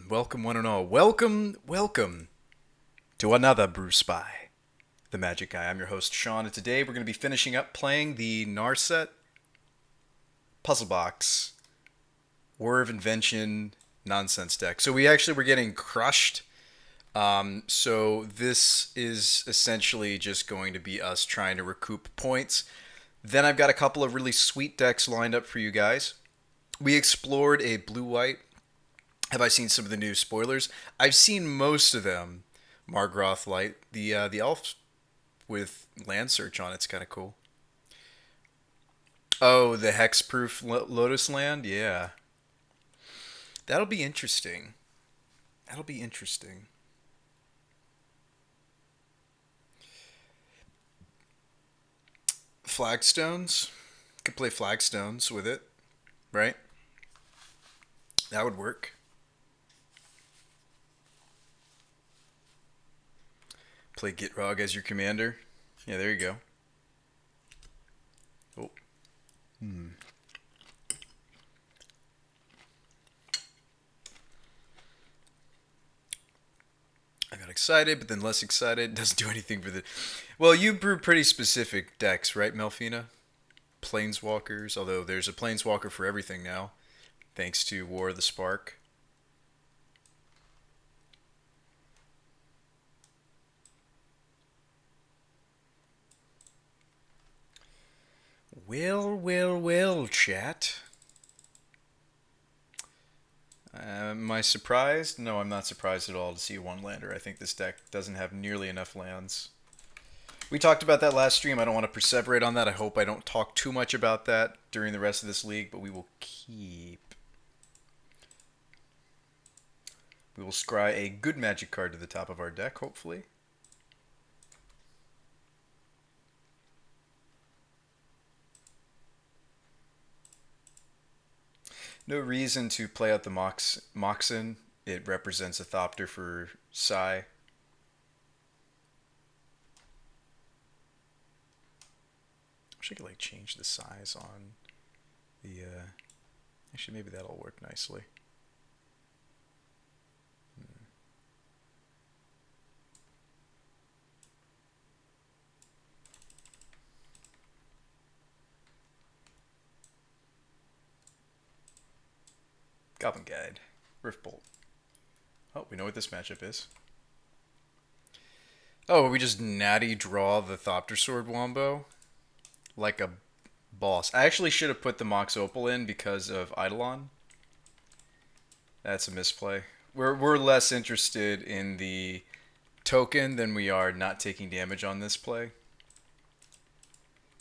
Welcome one and all. Welcome to another Brew Spy, the Magic Guy. I'm your host, Sean, and today we're going to be finishing up playing the Narset Puzzle Box War of Invention nonsense deck. So we actually were getting crushed. So this is essentially just going to be us trying to recoup points. Then I've got a couple of really sweet decks lined up for you guys. We explored a blue-white. Have I seen some of the new spoilers? I've seen most of them. Margroth Light, the elf with land search on it's kind of cool. Oh, the hexproof Lotus Land, yeah. That'll be interesting. That'll be interesting. Flagstones. Could play flagstones with it, right? That would work. Play Gitrog as your commander. Yeah, there you go. Oh. I got excited, but then less excited. Doesn't do anything for the... Well, you brew pretty specific decks, right, Melfina? Planeswalkers, although there's a Planeswalker for everything now, thanks to War of the Spark. Well, chat. Am I surprised? No, I'm not surprised at all to see a one-lander. I think this deck doesn't have nearly enough lands. We talked about that last stream. I don't want to perseverate on that. I hope I don't talk too much about that during the rest of this league, but we will keep... We will scry a good magic card to the top of our deck, hopefully. No reason to play out the Moxen. It represents a Thopter for Psi. Wish I could like change the size on the... Actually, maybe that'll work nicely. Goblin Guide. Riftbolt. Oh, we know what this matchup is. Oh, we just natty draw the Thopter-Sword Wombo? Like a boss. I actually should have put the Mox Opal in because of Eidolon. That's a misplay. We're less interested in the token than we are not taking damage on this play.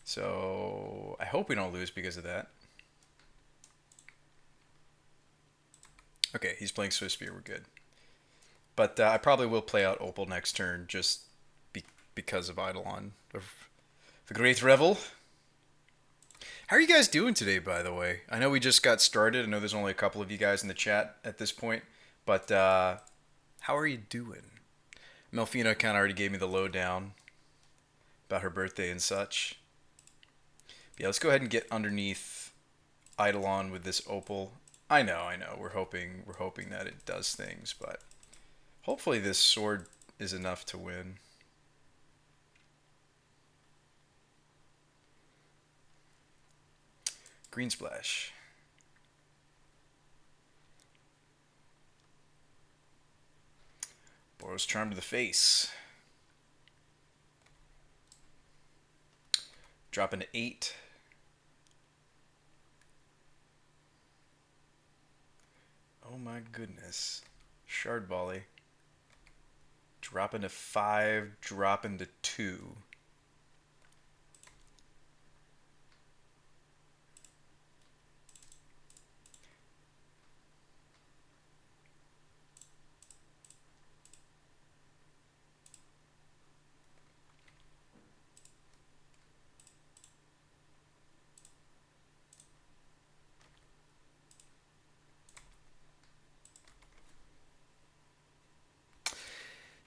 So I hope we don't lose because of that. Okay, he's playing Swift Spear. We're good. But I probably will play out Opal next turn just because of Eidolon. The Great Revel. How are you guys doing today, by the way? I know we just got started. I know there's only a couple of you guys in the chat at this point. But how are you doing? Melfina kind of already gave me the lowdown about her birthday and such. But yeah, let's go ahead and get underneath Eidolon with this Opal. I know. We're hoping that it does things, but Hopefully this sword is enough to win. Green splash. Boros Charm to the face. Drop into 8. Oh my goodness. Shard volley. Drop into 5, drop into 2.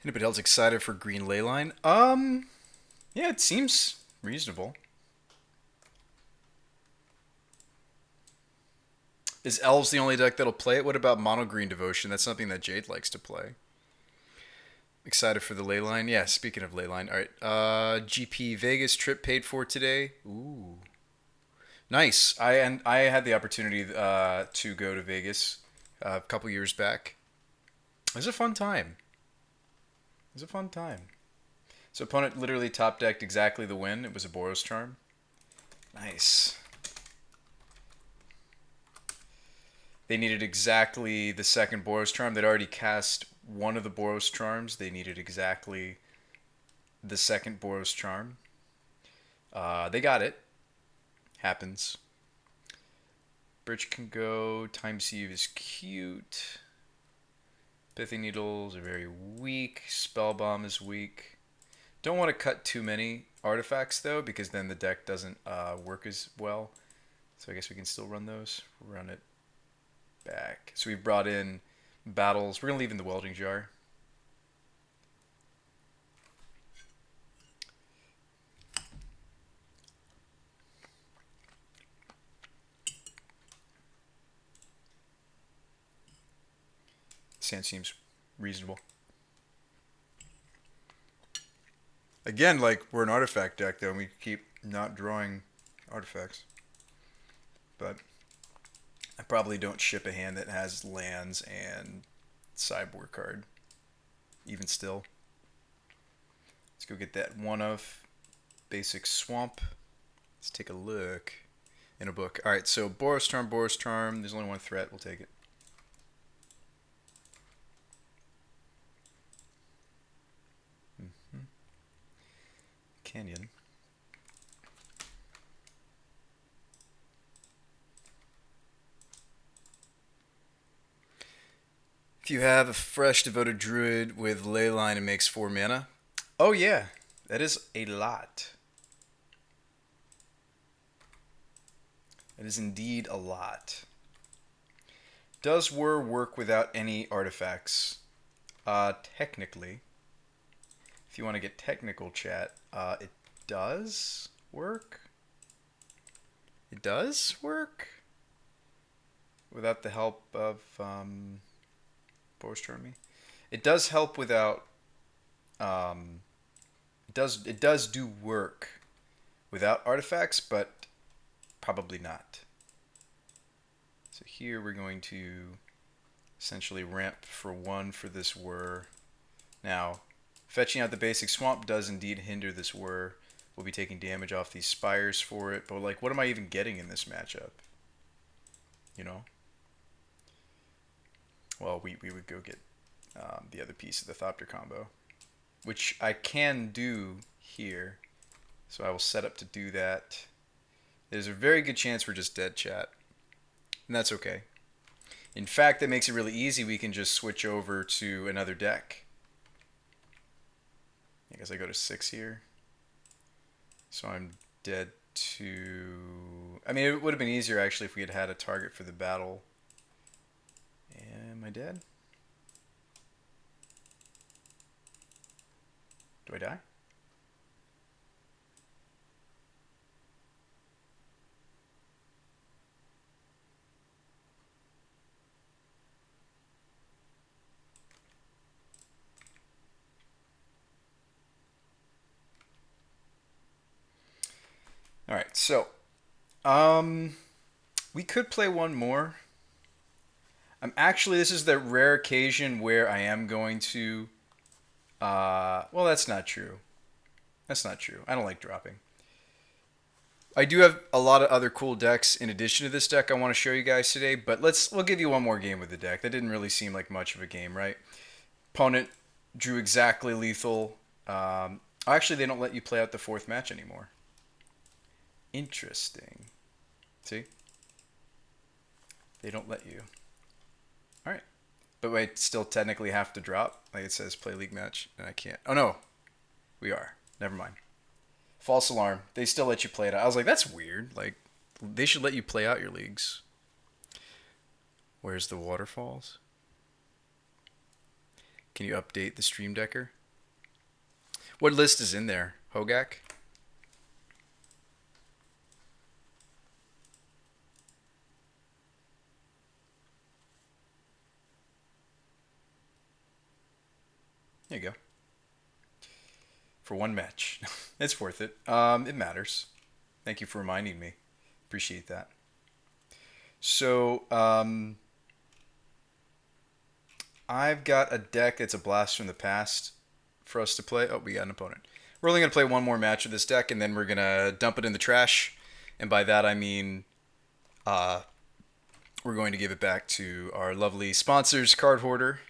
Anybody else excited for green leyline? Yeah, it seems reasonable. Is Elves the only deck that'll play it? What about Mono Green Devotion? That's something that Jade likes to play. Excited for the leyline? Yeah, speaking of leyline. Alright, GP Vegas trip paid for today. Ooh. Nice. I had the opportunity to go to Vegas a couple years back. It was a fun time. It was a fun time. So opponent literally top decked exactly the win. It was a Boros Charm. Nice. They needed exactly the second Boros Charm. They'd already cast one of the Boros Charms. They needed exactly the second Boros Charm. They got it. Happens. Bridge can go. Time Sieve is cute. Pithy Needles are very weak. Spell Bomb is weak. Don't want to cut too many artifacts though, because then the deck doesn't work as well. So I guess we can still run those. Run it back. So we've brought in battles. We're gonna leave in the welding jar. Sand seems reasonable. Again, like, we're an artifact deck, though, and we keep not drawing artifacts. But I probably don't ship a hand that has lands and sideboard card, even still. Let's go get that one of basic swamp. Let's take a look in a book. Alright, so Boros Charm, Boros Charm. There's only one threat. We'll take it. Canyon. If you have a fresh devoted druid with leyline, it makes 4 mana. Oh yeah, that is a lot. That is indeed a lot. Does Whir work without any artifacts? Technically. If you want to get technical, chat, it does work. It does work without the help of Boros Charm. It does help without. It does do work without artifacts, but probably not. So here we're going to essentially ramp for 1 for this Whir. Now, fetching out the basic swamp does indeed hinder this Whir. We'll be taking damage off these spires for it, but like, what am I even getting in this matchup? You know? Well, we would go get the other piece of the Thopter combo, which I can do here. So I will set up to do that. There's a very good chance we're just dead, chat. And that's okay. In fact, that makes it really easy. We can just switch over to another deck. I guess I go to 6 here. So I'm dead to... I mean, it would have been easier actually if we had had a target for the battle. Am I dead? Do I die? All right, so um, we could play one more. This is the rare occasion where I am going to. Well, that's not true. That's not true. I don't like dropping. I do have a lot of other cool decks in addition to this deck I want to show you guys today, but we'll give you one more game with the deck. That didn't really seem like much of a game, right? Opponent drew exactly lethal. Actually, they don't let you play out the fourth match anymore. Interesting. See? They don't let you. All right. But I still technically have to drop. Like it says play league match, and I can't. Oh, no. We are. Never mind. False alarm. They still let you play it out. I was like, that's weird. Like, they should let you play out your leagues. Where's the waterfalls? Can you update the Stream Decker? What list is in there? Hogak? There you go. For one match. It's worth it. It matters. Thank you for reminding me. Appreciate that. So, I've got a deck that's a blast from the past for us to play. Oh, we got an opponent. We're only going to play one more match of this deck, and then we're going to dump it in the trash. And by that, I mean we're going to give it back to our lovely sponsors, Card Hoarder.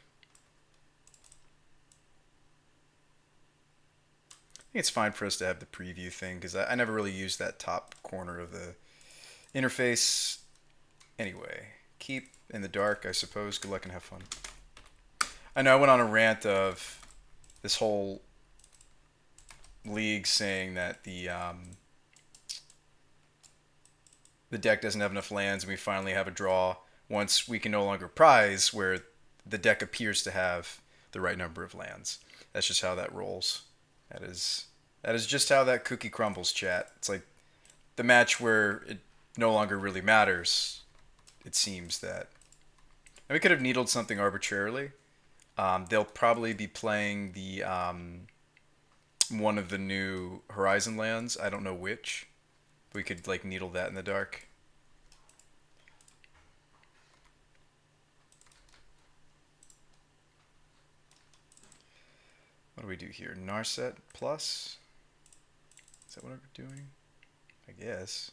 I think it's fine for us to have the preview thing, because I never really used that top corner of the interface. Anyway, keep in the dark, I suppose. Good luck and have fun. I know I went on a rant of this whole league saying that the deck doesn't have enough lands, and we finally have a draw once we can no longer prize where the deck appears to have the right number of lands. That's just how that rolls. That is just how that cookie crumbles, chat. It's like the match where it no longer really matters. It seems that, and we could have needled something arbitrarily. They'll probably be playing the one of the new Horizon lands. I don't know which. We could like needle that in the dark. What do we do here? Narset plus? Is that what we're doing? I guess.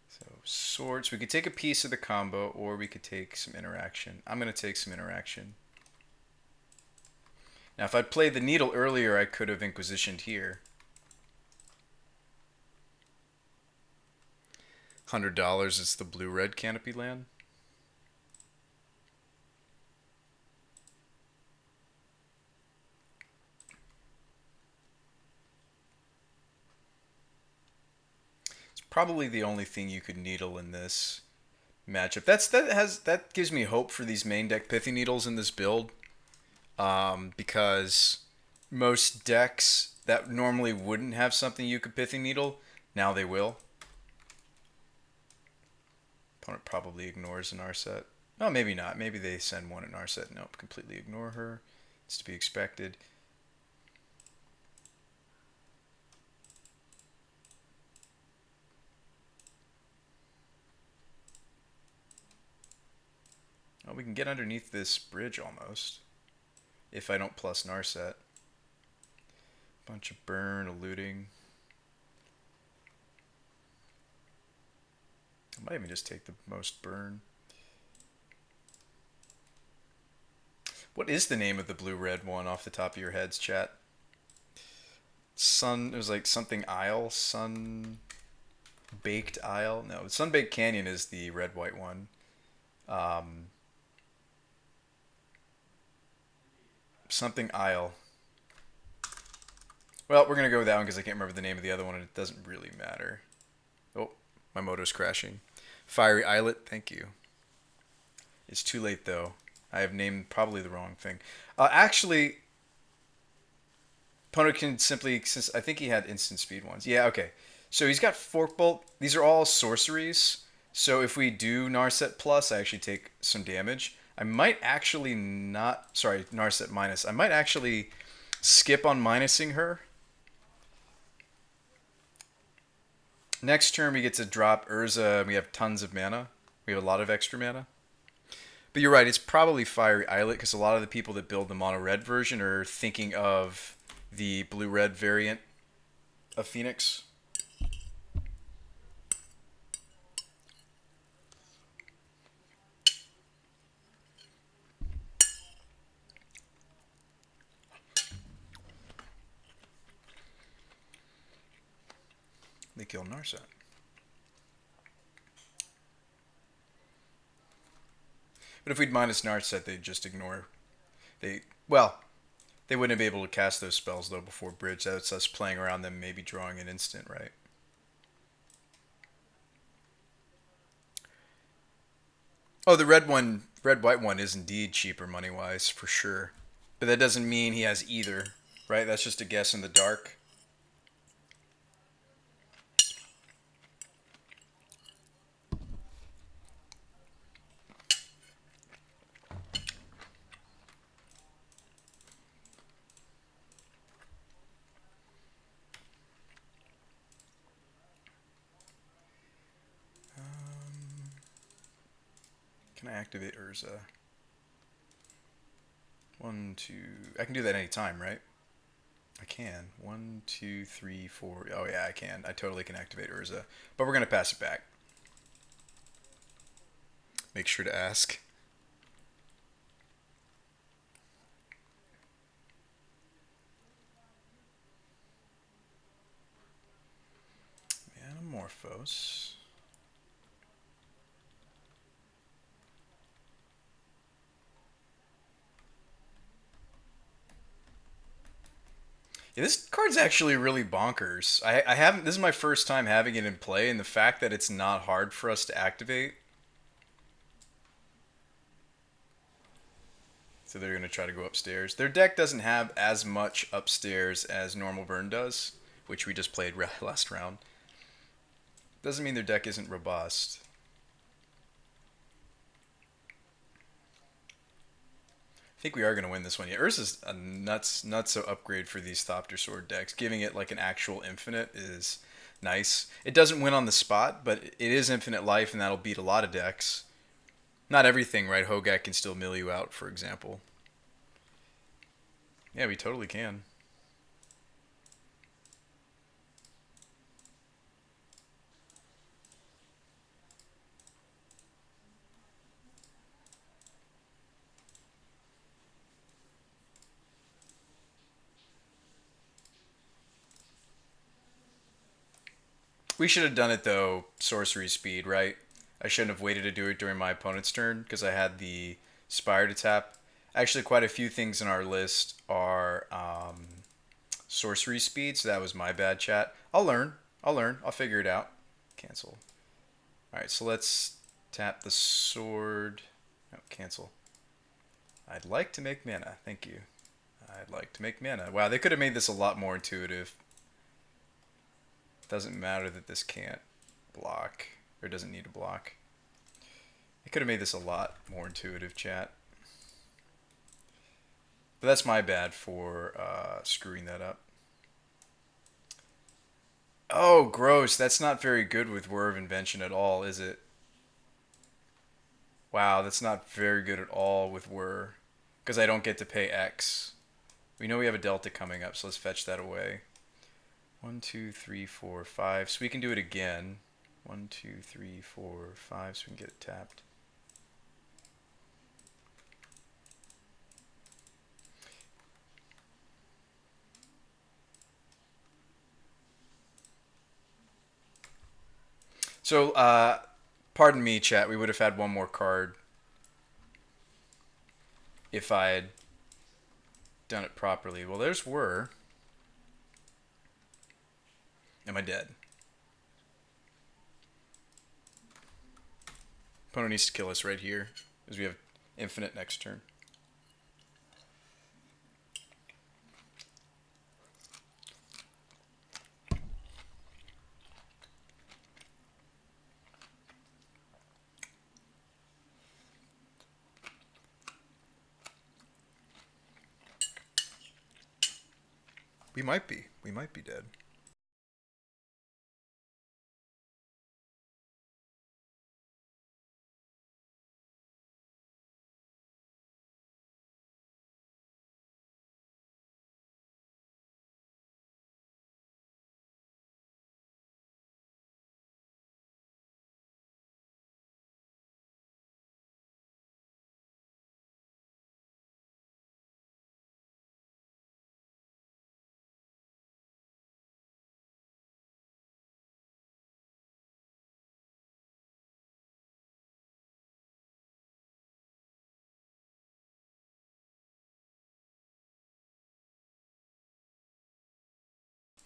So swords. We could take a piece of the combo, or we could take some interaction. I'm going to take some interaction. Now, if I'd played the needle earlier, I could have Inquisitioned here. $100 is the blue-red canopy land. It's probably the only thing you could needle in this matchup. That gives me hope for these main deck Pithy Needles in this build. Because most decks that normally wouldn't have something you could Pithy Needle, now they will. Opponent probably ignores an Narset. Oh, maybe not. Maybe they send one at Narset. Nope, completely ignore her. It's to be expected. Oh, we can get underneath this bridge almost. If I don't plus Narset. Bunch of burn, eluding. I might even just take the most burn. What is the name of the blue-red one off the top of your heads, chat? It was like something Isle? Sun-Baked Isle? No, Sun-Baked Canyon is the red-white one. Something Isle. Well, we're going to go with that one because I can't remember the name of the other one, and it doesn't really matter. Oh, my moto's crashing. Fiery Islet, thank you. It's too late, though. I have named probably the wrong thing. Actually, opponent can simply, since I think he had instant speed ones. Yeah, okay. So he's got Fork Bolt. These are all sorceries. So if we do Narset plus, I actually take some damage. I might actually not... Sorry, Narset minus. I might actually skip on minusing her Next turn we get to drop Urza, and we have tons of mana. We have a lot of extra mana. But you're right, it's probably Fiery Islet because a lot of the people that build the mono red version are thinking of the blue red variant of Phoenix. They kill Narset. But if we'd minus Narset, they'd just ignore. Well, they wouldn't be able to cast those spells though before bridge. That's us playing around them, maybe drawing an instant, right? Oh, the red white one is indeed cheaper money wise for sure. But that doesn't mean he has either, right? That's just a guess in the dark. Can I activate Urza? One, two. I can do that anytime, right? I can. One, two, three, four. Oh, yeah, I can. I totally can activate Urza. But we're going to pass it back. Make sure to ask. Manamorphose. Yeah, this card's actually really bonkers. I haven't. This is my first time having it in play, and the fact that it's not hard for us to activate. So they're gonna try to go upstairs. Their deck doesn't have as much upstairs as normal Burn does, which we just played last round. Doesn't mean their deck isn't robust. I think we are going to win this one. Yeah, Urza's a nuts upgrade for these Thopter-Sword decks. Giving it like an actual infinite is nice. It doesn't win on the spot, but it is infinite life, and that'll beat a lot of decks. Not everything, right? Hogak can still mill you out, for example. Yeah, we totally can. We should have done it, though, sorcery speed, right? I shouldn't have waited to do it during my opponent's turn because I had the Spire to tap. Actually, quite a few things in our list are sorcery speed, so that was my bad, chat. I'll learn. I'll learn. I'll figure it out. Cancel. Alright, so let's tap the sword. No, cancel. I'd like to make mana. Thank you. I'd like to make mana. Wow, they could have made this a lot more intuitive. Doesn't matter that this can't block, or doesn't need to block. They could have made this a lot more intuitive, chat. But that's my bad for screwing that up. Oh, gross. That's not very good with Whir of Invention at all, is it? Wow, that's not very good at all with Whir. Because I don't get to pay X. We know we have a Delta coming up, so let's fetch that away. 1, 2, 3, 4, 5. So we can do it again. 1, 2, 3, 4, 5. So we can get it tapped. So, pardon me, chat. We would have had one more card if I had done it properly. Well, there's Whir. Am I dead? Opponent needs to kill us right here, because we have infinite next turn. We might be. We might be dead.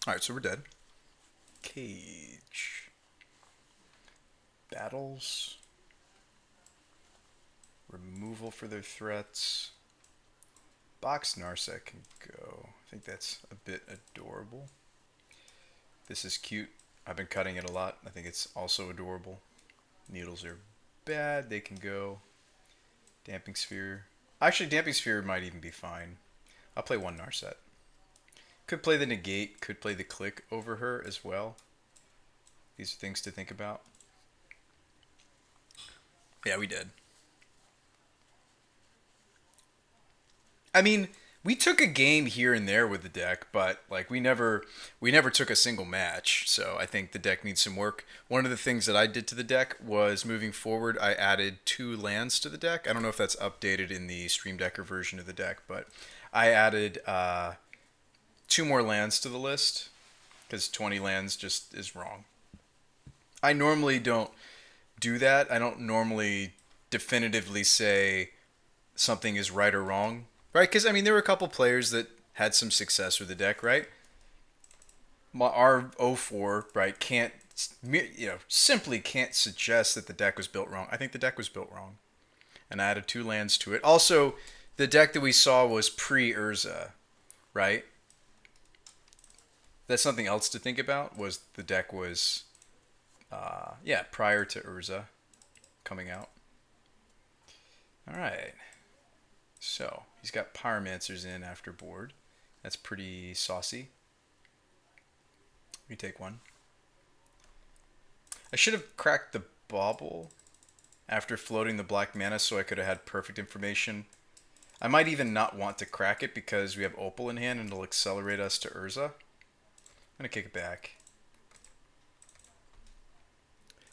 Alright, so we're dead. Cage. Battles. Removal for their threats. Box Narset can go. I think that's a bit adorable. This is cute. I've been cutting it a lot. I think it's also adorable. Needles are bad. They can go. Damping Sphere. Actually, Damping Sphere might even be fine. I'll play one Narset. Could play the Negate. Could play the Click over her as well. These are things to think about. Yeah, we did. I mean, we took a game here and there with the deck, but like we never took a single match. So I think the deck needs some work. One of the things that I did to the deck was moving forward, I added 2 lands to the deck. I don't know if that's updated in the Stream Decker version of the deck, but I added 2 more lands to the list because 20 lands just is wrong. I normally don't do that. I don't normally definitively say something is right or wrong. Right, because, I mean, there were a couple players that had some success with the deck, right? Our 04, right, can't, simply can't suggest that the deck was built wrong. I think the deck was built wrong. And I added 2 lands to it. Also, the deck that we saw was pre-Urza, right? That's something else to think about, was the deck was, prior to Urza coming out. All right. So, he's got Pyromancers in after board. That's pretty saucy. We take one. I should have cracked the Bauble after floating the black mana so I could have had perfect information. I might even not want to crack it because we have Opal in hand and it'll accelerate us to Urza. I'm going to kick it back.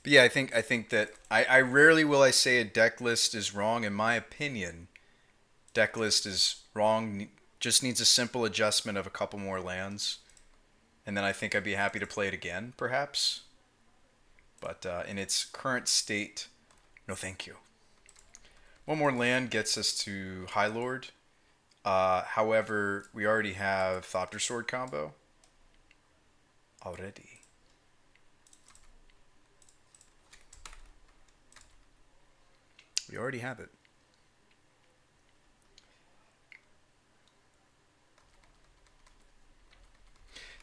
But yeah, I think that I rarely will I say a deck list is wrong. In my opinion, deck list is wrong, just needs a simple adjustment of a couple more lands. And then I think I'd be happy to play it again, perhaps. But in its current state, no thank you. One more land gets us to High Lord. However, we already have Thopter-Sword combo. Already. We already have it.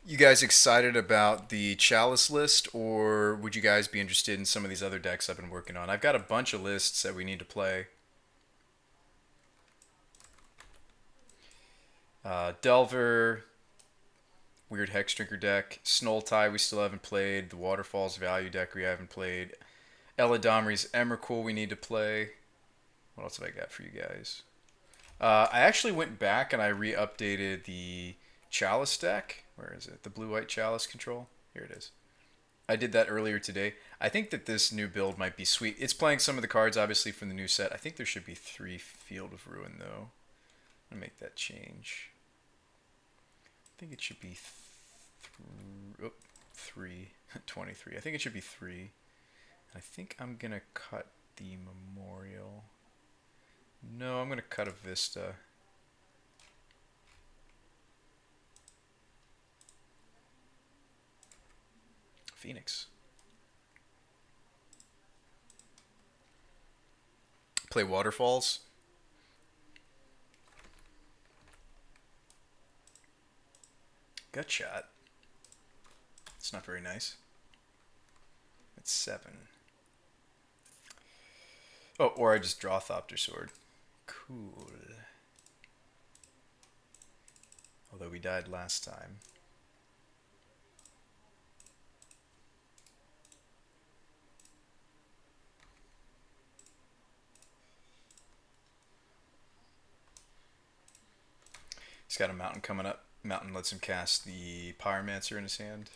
You guys excited about the Chalice list, or would you guys be interested in some of these other decks I've been working on? I've got a bunch of lists that we need to play. Delver, Weird Hexdrinker deck, Snolltide we still haven't played, the Waterfalls Value deck we haven't played, Eladamri's Emrakul we need to play. What else have I got for you guys? I actually went back and I re-updated the Chalice deck. Where is it? The blue-white Chalice control? Here it is. I did that earlier today. I think that this new build might be sweet. It's playing some of the cards, obviously, from the new set. I think there should be 3 Field of Ruin, though. I'm going to make that change. I think it should be 3. 23. I think it should be 3. I think I'm going to cut the Memorial. No, I'm going to cut a Vista. Phoenix. Play Waterfalls. Gut shot. It's not very nice. It's 7. Oh, or I just draw Thopter-Sword. Cool. Although we died last time. He's got a mountain coming up. Mountain lets him cast the Pyromancer in his hand.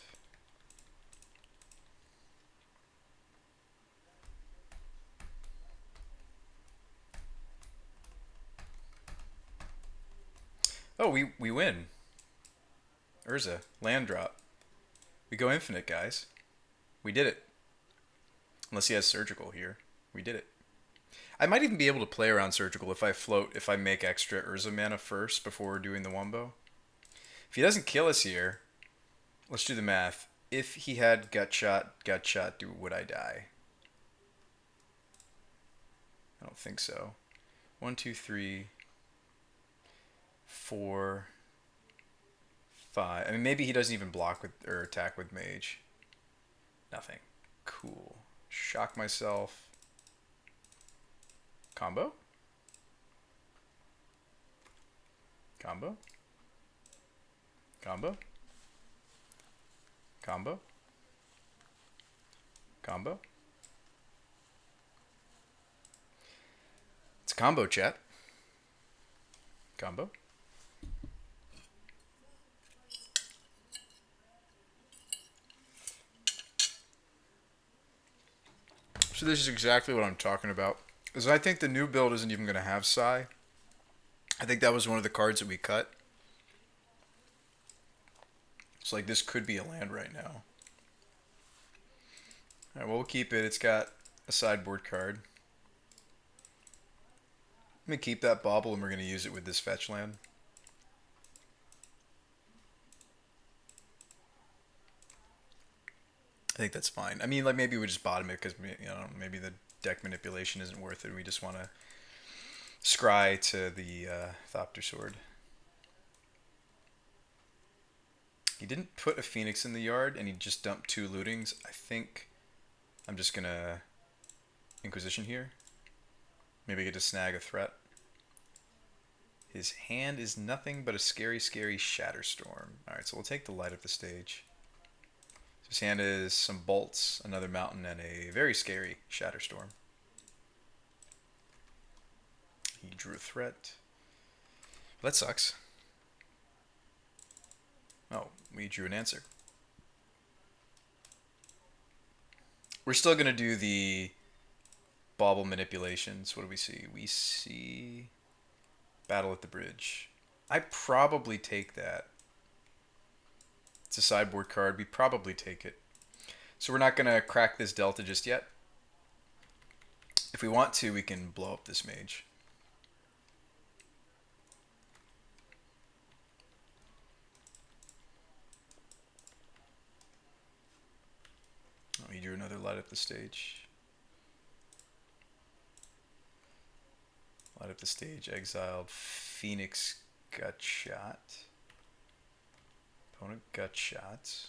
Oh, we win. Urza, land drop. We go infinite, guys. We did it. Unless he has Surgical here. We did it. I might even be able to play around Surgical if I make extra Urza mana first before doing the Wombo. If he doesn't kill us here, let's do the math. If he had gut shot, would I die? I don't think so. 1, 2, 3, 4, 5. I mean, maybe he doesn't even block with or attack with mage. Nothing. Cool. Shock myself. Combo? Combo? Combo? Combo? Combo? It's a combo, chat. Combo? So this is exactly what I'm talking about. Because I think the new build isn't even going to have Sai. I think that was one of the cards that we cut. It's like this could be a land right now. Alright, well, we'll keep it. It's got a sideboard card. I'm going to keep that bauble and we're going to use it with this fetch land. I think that's fine. I mean, like maybe we just bottom it because maybe the deck manipulation isn't worth it. We just want to scry to the Thopter-Sword. He didn't put a Phoenix in the yard and he just dumped 2 lootings. I think I'm just gonna Inquisition here. Maybe get to snag a threat. His hand is nothing but a scary, scary Shatterstorm. Alright, so we'll take the light up the stage. His hand is some bolts, another mountain, and a very scary Shatterstorm. He drew a threat. Well, that sucks. Oh, we drew an answer. We're still going to do the bauble manipulations. What do we see? We see Battle at the Bridge. I probably take that. It's a sideboard card. We probably take it. So we're not going to crack this delta just yet. If we want to, we can blow up this mage. Oh, he drew another light up the stage. Light up the stage, exiled. Phoenix got shot. Opponent got shots.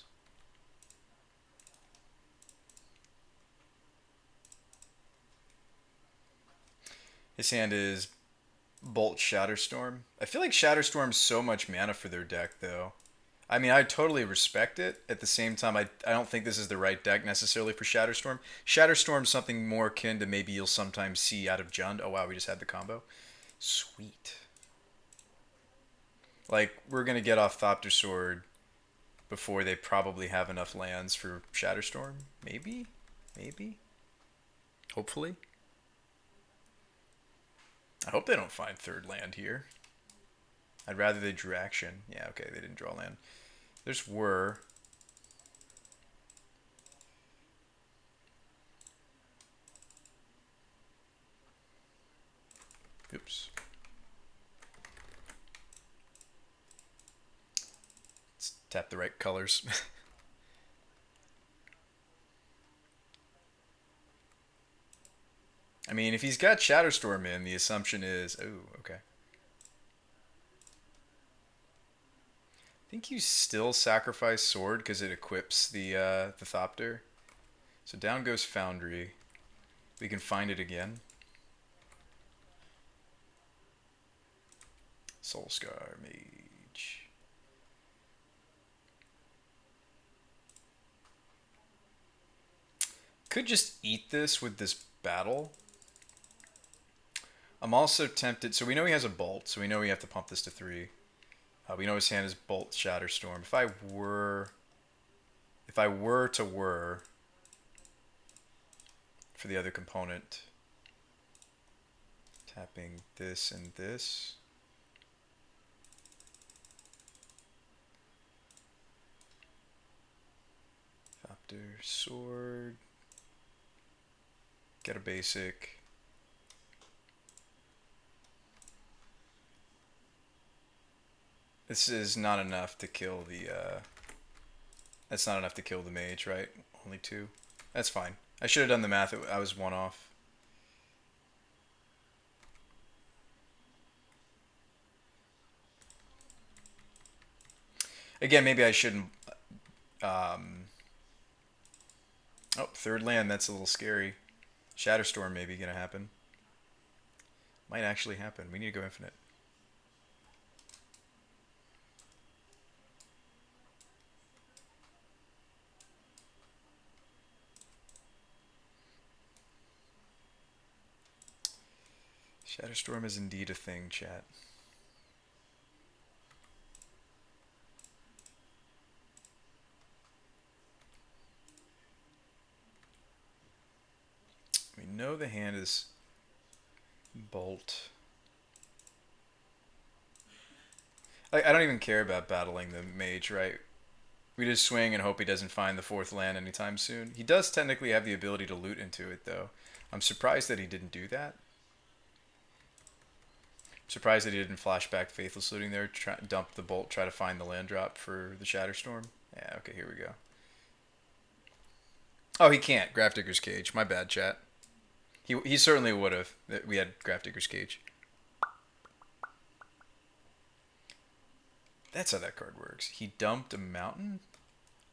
His hand is Bolt Shatterstorm. I feel like Shatterstorm's so much mana for their deck, though. I mean, I totally respect it. At the same time, I don't think this is the right deck necessarily for Shatterstorm. Shatterstorm's something more akin to maybe you'll sometimes see out of Jund. Oh, wow, we just had the combo. Sweet. Like, we're going to get off Thopter-Sword before they probably have enough lands for Shatterstorm. Maybe? Maybe? Hopefully. I hope they don't find third land here. I'd rather they drew action. Yeah, okay, they didn't draw land. There's Whir. Oops. Let's tap the right colors. I mean, if he's got Shatterstorm in, the assumption is... Oh, okay. I think you still sacrifice Sword because it equips the Thopter. So down goes Foundry. We can find it again. Soulscar Mage. Could just eat this with this battle. I'm also tempted. So we know he has a bolt, so we know we have to pump this to 3. We know his hand is Bolt Shatterstorm. If I were to whir for the other component, tapping this and this. Thopter-Sword. Get a basic. This is not enough to kill the That's not enough to kill the mage, right? Only 2. That's fine. I should have done the math. I was 1 off. Again, maybe I shouldn't... Um, oh, 3rd land. That's a little scary. Shatterstorm maybe going to happen. Might actually happen. We need to go infinite. Shatterstorm is indeed a thing, chat. We know the hand is Bolt. I don't even care about battling the mage, right? We just swing and hope he doesn't find the 4th land anytime soon. He does technically have the ability to loot into it, though. I'm surprised that he didn't do that. Surprised that he didn't flashback Faithless Looting there, dump the Bolt, try to find the land drop for the Shatterstorm. Yeah, okay, here we go. Oh, he can't. Grafdigger's Cage. My bad, chat. He certainly would have. We had Grafdigger's Cage. That's how that card works. He dumped a mountain?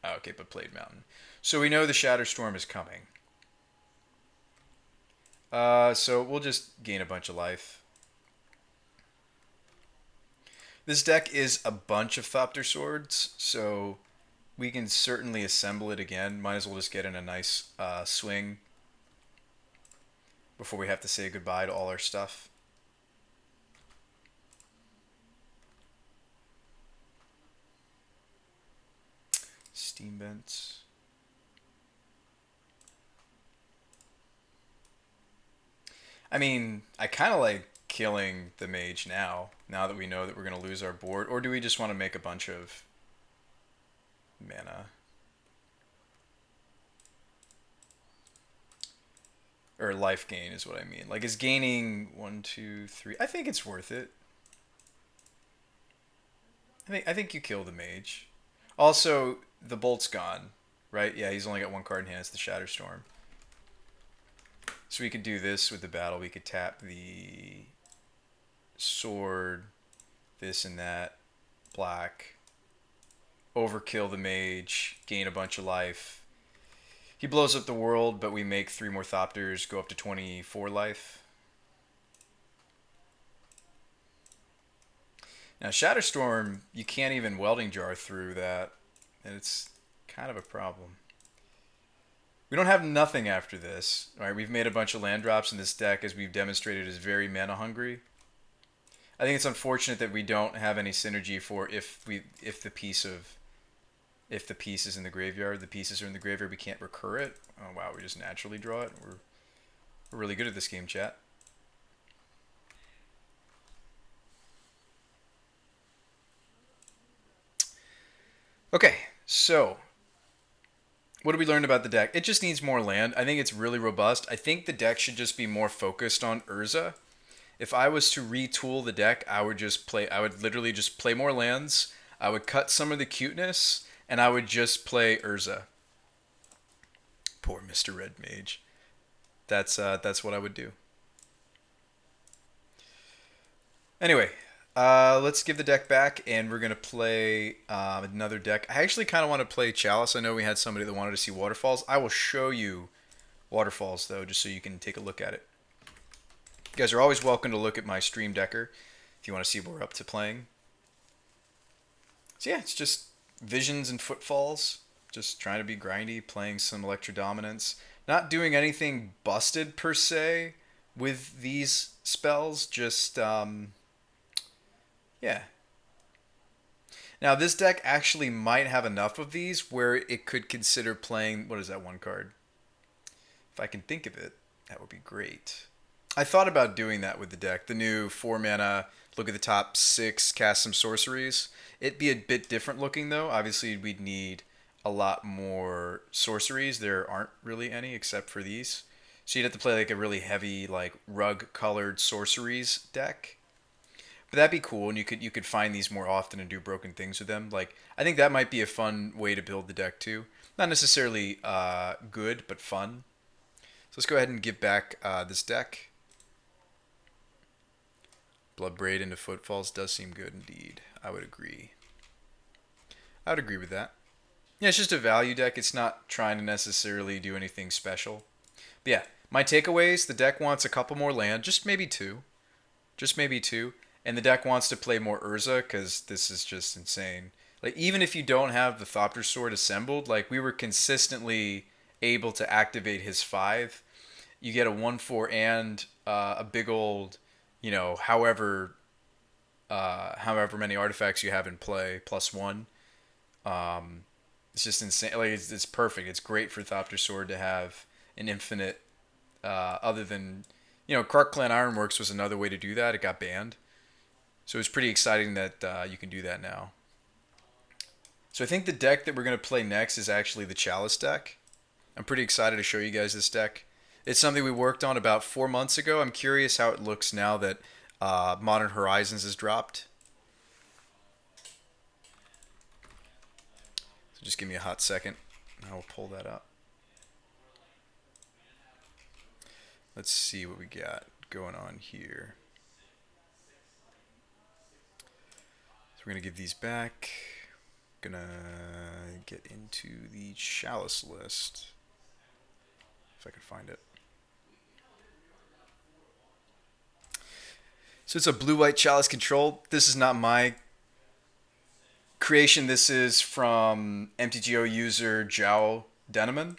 Oh, okay, but played mountain. So we know the Shatterstorm is coming. So we'll just gain a bunch of life. This deck is a bunch of Thopter-Swords, so we can certainly assemble it again. Might as well just get in a nice swing before we have to say goodbye to all our stuff. Steam Vents. I mean, I kind of like killing the mage now that we know that we're going to lose our board. Or do we just want to make a bunch of mana? Or life gain is what I mean. Like, is gaining 1, 2, 3... I think it's worth it. I think you kill the mage. Also, the Bolt's gone, right? Yeah, he's only got 1 card in hand. It's the Shatterstorm. So we could do this with the battle. We could tap the sword, this and that, black, overkill the mage, gain a bunch of life. He blows up the world, but we make 3 more Thopters, go up to 24 life. Now, Shatterstorm, you can't even welding jar through that, and it's kind of a problem. We don't have nothing after this. All right, we've made a bunch of land drops in this deck, as we've demonstrated is very mana hungry. I think it's unfortunate that we don't have any synergy for if the piece is in the graveyard, the pieces are in the graveyard, we can't recur it. Oh wow, we just naturally draw it. We're really good at this game, chat. Okay, so what did we learn about the deck? It just needs more land. I think it's really robust. I think the deck should just be more focused on Urza. If I was to retool the deck, I would literally just play more lands. I would cut some of the cuteness, and I would just play Urza. Poor Mr. Red Mage. That's what I would do. Anyway, let's give the deck back, and we're going to play another deck. I actually kind of want to play Chalice. I know we had somebody that wanted to see Waterfalls. I will show you Waterfalls, though, just so you can take a look at it. You guys are always welcome to look at my stream decker if you want to see what we're up to playing. So yeah, it's just Visions and Footfalls. Just trying to be grindy, playing some Electrodominance. Not doing anything busted, per se, with these spells. Just, yeah. Now, this deck actually might have enough of these where it could consider playing... What is that one card? If I can think of it, that would be great. I thought about doing that with the deck. The new 4 mana, look at the top 6, cast some sorceries. It'd be a bit different looking, though. Obviously, we'd need a lot more sorceries. There aren't really any except for these. So you'd have to play like a really heavy, like rug-colored sorceries deck. But that'd be cool, and you could find these more often and do broken things with them. Like I think that might be a fun way to build the deck too. Not necessarily good, but fun. So let's go ahead and give back this deck. Bloodbraid into Footfalls does seem good indeed. I would agree. I would agree with that. Yeah, it's just a value deck. It's not trying to necessarily do anything special. But yeah, my takeaways, the deck wants a couple more land, just maybe two. Just maybe two. And the deck wants to play more Urza because this is just insane. Like, even if you don't have the Thopter-Sword assembled, like, we were consistently able to activate his 5. You get a 1/4 and a big old, however many artifacts you have in play, +1. It's just insane. Like, it's perfect. It's great for Thopter-Sword to have an infinite, other than, Krark Clan Ironworks was another way to do that. It got banned. So it's pretty exciting that you can do that now. So I think the deck that we're going to play next is actually the Chalice deck. I'm pretty excited to show you guys this deck. It's something we worked on about 4 months ago. I'm curious how it looks now that Modern Horizons has dropped. So just give me a hot second and I will pull that up. Let's see what we got going on here. So we're going to give these back. Gonna get into the Chalice list. If I can find it. So it's a blue-white Chalice control. This is not my creation. This is from MTGO user Jow Deneman.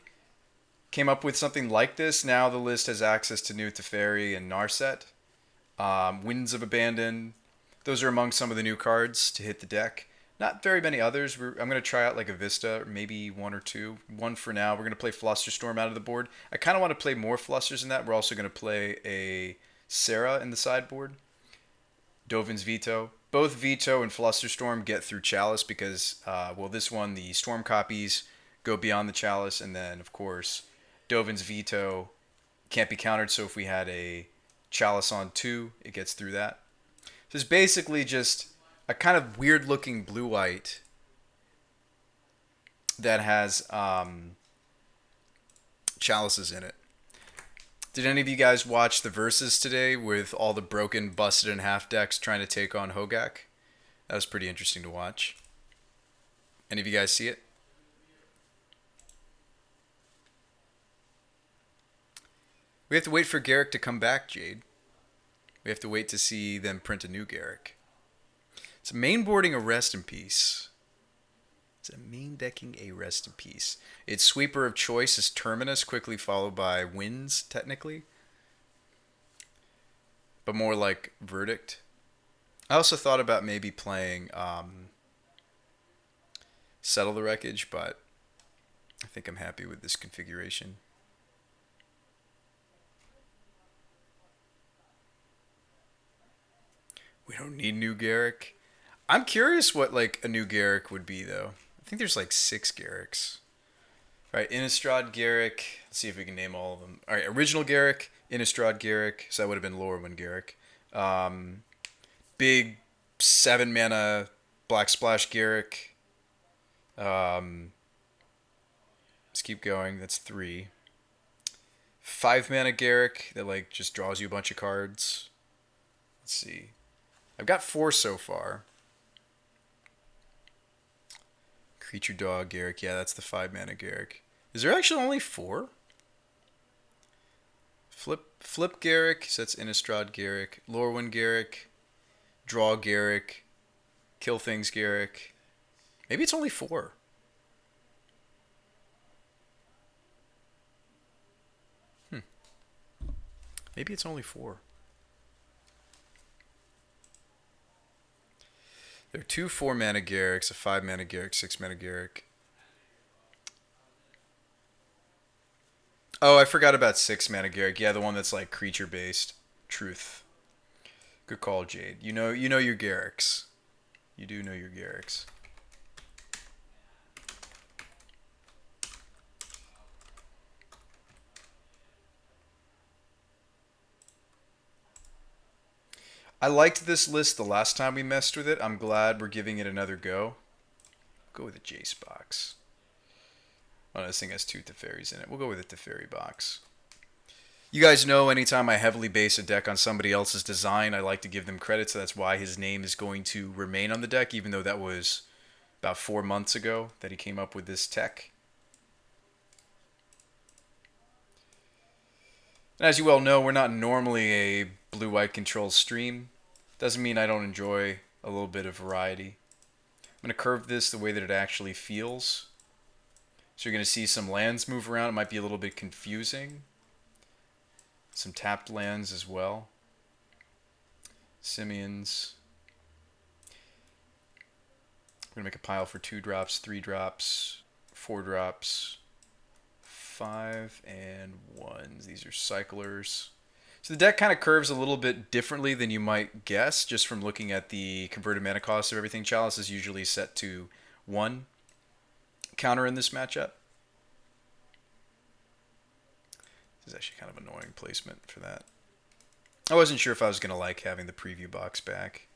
Came up with something like this. Now the list has access to new Teferi and Narset. Winds of Abandon. Those are among some of the new cards to hit the deck. Not very many others. I'm going to try out like a Vista, or maybe one or two. One for now. We're going to play Flusterstorm out of the board. I kind of want to play more Flusters than that. We're also going to play a Serra in the sideboard. Dovin's Veto. Both Veto and Flusterstorm get through Chalice because, this one, the Storm copies go beyond the Chalice. And then, of course, Dovin's Veto can't be countered. So if we had a Chalice on 2, it gets through that. So it's basically just a kind of weird looking blue-white that has chalices in it. Did any of you guys watch the verses today with all the broken, busted in half decks trying to take on Hogak? That was pretty interesting to watch. Any of you guys see it? We have to wait for Garrick to come back, Jade. We have to wait to see them print a new Garrick. It's main boarding a Rest in Peace. It's a main decking a Rest in Peace. Its sweeper of choice is Terminus, quickly followed by Winds, technically. But more like Verdict. I also thought about maybe playing Settle the Wreckage, but I think I'm happy with this configuration. We don't need new Garrick. I'm curious what like a new Garrick would be though. I think there's like 6 Garricks. All right, Innistrad Garrick. Let's see if we can name all of them. All right, original Garrick, Innistrad Garrick. So that would have been Lorwyn Garrick. Big 7 mana Black Splash Garrick. Let's keep going. That's 3. 5 mana Garrick that like just draws you a bunch of cards. Let's see. I've got 4 so far. Creature Dog Garrick. Yeah, that's the 5 mana Garrick. Is there actually only 4? Flip Garrick. So that's Innistrad Garrick. Lorwyn Garrick. Draw Garrick. Kill Things Garrick. Maybe it's only 4. Maybe it's only 4. There are 2 4 mana Garricks, a 5 mana Garrick, 6 mana Garrick. Oh, I forgot about 6 mana Garrick. Yeah, the one that's like creature based. Truth. Good call, Jade. You know your Garricks. You do know your Garricks. I liked this list the last time we messed with it. I'm glad we're giving it another go. Go with the Jace box. Oh, this thing has 2 Teferis in it. We'll go with the Teferi box. You guys know anytime I heavily base a deck on somebody else's design, I like to give them credit, so that's why his name is going to remain on the deck, even though that was about 4 months ago that he came up with this tech. And as you well know, we're not normally a blue-white control stream. Doesn't mean I don't enjoy a little bit of variety. I'm going to curve this the way that it actually feels. So you're going to see some lands move around. It might be a little bit confusing. Some tapped lands as well. Simians. We're going to make a pile for 2 drops, 3 drops, 4 drops, 5 and 1s. These are cyclers. So the deck kind of curves a little bit differently than you might guess just from looking at the converted mana cost of everything. Chalice is usually set to 1 counter in this matchup. This is actually kind of annoying placement for that. I wasn't sure if I was going to like having the preview box back.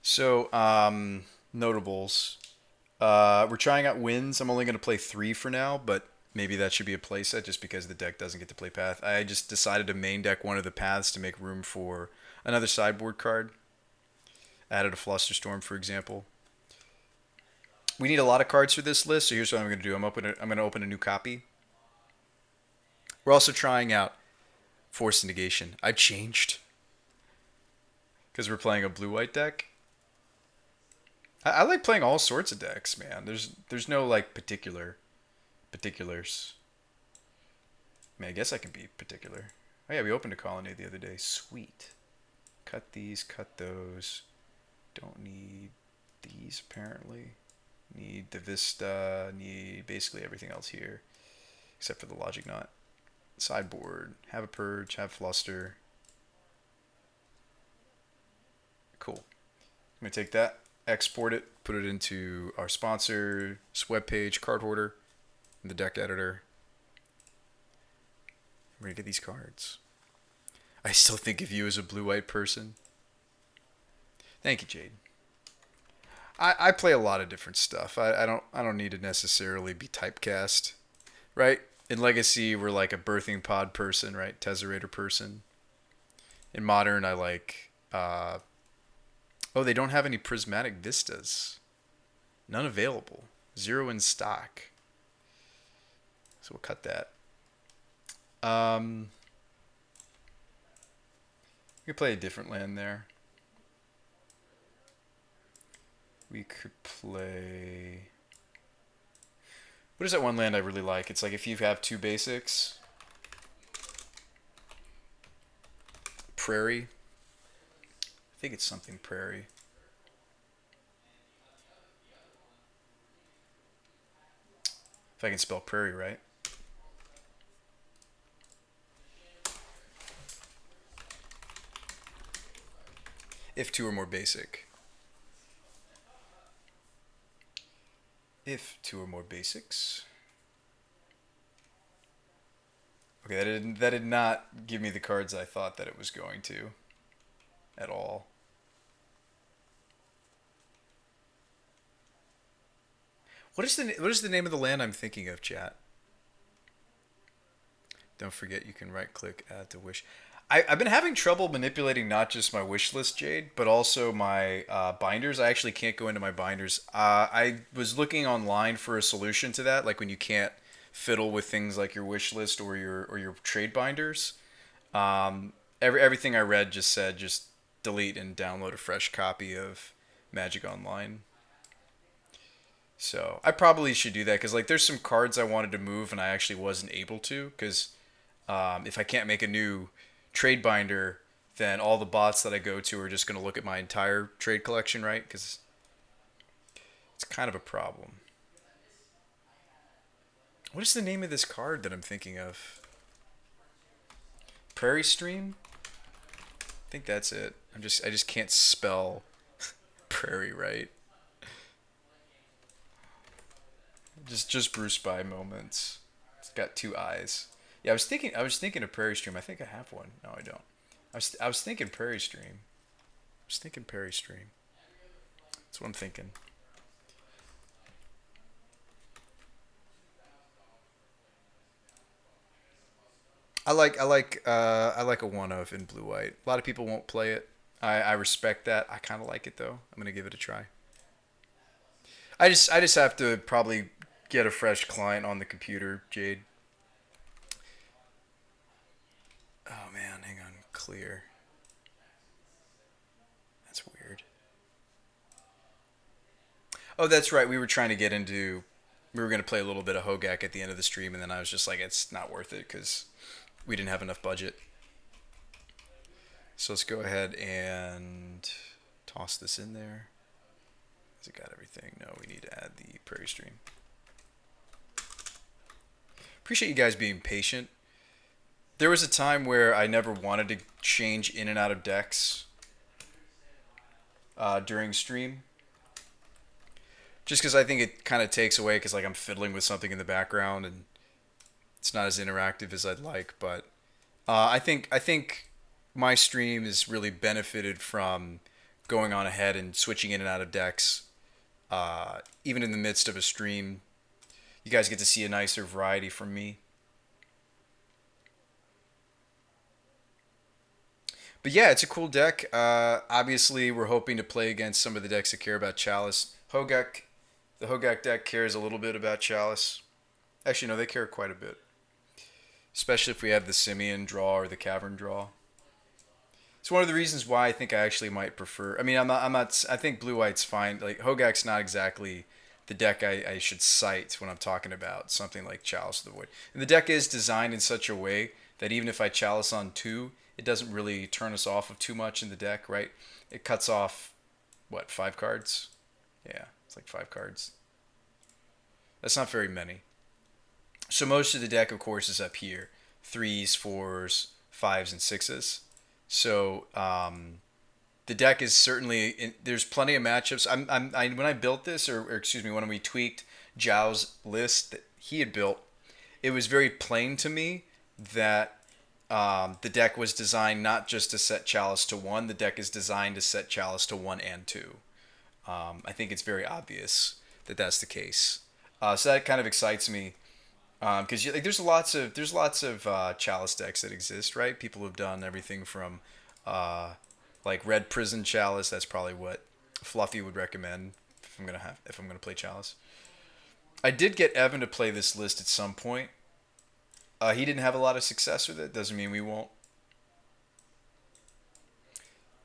So, notables. We're trying out wins. I'm only going to play 3 for now, but maybe that should be a playset just because the deck doesn't get to play path. I just decided to main deck one of the paths to make room for another sideboard card. Added a Flusterstorm, for example. We need a lot of cards for this list, so here's what I'm going to do. I'm going to open a new copy. We're also trying out Force Negation. I changed because we're playing a blue-white deck. I like playing all sorts of decks, man. There's no like particulars. I mean, I guess I can be particular. Oh yeah, we opened a colony the other day. Sweet. Cut these, cut those. Don't need these apparently. Need the Vista. Need basically everything else here, except for the Logic Knot. Sideboard. Have a Purge. Have Fluster. Cool. I'm gonna take that, export it, put it into our sponsor's webpage, card hoarder, in the deck editor. I'm ready to get these cards. I still think of you as a blue-white person. Thank you, Jade. I play a lot of different stuff. I don't need to necessarily be typecast, right? In Legacy, we're like a birthing pod person, right? Tesserator person. In Modern, I like... oh, they don't have any Prismatic Vistas. None available. 0 in stock. So we'll cut that. We could play a different land there. We could play... What is that one land I really like? It's like if you have 2 basics. Prairie. I think it's something Prairie. If I can spell Prairie right. If 2 or more basic. If 2 or more basics. Okay, that did not give me the cards I thought that it was going to. At all. What is the name of the land I'm thinking of, chat? Don't forget you can right click, add to wish. I've been having trouble manipulating not just my wish list, Jade, but also my binders. I actually can't go into my binders. I was looking online for a solution to that, like when you can't fiddle with things like your wish list or your trade binders. Everything I read just said just delete and download a fresh copy of Magic Online. So I probably should do that because like there's some cards I wanted to move and I actually wasn't able to because if I can't make a new trade binder, then all the bots that I go to are just going to look at my entire trade collection, right? Because it's kind of a problem. What is the name of this card that I'm thinking of? Prairie Stream? I think that's it. I just can't spell Prairie right. Just BrewSpy moments. It's got 2 eyes. Yeah, I was thinking of Prairie Stream. I think I have one. No, I don't. I was thinking Prairie Stream. just thinking Perry stream. That's what I'm thinking. I like a one of in blue white. A lot of people won't play it. I respect that. I kind of like it though. I'm gonna give it a try. I just have to probably get a fresh client on the computer, Jade. Oh man, hang on. Clear. That's weird. Oh, that's right. We were trying to get into. We were gonna play a little bit of Hogak at the end of the stream, and then I was just like, it's not worth it because we didn't have enough budget. So let's go ahead and toss this in there. Has it got everything? No, we need to add the prairie stream. Appreciate you guys being patient. There was a time where I never wanted to change in and out of decks during stream. Just because I think it kind of takes away, because like I'm fiddling with something in the background and it's not as interactive as I'd like. But I think my stream has really benefited from going on ahead and switching in and out of decks. Even in the midst of a stream, you guys get to see a nicer variety from me. But yeah, it's a cool deck. Obviously, we're hoping to play against some of the decks that care about Chalice. The Hogak deck cares a little bit about Chalice. Actually, no, they care quite a bit. Especially if we have the Simian draw or the Cavern draw. It's one of the reasons why I think I actually might prefer. I mean, I'm not. I think blue white's fine. Like Hogak's not exactly the deck I should cite when I'm talking about something like Chalice of the Void. And the deck is designed in such a way that even if I Chalice on 2, it doesn't really turn us off of too much in the deck, right? It cuts off, what, 5 cards? Yeah, it's like 5 cards. That's not very many. So most of the deck, of course, is up here. 3s, 4s, 5s, and 6s. So the deck is certainly there's plenty of matchups. When I built this, or excuse me, when we tweaked Zhao's list that he had built, it was very plain to me that the deck was designed not just to set Chalice to 1. The deck is designed to set Chalice to 1 and 2. I think it's very obvious that that's the case. So that kind of excites me. Because like, there's lots of Chalice decks that exist, right? People have done everything from like Red Prison Chalice. That's probably what Fluffy would recommend if I'm gonna play Chalice. I did get Evan to play this list at some point. He didn't have a lot of success with it. Doesn't mean we won't.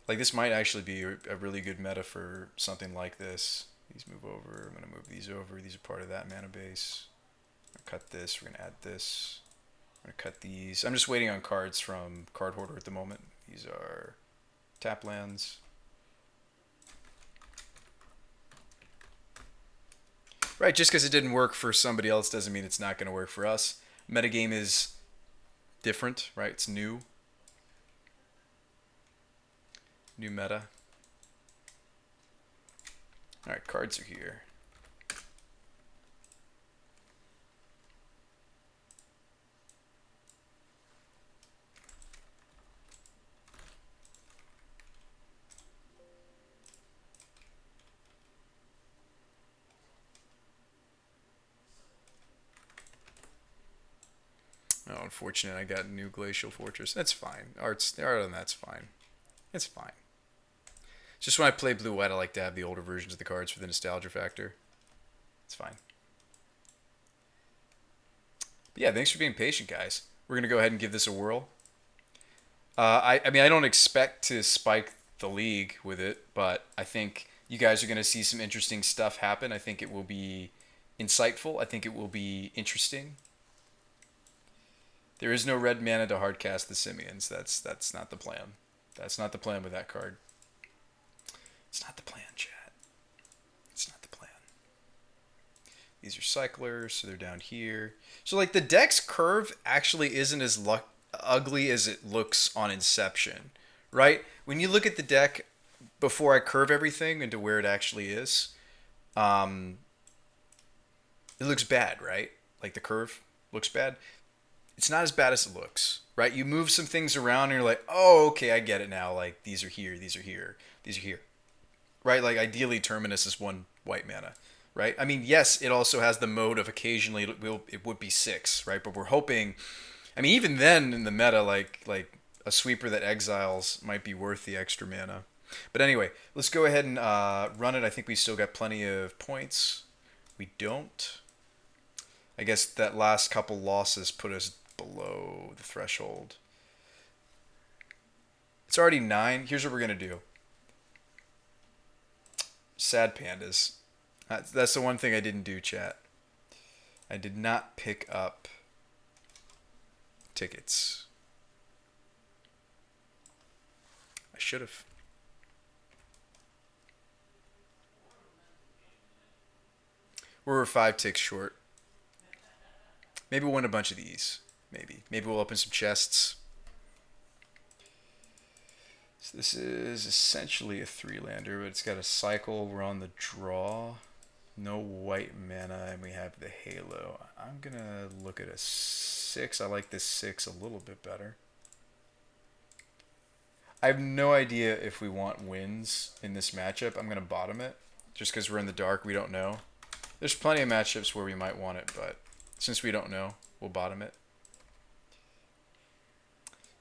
Like this might actually be a really good meta for something like this. These move over. I'm gonna move these over. These are part of that mana base. Cut this. We're gonna add this. I'm gonna cut these. I'm just waiting on cards from Card Hoarder at the moment. These are tap lands. Right, just because it didn't work for somebody else doesn't mean it's not going to work for us. Metagame is different, right? It's new. New meta. Alright, cards are here. Oh, unfortunate. I got a new Glacial Fortress. That's fine. Art on that's fine. It's fine. Just when I play blue-white, I like to have the older versions of the cards for the nostalgia factor. It's fine. But yeah, thanks for being patient, guys. We're going to go ahead and give this a whirl. I mean, I don't expect to spike the league with it, but I think you guys are going to see some interesting stuff happen. I think it will be insightful. I think it will be interesting. There is no red mana to hardcast the Simians. That's not the plan. That's not the plan with that card. It's not the plan, chat. It's not the plan. These are cyclers, so they're down here. So like the deck's curve actually isn't as ugly as it looks on inception, right? When you look at the deck before I curve everything into where it actually is, it looks bad, right? Like the curve looks bad. It's not as bad as it looks, right? You move some things around and you're like, oh, okay, I get it now. Like these are here, these are here. is here, right? Like ideally, Terminus is 1 white mana, right? I mean, yes, it also has the mode of occasionally it would be 6, right? But we're hoping. I mean, even then in the meta, like a sweeper that exiles might be worth the extra mana. But anyway, let's go ahead and run it. I think we still got plenty of points. We don't. I guess that last couple losses put us below the threshold. It's already 9. Here's what we're going to do. Sad pandas. That's the one thing I didn't do, chat. I did not pick up tickets. I should have. We're 5 ticks short. Maybe we'll win a bunch of these. Maybe we'll open some chests. So this is essentially a 3-lander, but it's got a cycle. We're on the draw. No white mana, and we have the halo. I'm going to look at a 6. I like this 6 a little bit better. I have no idea if we want wins in this matchup. I'm going to bottom it. Just because we're in the dark, we don't know. There's plenty of matchups where we might want it, but since we don't know, we'll bottom it.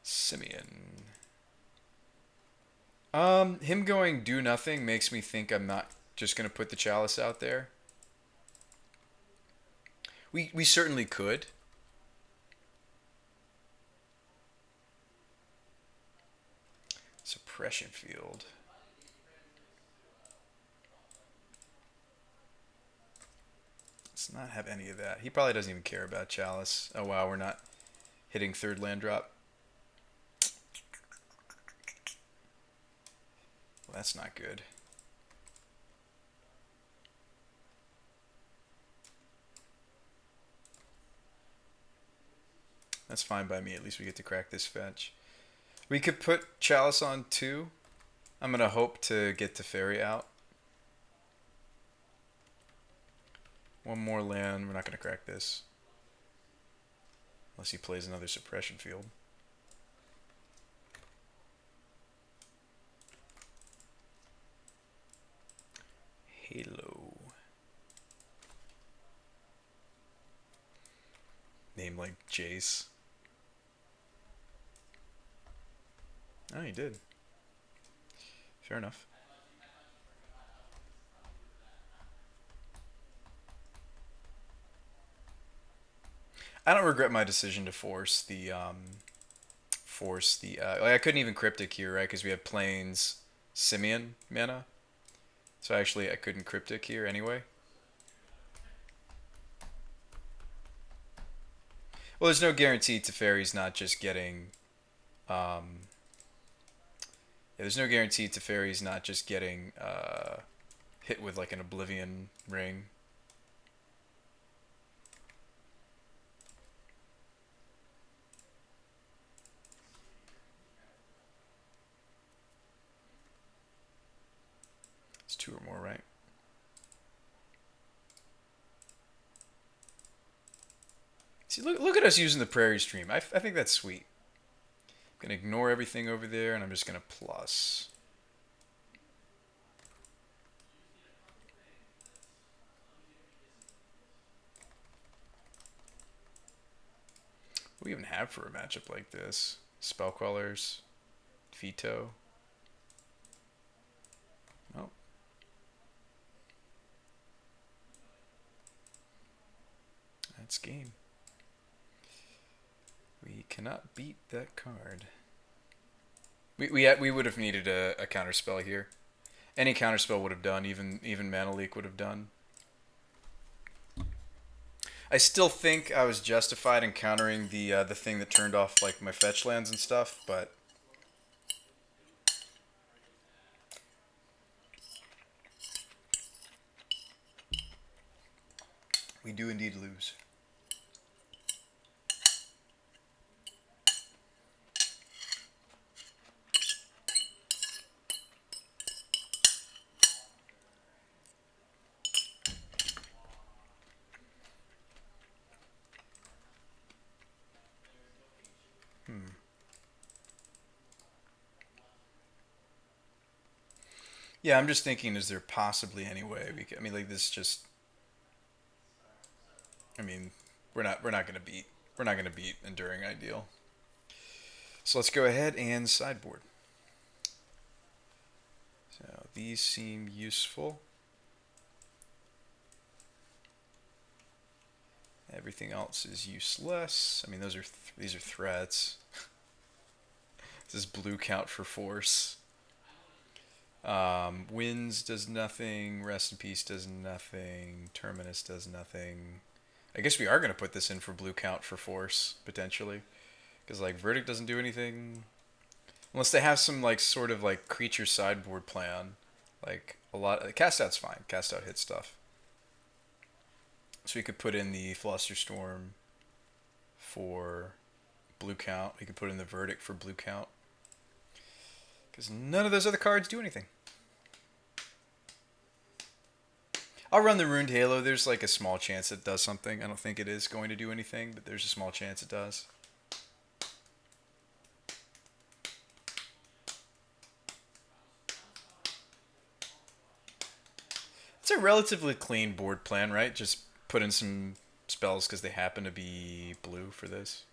Simeon. Him going do nothing makes me think I'm not just going to put the Chalice out there. We certainly could. Suppression field. Let's not have any of that. He probably doesn't even care about Chalice. Oh wow, we're not hitting 3rd land drop. Well, that's not good. That's fine by me. At least we get to crack this fetch. We could put Chalice on 2. I'm going to hope to get Teferi out. One more land. We're not going to crack this. Unless he plays another suppression field. Halo. Name like Jace. Oh, he did. Fair enough. I don't regret my decision to force the like I couldn't even cryptic here, right? Because we have plains Simeon mana. So actually I couldn't cryptic here anyway. Well, there's no guarantee Teferi's not just getting yeah, there's no guarantee Teferi's not just getting hit with like an Oblivion ring. It's 2 or more, right? See, look at us using the Prairie Stream. I think that's sweet. I'm going to ignore everything over there, and I'm just going to plus. What do we even have for a matchup like this? Spellquellers. Veto. Oh. That's game. We cannot beat that card. We would have needed a counterspell here. Any counterspell would have done. Even Mana Leak would have done. I still think I was justified in countering the thing that turned off like my fetch lands and stuff, but we do indeed lose. Yeah, I'm just thinking, is there possibly any way we could, I mean, like this just, I mean, we're not gonna beat Enduring Ideal. So let's go ahead and sideboard. So these seem useful. Everything else is useless. I mean, these are threats. This is blue count for force. Winds does nothing. Rest in Peace does nothing. Terminus does nothing. I guess we are going to put this in for blue count for force, potentially. Because, like, Verdict doesn't do anything. Unless they have some, like, sort of, like, creature sideboard plan. Like, a lot. Cast Out's fine. Cast Out hits stuff. So we could put in the Flusterstorm for blue count. We could put in the Verdict for blue count. Because none of those other cards do anything. I'll run the Ruined Halo. There's like a small chance it does something. I don't think it is going to do anything, but there's a small chance it does. It's a relatively clean board plan, right? Just put in some spells because they happen to be blue for this.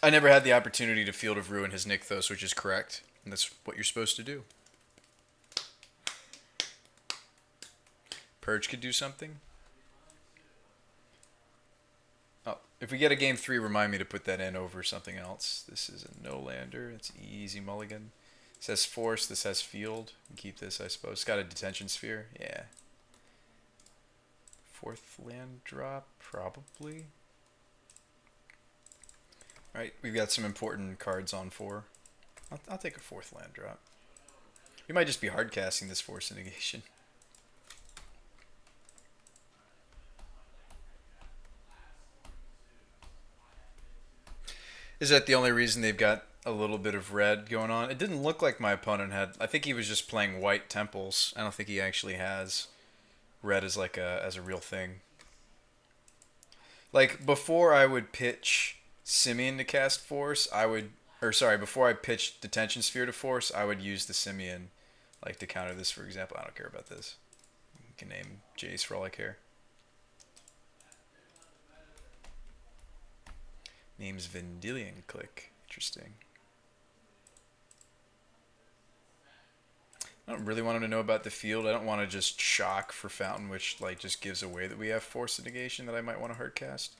I never had the opportunity to Field of Ruin his Nykthos, which is correct. And that's what you're supposed to do. Purge could do something. Oh, if we get a game 3, remind me to put that in over something else. This is a no-lander. It's easy mulligan. This has force. This has field. We keep this, I suppose. It's got a detention sphere. Yeah. 4th land drop, probably. Right, we've got some important cards on 4. I'll take a 4th land drop. We might just be hard casting this force negation. Is that the only reason they've got a little bit of red going on? It didn't look like my opponent had. I think he was just playing white temples. I don't think he actually has red as like as a real thing. Like before I would pitch Simian to cast force, before I pitched Detention Sphere to force, I would use the Simian, like to counter this, for example. I don't care about this. You can name Jace for all I care. Name's Vendilion Click. Interesting. I don't really want him to know about the field. I don't want to just shock for Fountain, which like just gives away that we have force of negation that I might want to hard cast.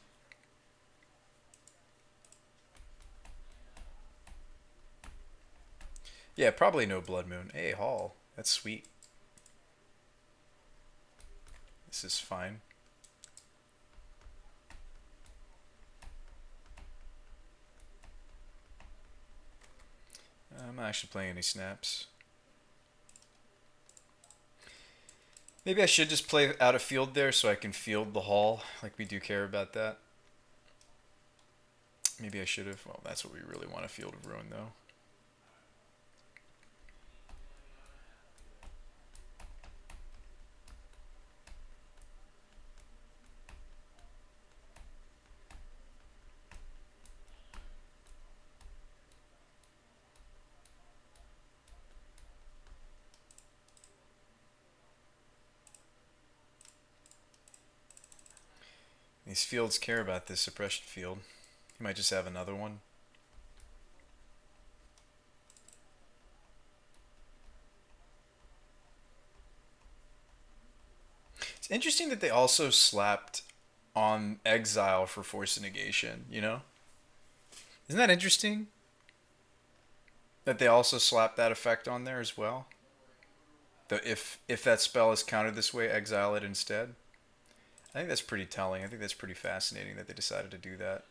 Yeah, probably no Blood Moon. Hey, Hall. That's sweet. This is fine. I'm not actually playing any snaps. Maybe I should just play out of field there so I can field the Hall. Like we do care about that. Maybe I should have. Well, that's what we really want, a Field of Ruin, though. These fields care about this suppression field. You might just have another one. It's interesting that they also slapped on Exile for Force of Negation, you know? Isn't that interesting? That they also slapped that effect on there as well? If that spell is countered this way, exile it instead? I think that's pretty telling. I think that's pretty fascinating that they decided to do that.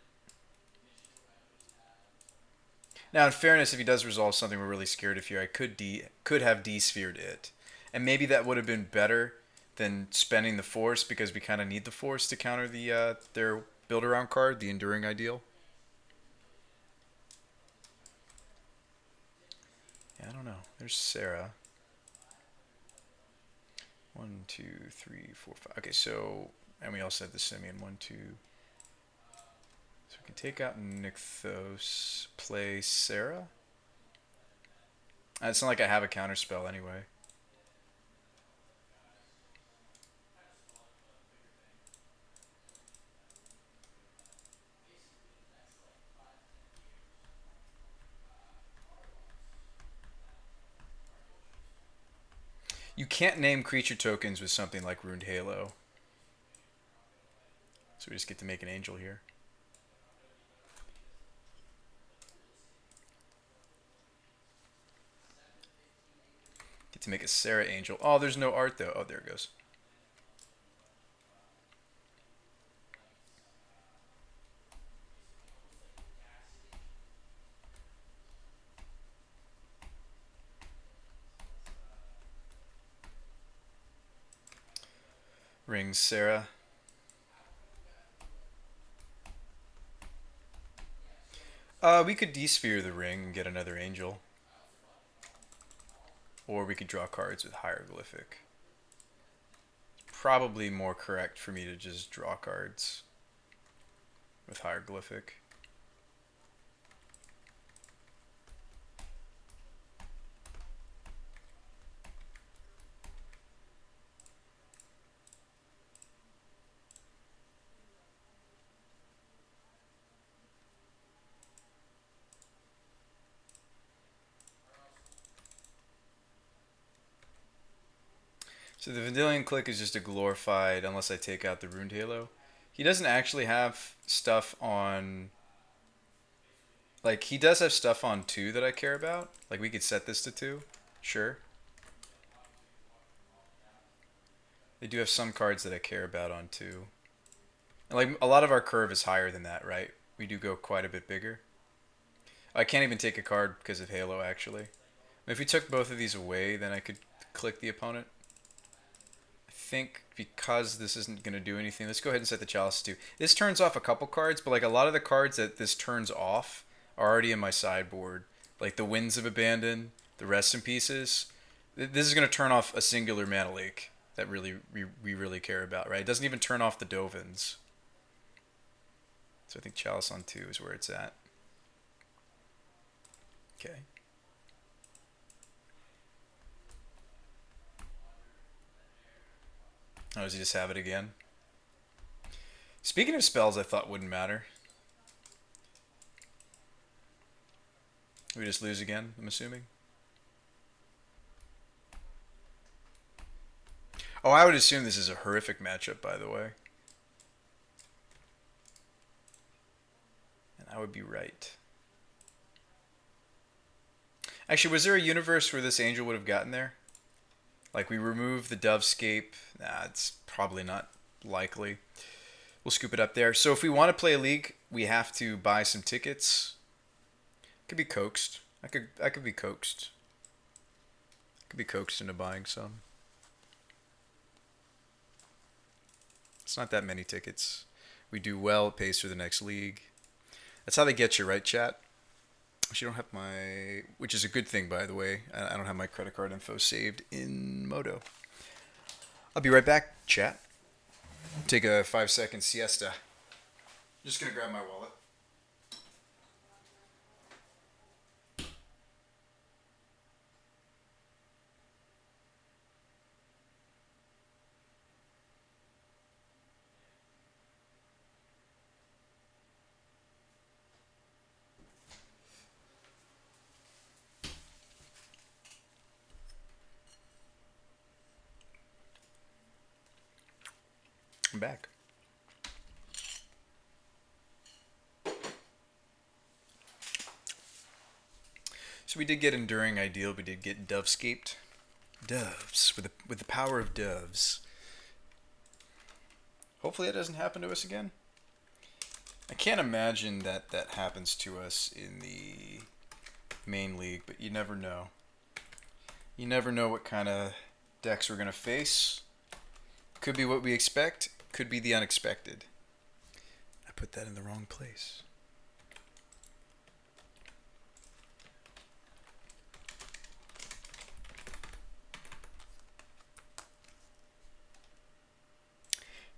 Now, in fairness, if he does resolve something we're really scared of here, I could have de-sphered it. And maybe that would have been better than spending the force, because we kind of need the force to counter the their build-around card, the Enduring Ideal. Yeah, I don't know. There's Sarah. 1, 2, 3, 4, 5. Okay, so, and we also have the Simian. 1, 2. So we can take out Nykthos, play Sarah. It's not like I have a counterspell anyway. You can't name creature tokens with something like Runed Halo. So we just get to make an angel here. Get to make a Sarah angel. Oh, there's no art though. Oh, there it goes. Ring Sarah. We could desphere the ring and get another angel. Or we could draw cards with hieroglyphic. Probably more correct for me to just draw cards with hieroglyphic. So the Vendilion Click is just a glorified, unless I take out the Runed Halo. He doesn't actually have stuff on... Like, he does have stuff on 2 that I care about. Like, we could set this to 2. Sure. They do have some cards that I care about on 2. And, like, a lot of our curve is higher than that, right? We do go quite a bit bigger. I can't even take a card because of Halo, actually. If we took both of these away, then I could click the opponent. I think because this isn't going to do anything, let's go ahead and set the Chalice to 2. This turns off a couple cards, but like a lot of the cards that this turns off are already in my sideboard. Like the Winds of Abandon, the Rest in Pieces. This is going to turn off a singular mana leak that we really care about, right? It doesn't even turn off the Dovins. So I think Chalice on 2 is where it's at. Okay. Oh, does he just have it again? Speaking of spells I thought wouldn't matter. We just lose again, I'm assuming. Oh, I would assume this is a horrific matchup, by the way. And I would be right. Actually, was there a universe where this angel would have gotten there? Like, we remove the Dovescape. Nah, it's probably not likely. We'll scoop it up there. So if we want to play a league, we have to buy some tickets. Could be coaxed. I could be coaxed. Could be coaxed into buying some. It's not that many tickets. We do well, it pays for the next league. That's how they get you, right, chat? Actually, I don't have my... Which is a good thing, by the way. I don't have my credit card info saved in Modo. I'll be right back, chat. Take a 5-second siesta. Just gonna grab my wallet. I'm back. So we did get Enduring Ideal. We did get Dovescaped. Doves. With the power of doves. Hopefully that doesn't happen to us again. I can't imagine that that happens to us in the main league, but you never know. You never know what kind of decks we're going to face. Could be what we expect. Could be the unexpected. I put that in the wrong place.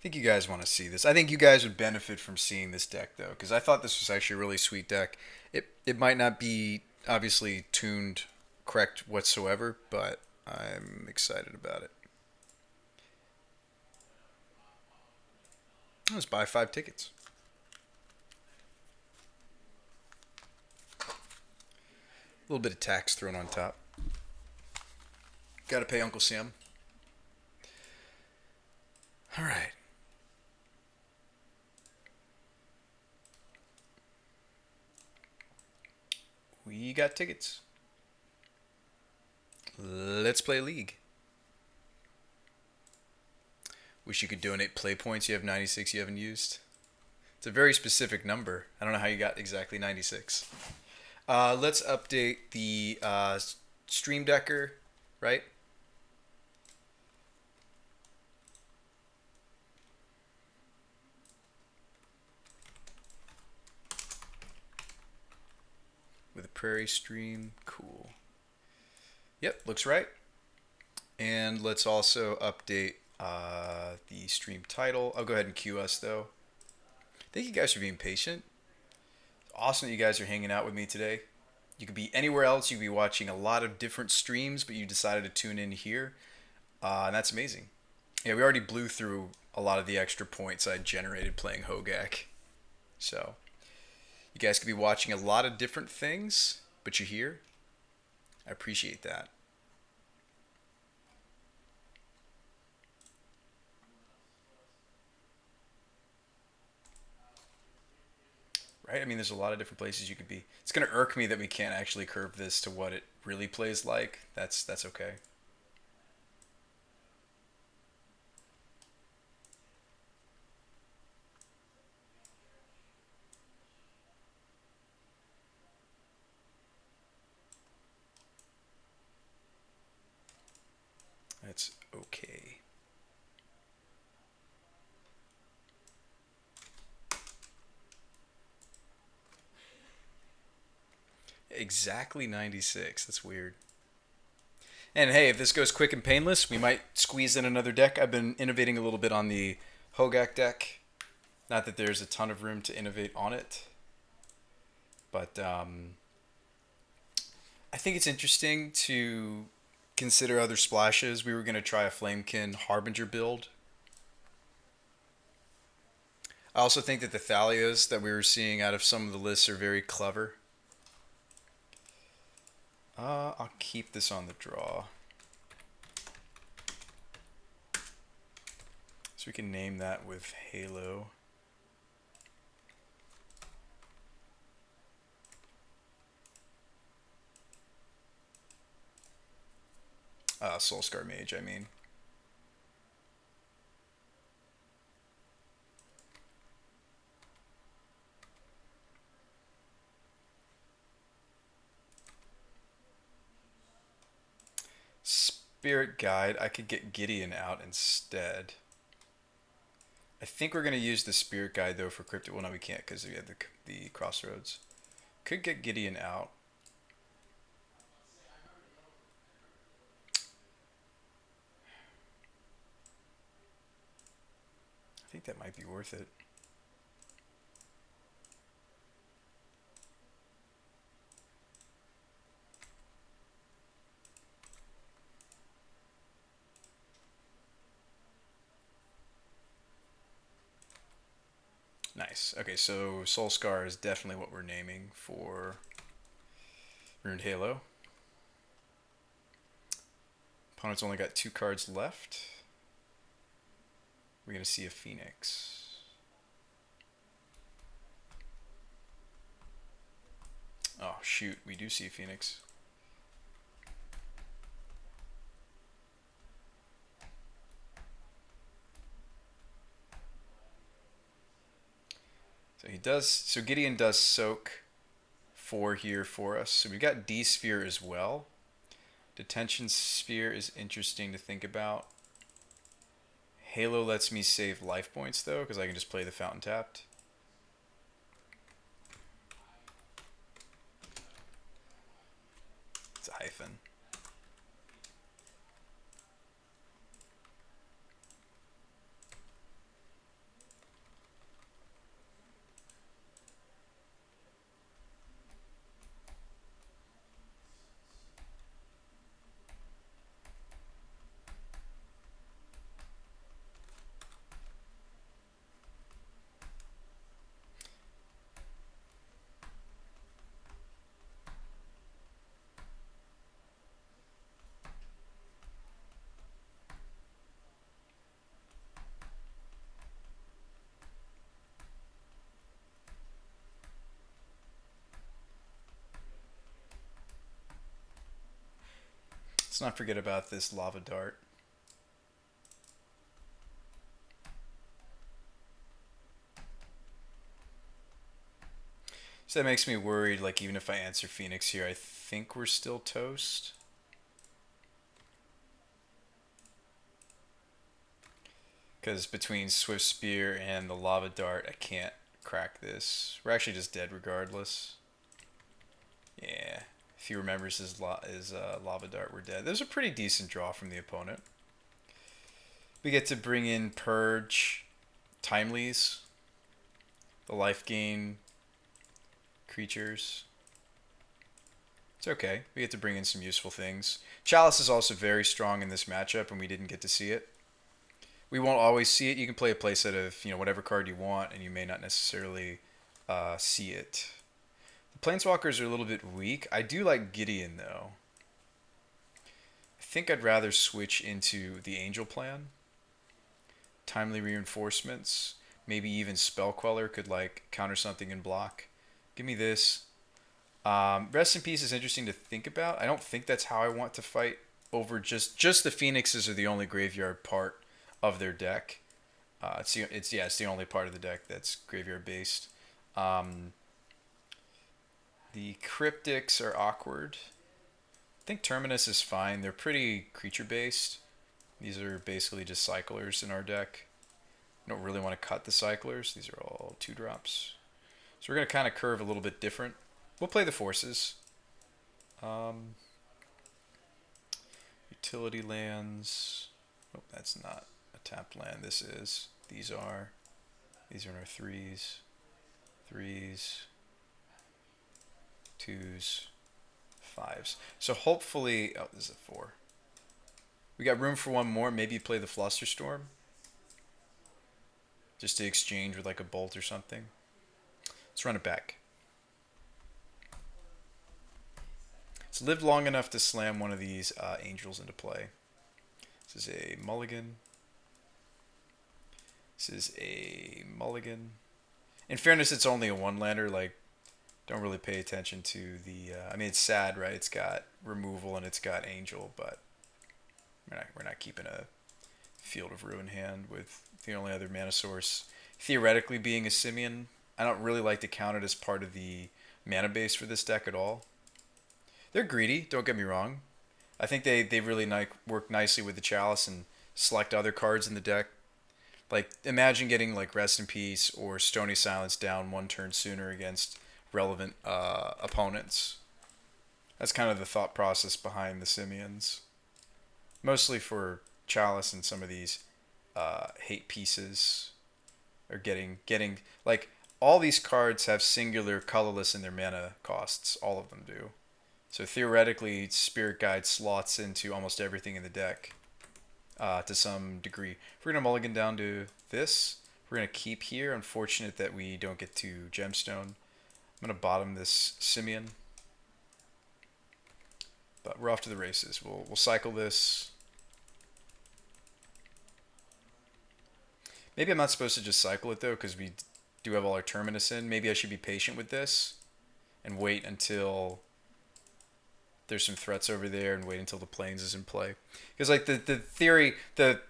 think you guys want to see this. I think you guys would benefit from seeing this deck though, because I thought this was actually a really sweet deck. It might not be obviously tuned correct whatsoever, but I'm excited about it. Let's buy 5 tickets. A little bit of tax thrown on top. Got to pay Uncle Sam. All right. We got tickets. Let's play League. Wish you could donate play points. You have 96 you haven't used. It's a very specific number. I don't know how you got exactly 96. Let's update the Stream Decker, right? With a Prairie Stream. Cool. Yep, looks right. And let's also update the stream title. I'll go ahead and cue us though. Thank you guys for being patient. It's awesome that you guys are hanging out with me today. You could be anywhere else. You could be watching a lot of different streams, but you decided to tune in here. And that's amazing. Yeah, we already blew through a lot of the extra points I generated playing Hogak. So, you guys could be watching a lot of different things, but you're here. I appreciate that. Right? I mean, there's a lot of different places you could be. It's going to irk me that we can't actually curve this to what it really plays like. That's okay. That's okay. Exactly 96. That's weird. And hey, if this goes quick and painless, we might squeeze in another deck. I've been innovating a little bit on the Hogak deck. Not that there's a ton of room to innovate on it. But I think it's interesting to consider other splashes. We were going to try a Flamekin Harbinger build. I also think that the Thalias that we were seeing out of some of the lists are very clever. I'll keep this on the draw. So we can name that with Halo. Soulscar Mage, I mean. Spirit Guide, I could get Gideon out instead. I think we're going to use the Spirit Guide though for Cryptic. Well, no, we can't because we have the Crossroads. Could get Gideon out. I think that might be worth it. Nice. Okay, so Soulscar is definitely what we're naming for Ruined Halo. Opponent's only got 2 cards left. We're going to see a Phoenix. Oh, shoot. We do see a Phoenix. So he does. So Gideon does soak 4 here for us. So we've got D Sphere as well. Detention Sphere is interesting to think about. Halo lets me save life points though, because I can just play the Fountain tapped. It's a hyphen. Let's not forget about this lava dart. So that makes me worried, like even if I answer Phoenix here, I think we're still toast. Because between Swift Spear and the Lava Dart, I can't crack this. We're actually just dead regardless. Yeah, if he remembers his Lava Dart, we're dead. There's a pretty decent draw from the opponent. We get to bring in Purge, Timelies, the life gain creatures. It's okay. We get to bring in some useful things. Chalice is also very strong in this matchup, and we didn't get to see it. We won't always see it. You can play a playset of whatever card you want, and you may not necessarily see it. The Planeswalkers are a little bit weak. I do like Gideon, though. I think I'd rather switch into the Angel plan. Timely Reinforcements. Maybe even Spell Queller could like counter something and block. Give me this. Rest in Peace is interesting to think about. I don't think that's how I want to fight over just the Phoenixes are the only graveyard part of their deck. It's the only part of the deck that's graveyard based. The Cryptics are awkward. I think Terminus is fine. They're pretty creature based. These are basically just cyclers in our deck. I don't really want to cut the cyclers. These are all 2-drops. So we're going to kind of curve a little bit different. We'll play the forces. Utility lands. Oh, that's not a tapped land. This is. These are in our 3s. 3s. 2s. 5s. So hopefully... Oh, this is a 4. We got room for one more. Maybe play the Flusterstorm. Just to exchange with like a bolt or something. Let's run it back. It's lived long enough to slam one of these angels into play. This is a mulligan. This is a mulligan. In fairness, it's only a one-lander. Like, don't really pay attention to the... I mean, it's sad, right? It's got removal and it's got angel, but we're not keeping a Field of Ruin hand with the only other mana source theoretically being a Simian. I don't really like to count it as part of the mana base for this deck at all. They're greedy, don't get me wrong. I think they really work nicely with the Chalice and select other cards in the deck. Like, imagine getting like Rest in Peace or Stony Silence down one turn sooner against relevant opponents. That's kind of the thought process behind the Simians. Mostly for Chalice and some of these hate pieces are getting like all these cards have singular colorless in their mana costs. All of them do. So theoretically, Spirit Guide slots into almost everything in the deck to some degree. If we're gonna mulligan down to this, we're gonna keep here. Unfortunate that we don't get to Gemstone. I'm gonna bottom this Simian, but we're off to the races. We'll cycle this. Maybe I'm not supposed to just cycle it though, because we do have all our Terminus in. Maybe I should be patient with this and wait until there's some threats over there and wait until the plains is in play. Because like the theory, the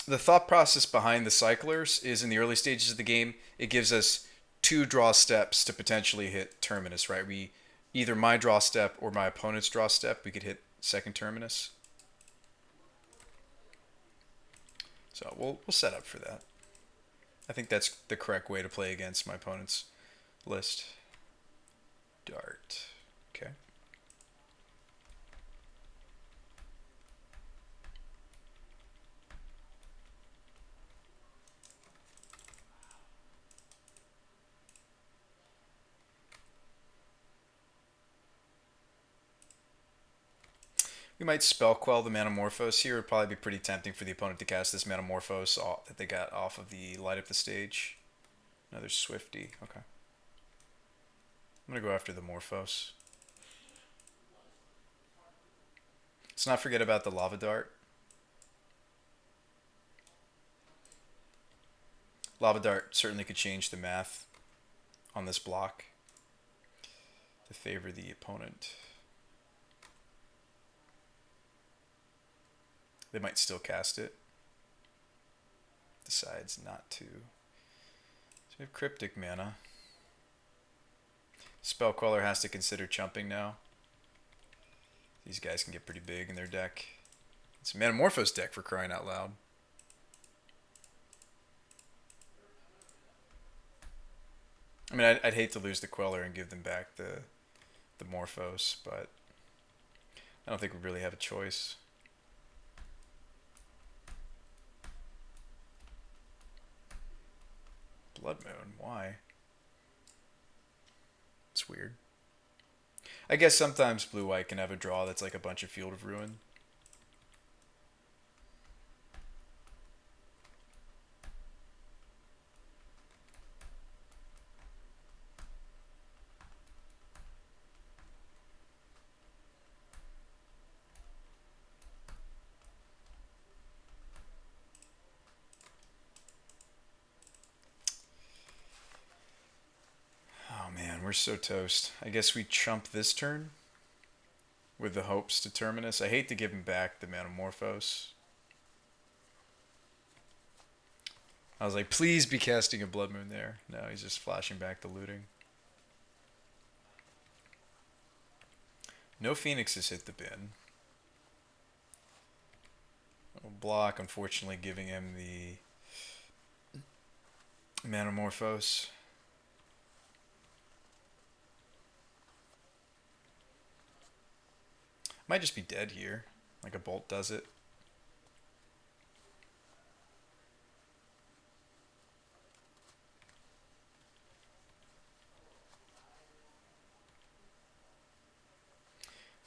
thought process behind the cyclers is in the early stages of the game, it gives us 2 draw steps to potentially hit Terminus, right? We either my draw step or my opponent's draw step, we could hit second Terminus. So we'll set up for that. I think that's the correct way to play against my opponent's list. Dart. Okay. We might Spell Quell the Manamorphose here. It would probably be pretty tempting for the opponent to cast this Manamorphose that they got off of the Light Up the Stage. Another Swifty. Okay. I'm going to go after the Morphos. Let's not forget about the Lava Dart. Lava Dart certainly could change the math on this block to favor the opponent. They might still cast it. Decides not to. So we have Cryptic mana. Spell Queller has to consider chumping now. These guys can get pretty big in their deck. It's a Manamorphose deck, for crying out loud. I mean, I'd hate to lose the Queller and give them back the Morphos, but I don't think we really have a choice. Blood Moon, why? It's weird. I guess sometimes blue-white can have a draw that's like a bunch of Field of Ruin. We're so toast. I guess we chump this turn with the hopes to Terminus. I hate to give him back the Manamorphose. I was like, please be casting a Blood Moon there. No, he's just flashing back the looting. No Phoenixes hit the bin. Block, unfortunately, giving him the Manamorphose. Might just be dead here, like a bolt does it.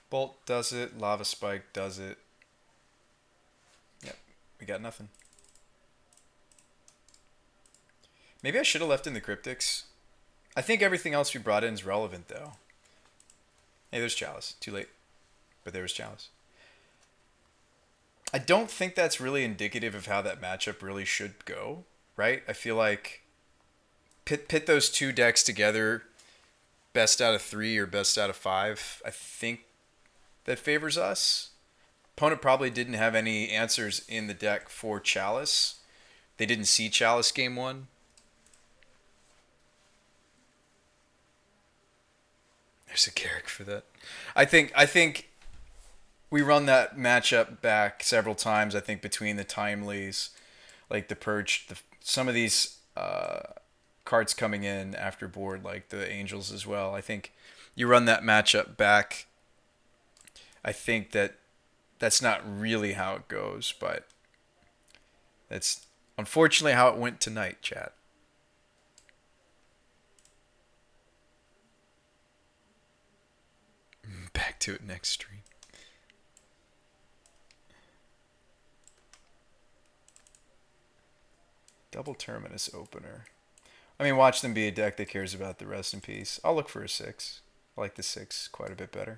Bolt does it, Lava Spike does it. Yep, we got nothing. Maybe I should have left in the Cryptics. I think everything else we brought in is relevant, though. Hey, there's Chalice. Too late. But there was Chalice. I don't think that's really indicative of how that matchup really should go, right? I feel like pit those two decks together, best out of 3 or best out of 5, I think that favors us. Opponent probably didn't have any answers in the deck for Chalice. They didn't see Chalice game 1. There's a Carrick for that. I think we run that matchup back several times, I think, between the Timelies, like the Purge, some of these cards coming in after board, like the Angels as well. I think you run that matchup back. I think that's not really how it goes, but that's unfortunately how it went tonight, chat. Back to it next stream. Double Terminus opener. I mean, watch them be a deck that cares about the rest in peace. I'll look for a 6. I like the 6 quite a bit better.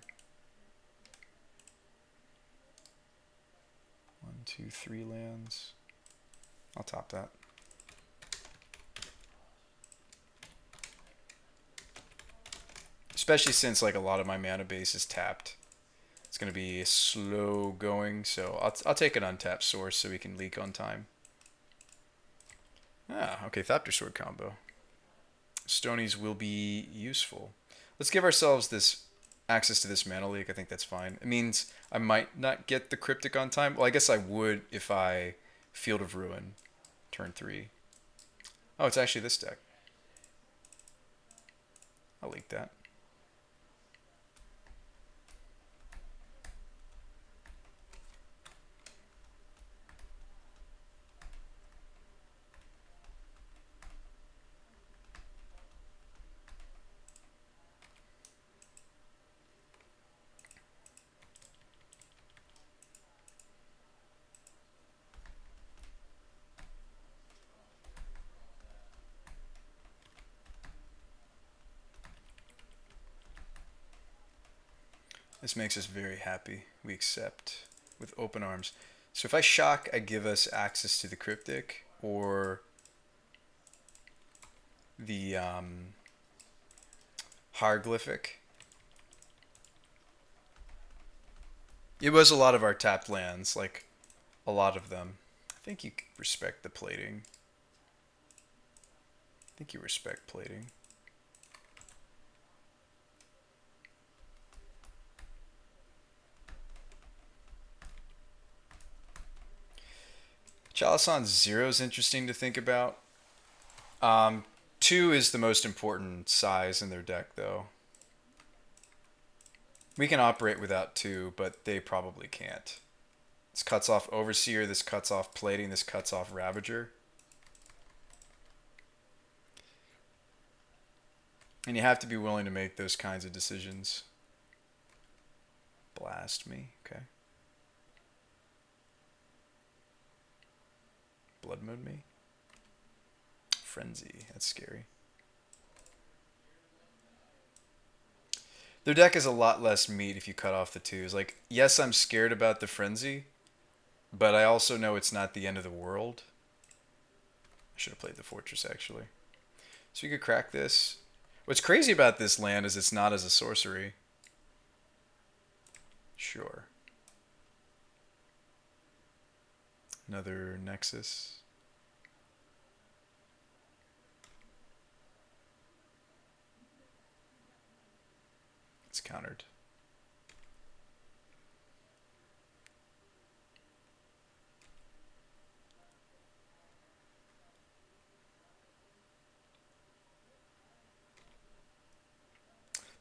1, 2, 3 lands. I'll top that. Especially since like a lot of my mana base is tapped. It's going to be slow going, so I'll take an untapped source so we can leak on time. Ah, okay, Thopter-Sword combo. Stonies will be useful. Let's give ourselves this access to this mana leak. I think that's fine. It means I might not get the Cryptic on time. Well, I guess I would if I Field of Ruin turn 3. Oh, it's actually this deck. I'll leak that. This makes us very happy. We accept with open arms. So if I shock, I give us access to the Cryptic or the Hieroglyphic. It was a lot of our tapped lands, like a lot of them. I think you respect the plating. I think you respect plating. Chalice on 0 is interesting to think about. 2 is the most important size in their deck, though. We can operate without 2, but they probably can't. This cuts off Overseer, this cuts off Plating, this cuts off Ravager. And you have to be willing to make those kinds of decisions. Blast me, okay. Blood Moon me. Frenzy, that's scary. Their deck is a lot less meat if you cut off the 2s. Like, yes, I'm scared about the Frenzy, but I also know it's not the end of the world. I should have played the Fortress, actually. So you could crack this. What's crazy about this land is it's not as a sorcery. Sure. Another Nexus. It's countered.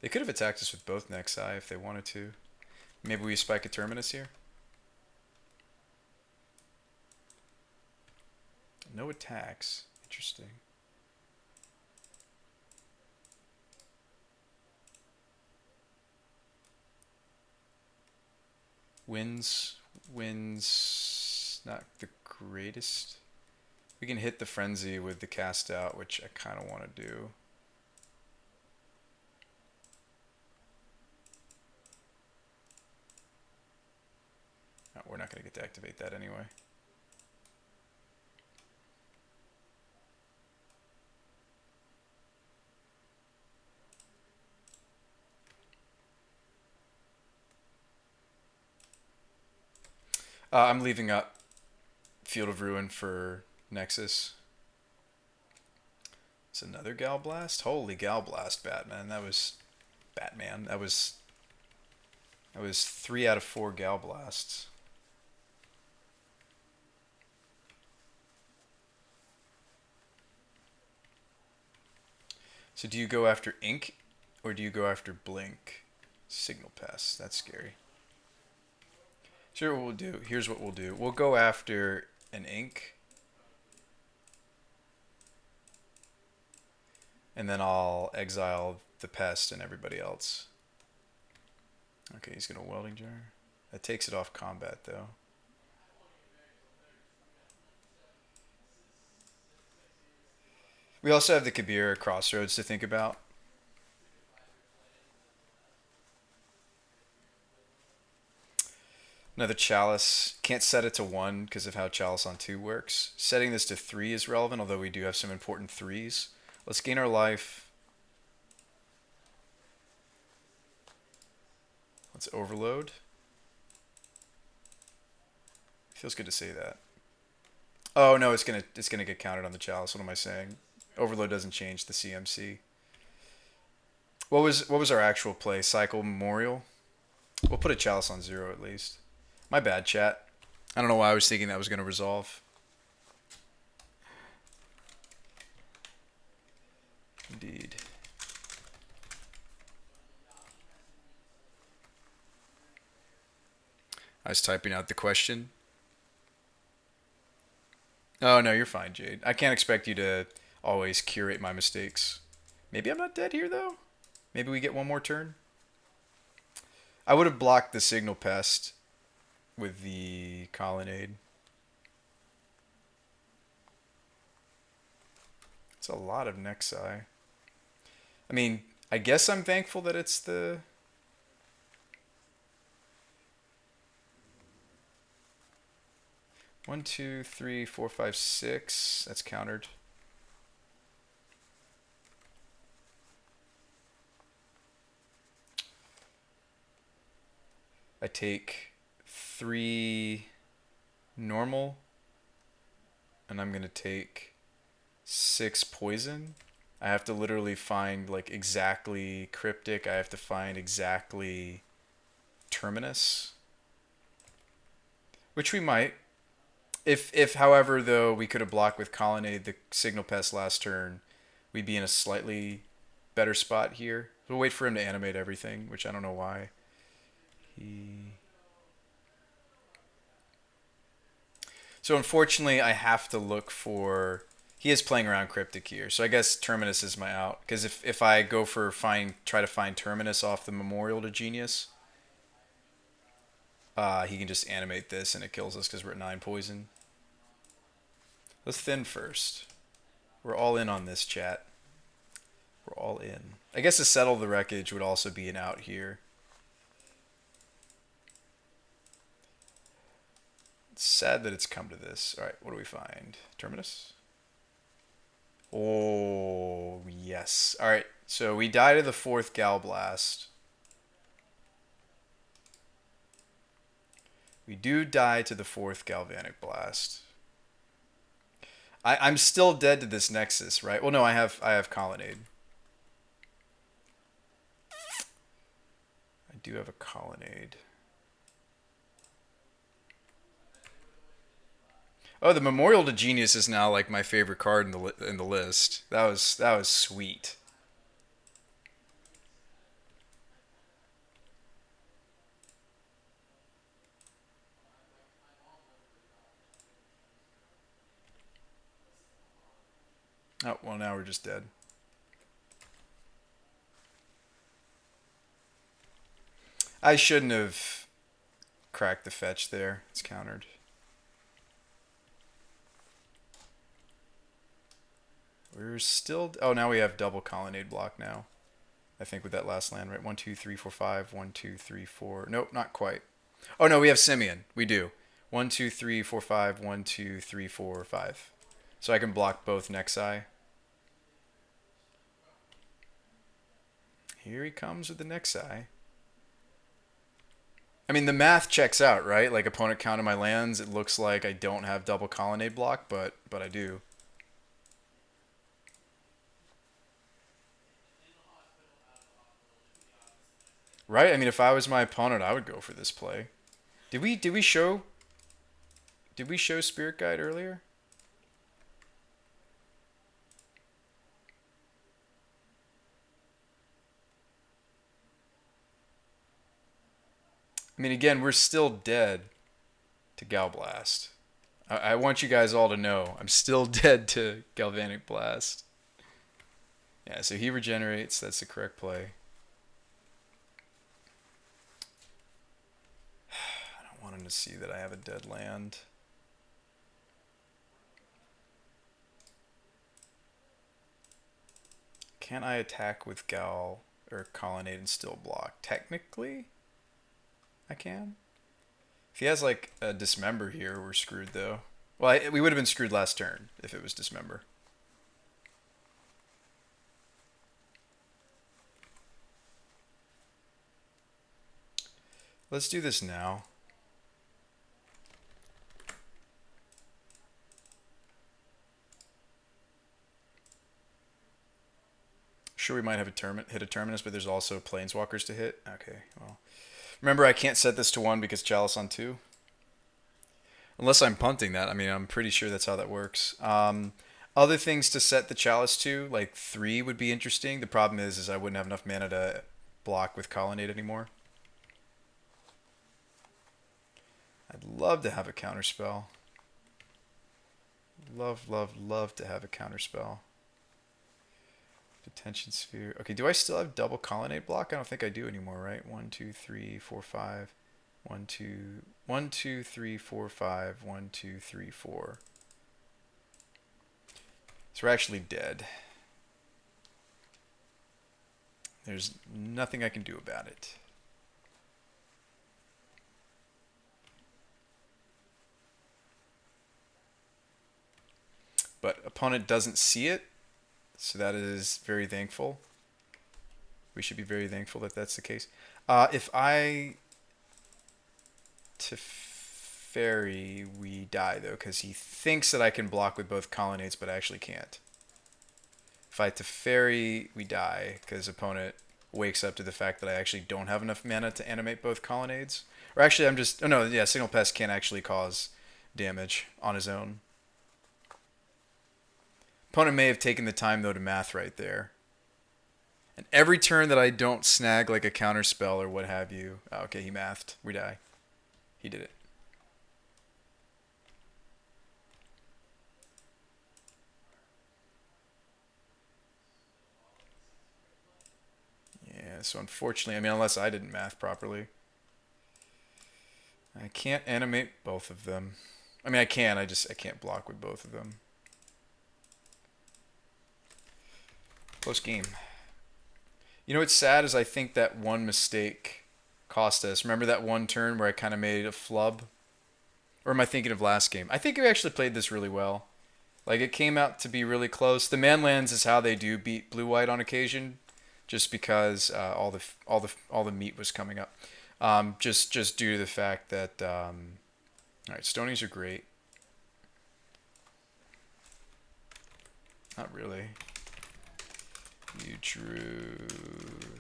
They could have attacked us with both Nexi if they wanted to. Maybe we spike a Terminus here. No attacks. Interesting. Wins not the greatest. We can hit the Frenzy with the cast out, which I kind of want to do. No, we're not going to get to activate that anyway. I'm leaving up Field of Ruin for Nexus. It's another Gal Blast? Holy Gal Blast, Batman. That was... Batman. That was 3 out of 4 Gal Blasts. So do you go after Ink or do you go after Blink? Signal Pest. That's scary. Sure, what we'll do. Here's what we'll do. We'll go after an Ink. And then I'll exile the Pest and everybody else. Okay, he's going to Welding Jar. That takes it off combat, though. We also have the Kabir Crossroads to think about. Another Chalice. Can't set it to 1 because of how Chalice on 2 works. Setting this to 3 is relevant, although we do have some important 3s. Let's gain our life. Let's overload. Feels good to say that. Oh no, it's gonna get counted on the Chalice. What am I saying? Overload doesn't change the CMC. What was our actual play? Cycle Memorial? We'll put a Chalice on 0 at least. My bad, chat. I don't know why I was thinking that was going to resolve. Indeed. I was typing out the question. Oh, no, you're fine, Jade. I can't expect you to always curate my mistakes. Maybe I'm not dead here, though? Maybe we get one more turn? I would have blocked the Signal Pest with the Colonnade. It's a lot of Nexi. I mean, I guess I'm thankful that it's the... One, two, three, four, five, six. That's countered. I take 3 normal, and I'm gonna take 6 poison. I have to literally find like exactly cryptic. I have to find exactly terminus, which we might. If however though we could have blocked with colonnade the signal pest last turn, we'd be in a slightly better spot here. We'll wait for him to animate everything, which I don't know why. So unfortunately, I have to look for. He is playing around cryptic here, so I guess terminus is my out. Because if I go for try to find terminus off the Memorial to Genius, he can just animate this and it kills us because we're at 9 poison. Let's thin first. We're all in on this, chat. We're all in. I guess to settle the wreckage would also be an out here. It's sad that it's come to this. Alright, what do we find? Terminus? Oh, yes. Alright, so we die to the 4th Gal Blast. We do die to the 4th Galvanic Blast. I'm still dead to this Nexus, right? Well, no, I have Colonnade. I do have a Colonnade. Oh, the Memorial to Genius is now like my favorite card in the list. That was sweet. Oh, well, now we're just dead. I shouldn't have cracked the fetch there. It's countered. We're still... Oh, now we have double Colonnade block now. I think with that last land, right? 1, 2, 3, 4, 5. 1, 2, 3, 4. Nope, not quite. Oh, no, we have Simeon. We do. 1, 2, 3, 4, 5. 1, 2, 3, 4, 5. So I can block both Nexi. Here he comes with the Nexi. I mean, the math checks out, right? Like, opponent counted my lands. It looks like I don't have double Colonnade block, but I do. Right? I mean, if I was my opponent, I would go for this play. Did we show Spirit Guide earlier? I mean, again, we're still dead to Gal Blast. I want you guys all to know I'm still dead to Galvanic Blast. Yeah, so he regenerates. That's the correct play. I don't want him to see that I have a dead land. Can I attack with Gal or Colonnade and still block? Technically, I can. If he has like a Dismember here, we're screwed though. Well, we would have been screwed last turn if it was Dismember. Let's do this now. Sure, we might have hit a Terminus, but there's also Planeswalkers to hit. Okay, well. Remember, I can't set this to 1 because Chalice on 2. Unless I'm punting that. I mean, I'm pretty sure that's how that works. Other things to set the Chalice to, like 3 would be interesting. The problem is I wouldn't have enough mana to block with Colonnade anymore. I'd love to have a counterspell. Love, love, love to have a counterspell. Detention Sphere. Okay, do I still have double Colonnade block? I don't think I do anymore, right? 1, 2, 3, 4, 5. 1, 2, 1, 2, 3, 4, 5. 1, 2, 3, 4. So we're actually dead. There's nothing I can do about it. But opponent doesn't see it, so that is very thankful. We should be very thankful that that's the case. If I Fairy, we die though, because he thinks that I can block with both colonnades, but I actually can't. If I Teferi, we die, because opponent wakes up to the fact that I actually don't have enough mana to animate both colonnades. Or actually, I'm just... Oh no, yeah, Signal Pest can't actually cause damage on his own. Opponent may have taken the time, though, to math right there. And every turn that I don't snag, like a counter spell or what have you... Oh, okay, he mathed. We die. He did it. Yeah, so unfortunately, I mean, unless I didn't math properly. I can't animate both of them. I mean, I can, I can't block with both of them. Close game. You know what's sad is I think that one mistake cost us. Remember that one turn where I kind of made a flub? Or am I thinking of last game? I think we actually played this really well. Like, it came out to be really close. The manlands is how they do beat blue-white on occasion, just because all the meat was coming up. Just due to the fact that all right, stonies are great. Not really. You drew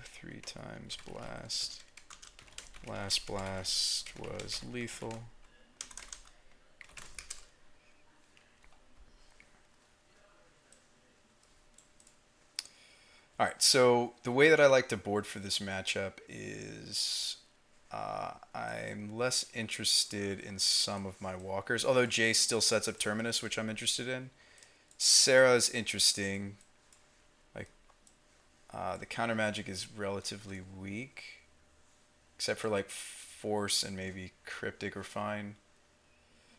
3 times blast. Last blast was lethal. Alright, so the way that I like to board for this matchup is I'm less interested in some of my walkers, although Jace still sets up Terminus, which I'm interested in. Sarah's interesting. Like, the counter magic is relatively weak, except for like Force and maybe Cryptic are fine.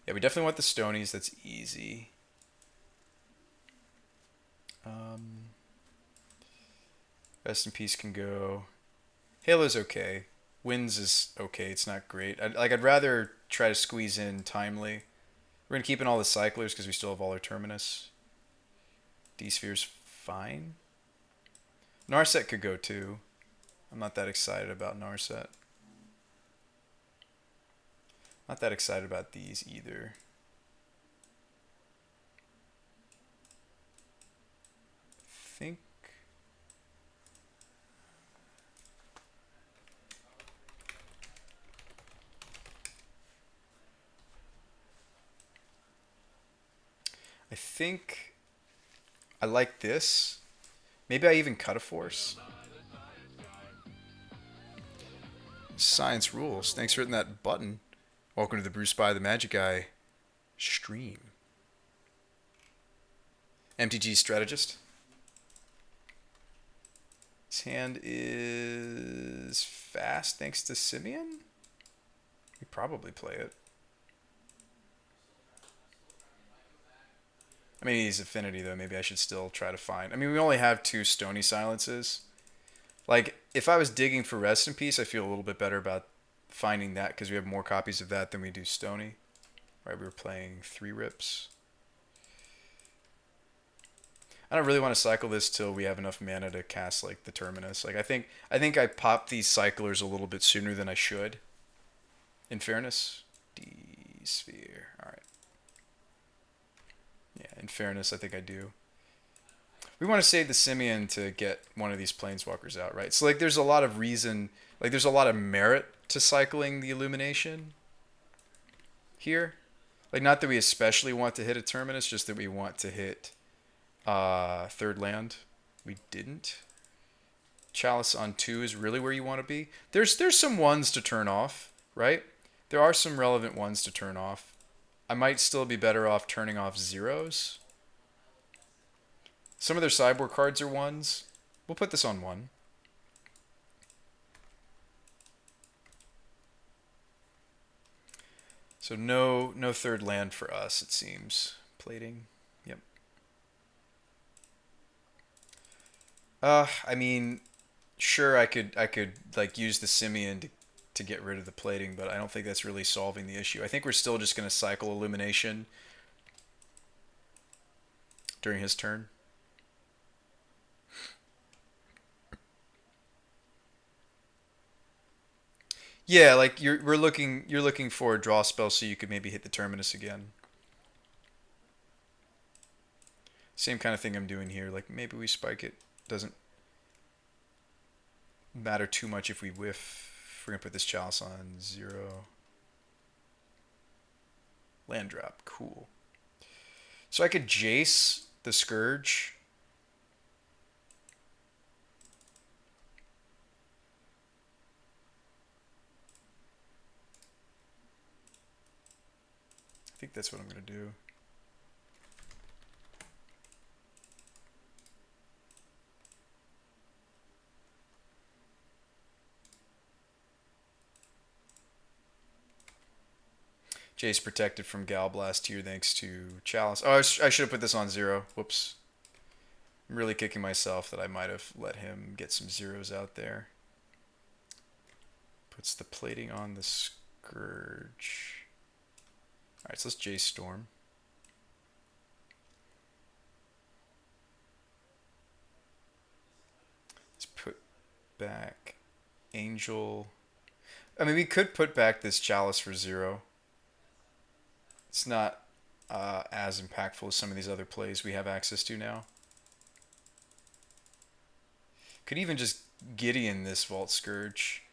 Yeah, we definitely want the Stonies, that's easy. Rest in Peace can go. Halo's okay. Winds is okay. It's not great. I'd rather try to squeeze in Timely. We're going to keep in all the Cyclers because we still have all our Terminus. D-Sphere's fine. Narset could go too. I'm not that excited about Narset. Not that excited about these either. I think I like this. Maybe I even cut a Force. Science rules. Thanks for hitting that button. Welcome to the BrewSpytheMagicGuy stream. MTG Strategist. His hand is fast thanks to Simeon. We probably play it. I mean, he's Affinity, though. Maybe I should still try to find... I mean, we only have 2 Stony Silences. Like, if I was digging for Rest in Peace, I feel a little bit better about finding that, because we have more copies of that than we do Stony. Right, we were playing 3 Rips. I don't really want to cycle this till we have enough mana to cast, like, the Terminus. Like, I think I popped these Cyclers a little bit sooner than I should. In fairness. D-Sphere. Alright. Yeah, in fairness, I think I do. We want to save the Simeon to get one of these Planeswalkers out, right? So, like, there's a lot of reason... Like, there's a lot of merit to cycling the Illumination here. Like, not that we especially want to hit a Terminus, just that we want to hit 3rd land. We didn't. Chalice on 2 is really where you want to be. There's some ones to turn off, right? There are some relevant ones to turn off. I might still be better off turning off 0s. Some of their sideboard cards are 1s. We'll put this on 1. So no 3rd land for us, it seems. Plating. Yep. I mean, sure, I could like use the Simeon to get rid of the plating, but I don't think that's really solving the issue. I think we're still just going to cycle Illumination during his turn. Yeah, like you're looking for a draw spell so you could maybe hit the terminus again. Same kind of thing I'm doing here. Like maybe we spike it. Doesn't matter too much if we whiff. We're gonna put this chalice on 0. Land drop, cool. So I could Jace the Scourge. I think that's what I'm gonna do. Jace protected from Galblast here thanks to Chalice. Oh, I should have put this on 0. Whoops. I'm really kicking myself that I might have let him get some zeros out there. Puts the plating on the Scourge. Alright, so let's Jace Storm. Let's put back Angel. I mean, we could put back this Chalice for 0. It's not as impactful as some of these other plays we have access to now. Could even just Gideon this Vault Scourge.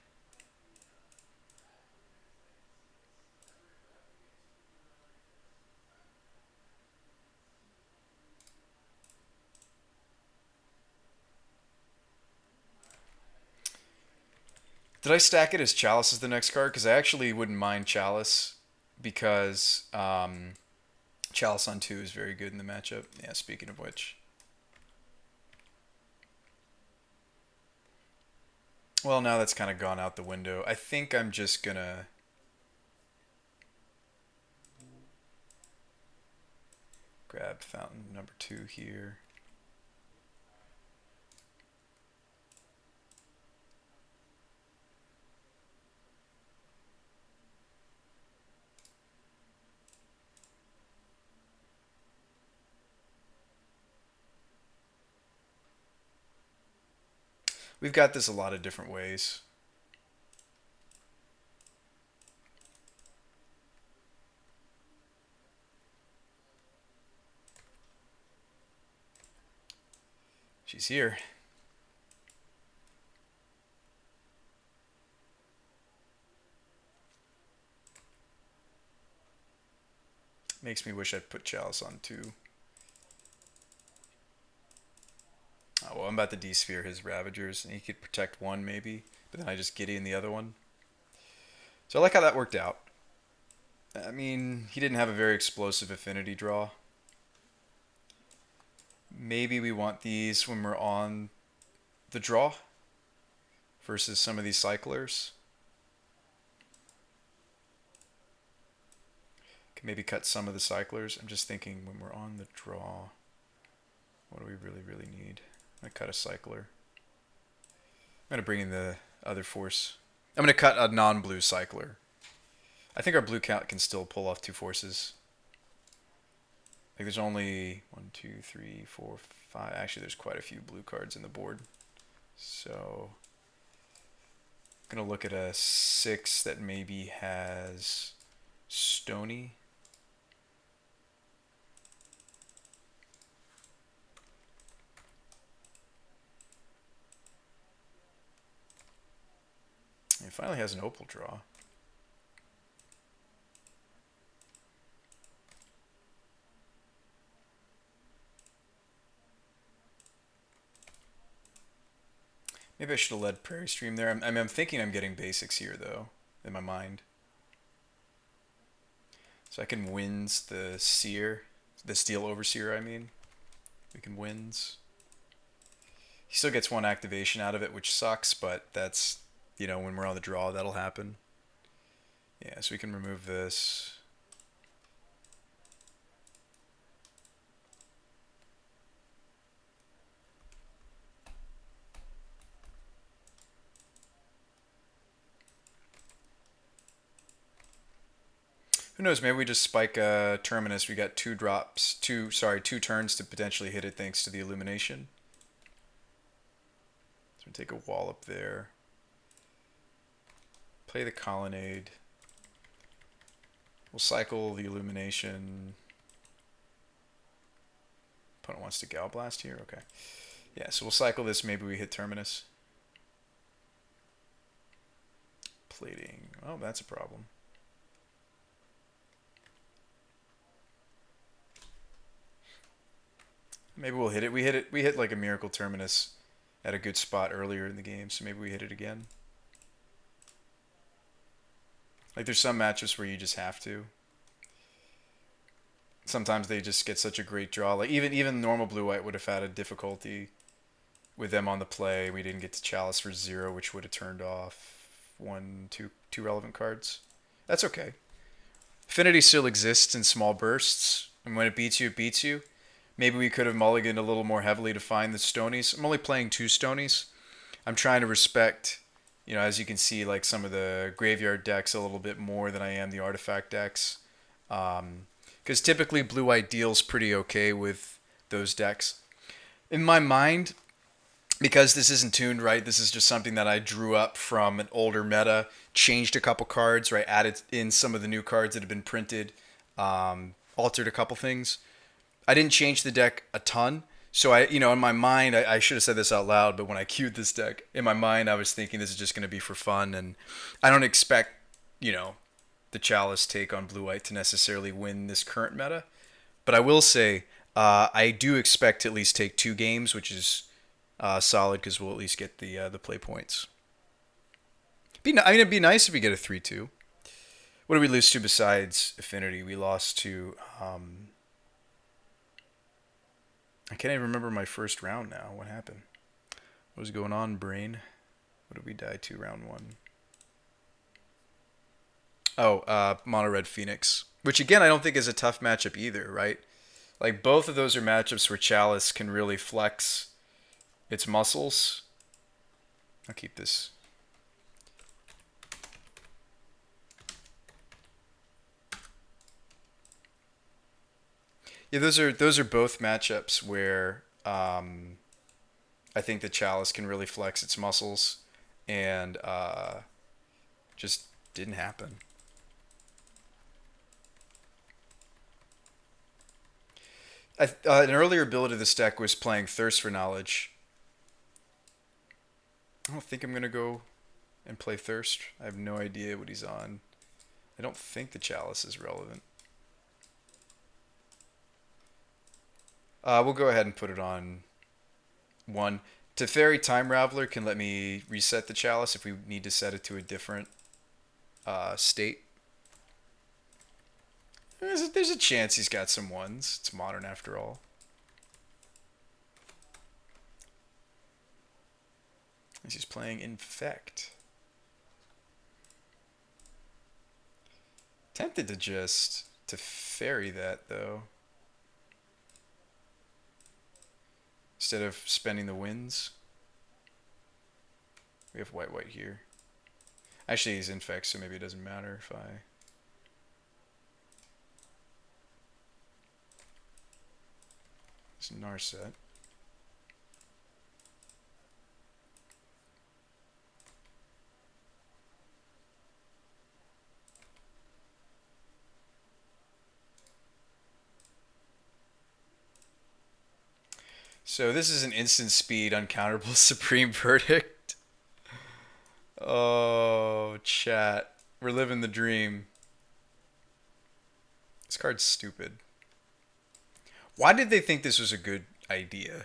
Did I stack it as Chalice as the next card? Because I actually wouldn't mind Chalice because Chalice on 2 is very good in the matchup. Yeah, speaking of which. Well, now that's kind of gone out the window. I think I'm just going to grab fountain number 2 here. We've got this a lot of different ways. She's here. Makes me wish I'd put Chalice on 2. Oh, well, I'm about to D-sphere his Ravagers, and he could protect 1 maybe, but then I just Gideon the other one. So I like how that worked out. I mean, he didn't have a very explosive affinity draw. Maybe we want these when we're on the draw versus some of these cyclers. Can maybe cut some of the cyclers. I'm just thinking when we're on the draw, what do we really, really need? I'm going to cut a cycler. I'm going to bring in the other force. I'm going to cut a non-blue cycler. I think our blue count can still pull off 2 forces. Like there's only 1, 2, 3, 4, 5. Actually, there's quite a few blue cards in the board. So I'm going to look at a 6 that maybe has Stony. It finally has an opal draw. Maybe I should have led Prairie Stream there. I'm thinking I'm getting basics here, though, in my mind. So I can Winds the Seer, the Steel Overseer, I mean. We can Winds. He still gets 1 activation out of it, which sucks, but that's, you know, when we're on the draw, that'll happen. Yeah, so we can remove this. Who knows, maybe we just spike a Terminus. We got 2 turns to potentially hit it thanks to the Illumination. So we take a wall up there. Play the Colonnade. We'll cycle the Illumination. Opponent wants to Gal Blast here? Okay. Yeah, so we'll cycle this. Maybe we hit Terminus. Plating. Oh, that's a problem. Maybe we'll hit it. We hit like a Miracle Terminus at a good spot earlier in the game, so maybe we hit it again. Like there's some matchups where you just have to. Sometimes they just get such a great draw. Like even normal blue-white would have had a difficulty with them on the play. We didn't get to Chalice for 0, which would have turned off two relevant cards. That's okay. Affinity still exists in small bursts, and when it beats you, it beats you. Maybe we could have mulliganed a little more heavily to find the Stonies. I'm only playing 2 Stonies. I'm trying to respect, you know, as you can see, like some of the graveyard decks a little bit more than I am the artifact decks. Because typically blue-white deals pretty okay with those decks. In my mind, because this isn't tuned right, this is just something that I drew up from an older meta, changed a couple cards, right, added in some of the new cards that have been printed, altered a couple things. I didn't change the deck a ton, so in my mind, I should have said this out loud, but when I queued this deck, in my mind, I was thinking this is just going to be for fun, and I don't expect, the Chalice take on blue-white to necessarily win this current meta, but I will say I do expect to at least take 2 games, which is solid because we'll at least get the play points. It'd be nice if we get a 3-2. What did we lose to besides Affinity? We lost to... I can't even remember my first round now. What happened? What was going on, brain? What did we die to round 1? Oh, Mono Red Phoenix. Which, again, I don't think is a tough matchup either, right? Like, both of those are matchups where Chalice can really flex its muscles. I'll keep this. Yeah, those are both matchups where I think the Chalice can really flex its muscles, and just didn't happen. An earlier ability of this deck was playing Thirst for Knowledge. I don't think I'm going to go and play Thirst. I have no idea what he's on. I don't think the Chalice is relevant. We'll go ahead and put it on 1. Teferi Time Raveler can let me reset the Chalice if we need to set it to a different state. There's a chance he's got some 1s. It's modern after all. He's playing Infect. Tempted to just Teferi that though. Instead of spending the wins. We have white here. Actually, he's Infect, so maybe it doesn't matter if I... It's Narset. So this is an instant speed, uncounterable Supreme Verdict. Oh, chat. We're living the dream. This card's stupid. Why did they think this was a good idea?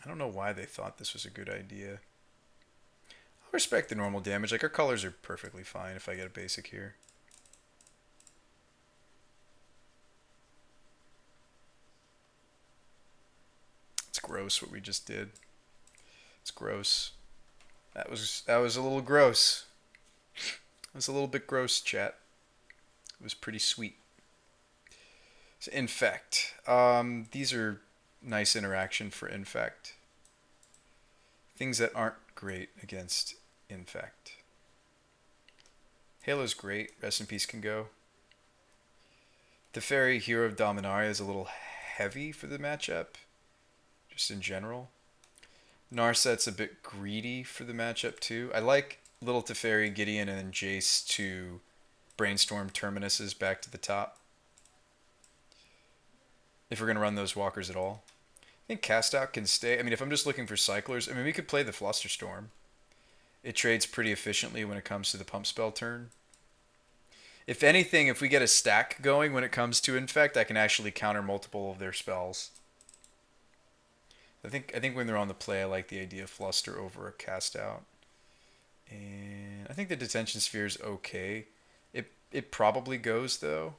I don't know why they thought this was a good idea. I'll respect the normal damage. Like, our colors are perfectly fine if I get a basic here. It's gross what we just did. It's gross. That was a little gross. It was a little bit gross, chat. It was pretty sweet. So Infect. These are nice interaction for Infect. Things that aren't great against Infect. Halo's great. Rest in Peace can go. The Fairy Hero of Dominaria is a little heavy for the matchup, just in general. Narset's a bit greedy for the matchup too. I like Little Teferi, Gideon, and then Jace to brainstorm Terminuses back to the top. If we're going to run those walkers at all. I think Cast Out can stay. I mean, if I'm just looking for cyclers, I mean, we could play the Flusterstorm. It trades pretty efficiently when it comes to the pump spell turn. If anything, if we get a stack going when it comes to Infect, I can actually counter multiple of their spells. I think when they're on the play, I like the idea of Fluster over a Cast Out. And I think the Detention Sphere is okay. It probably goes, though.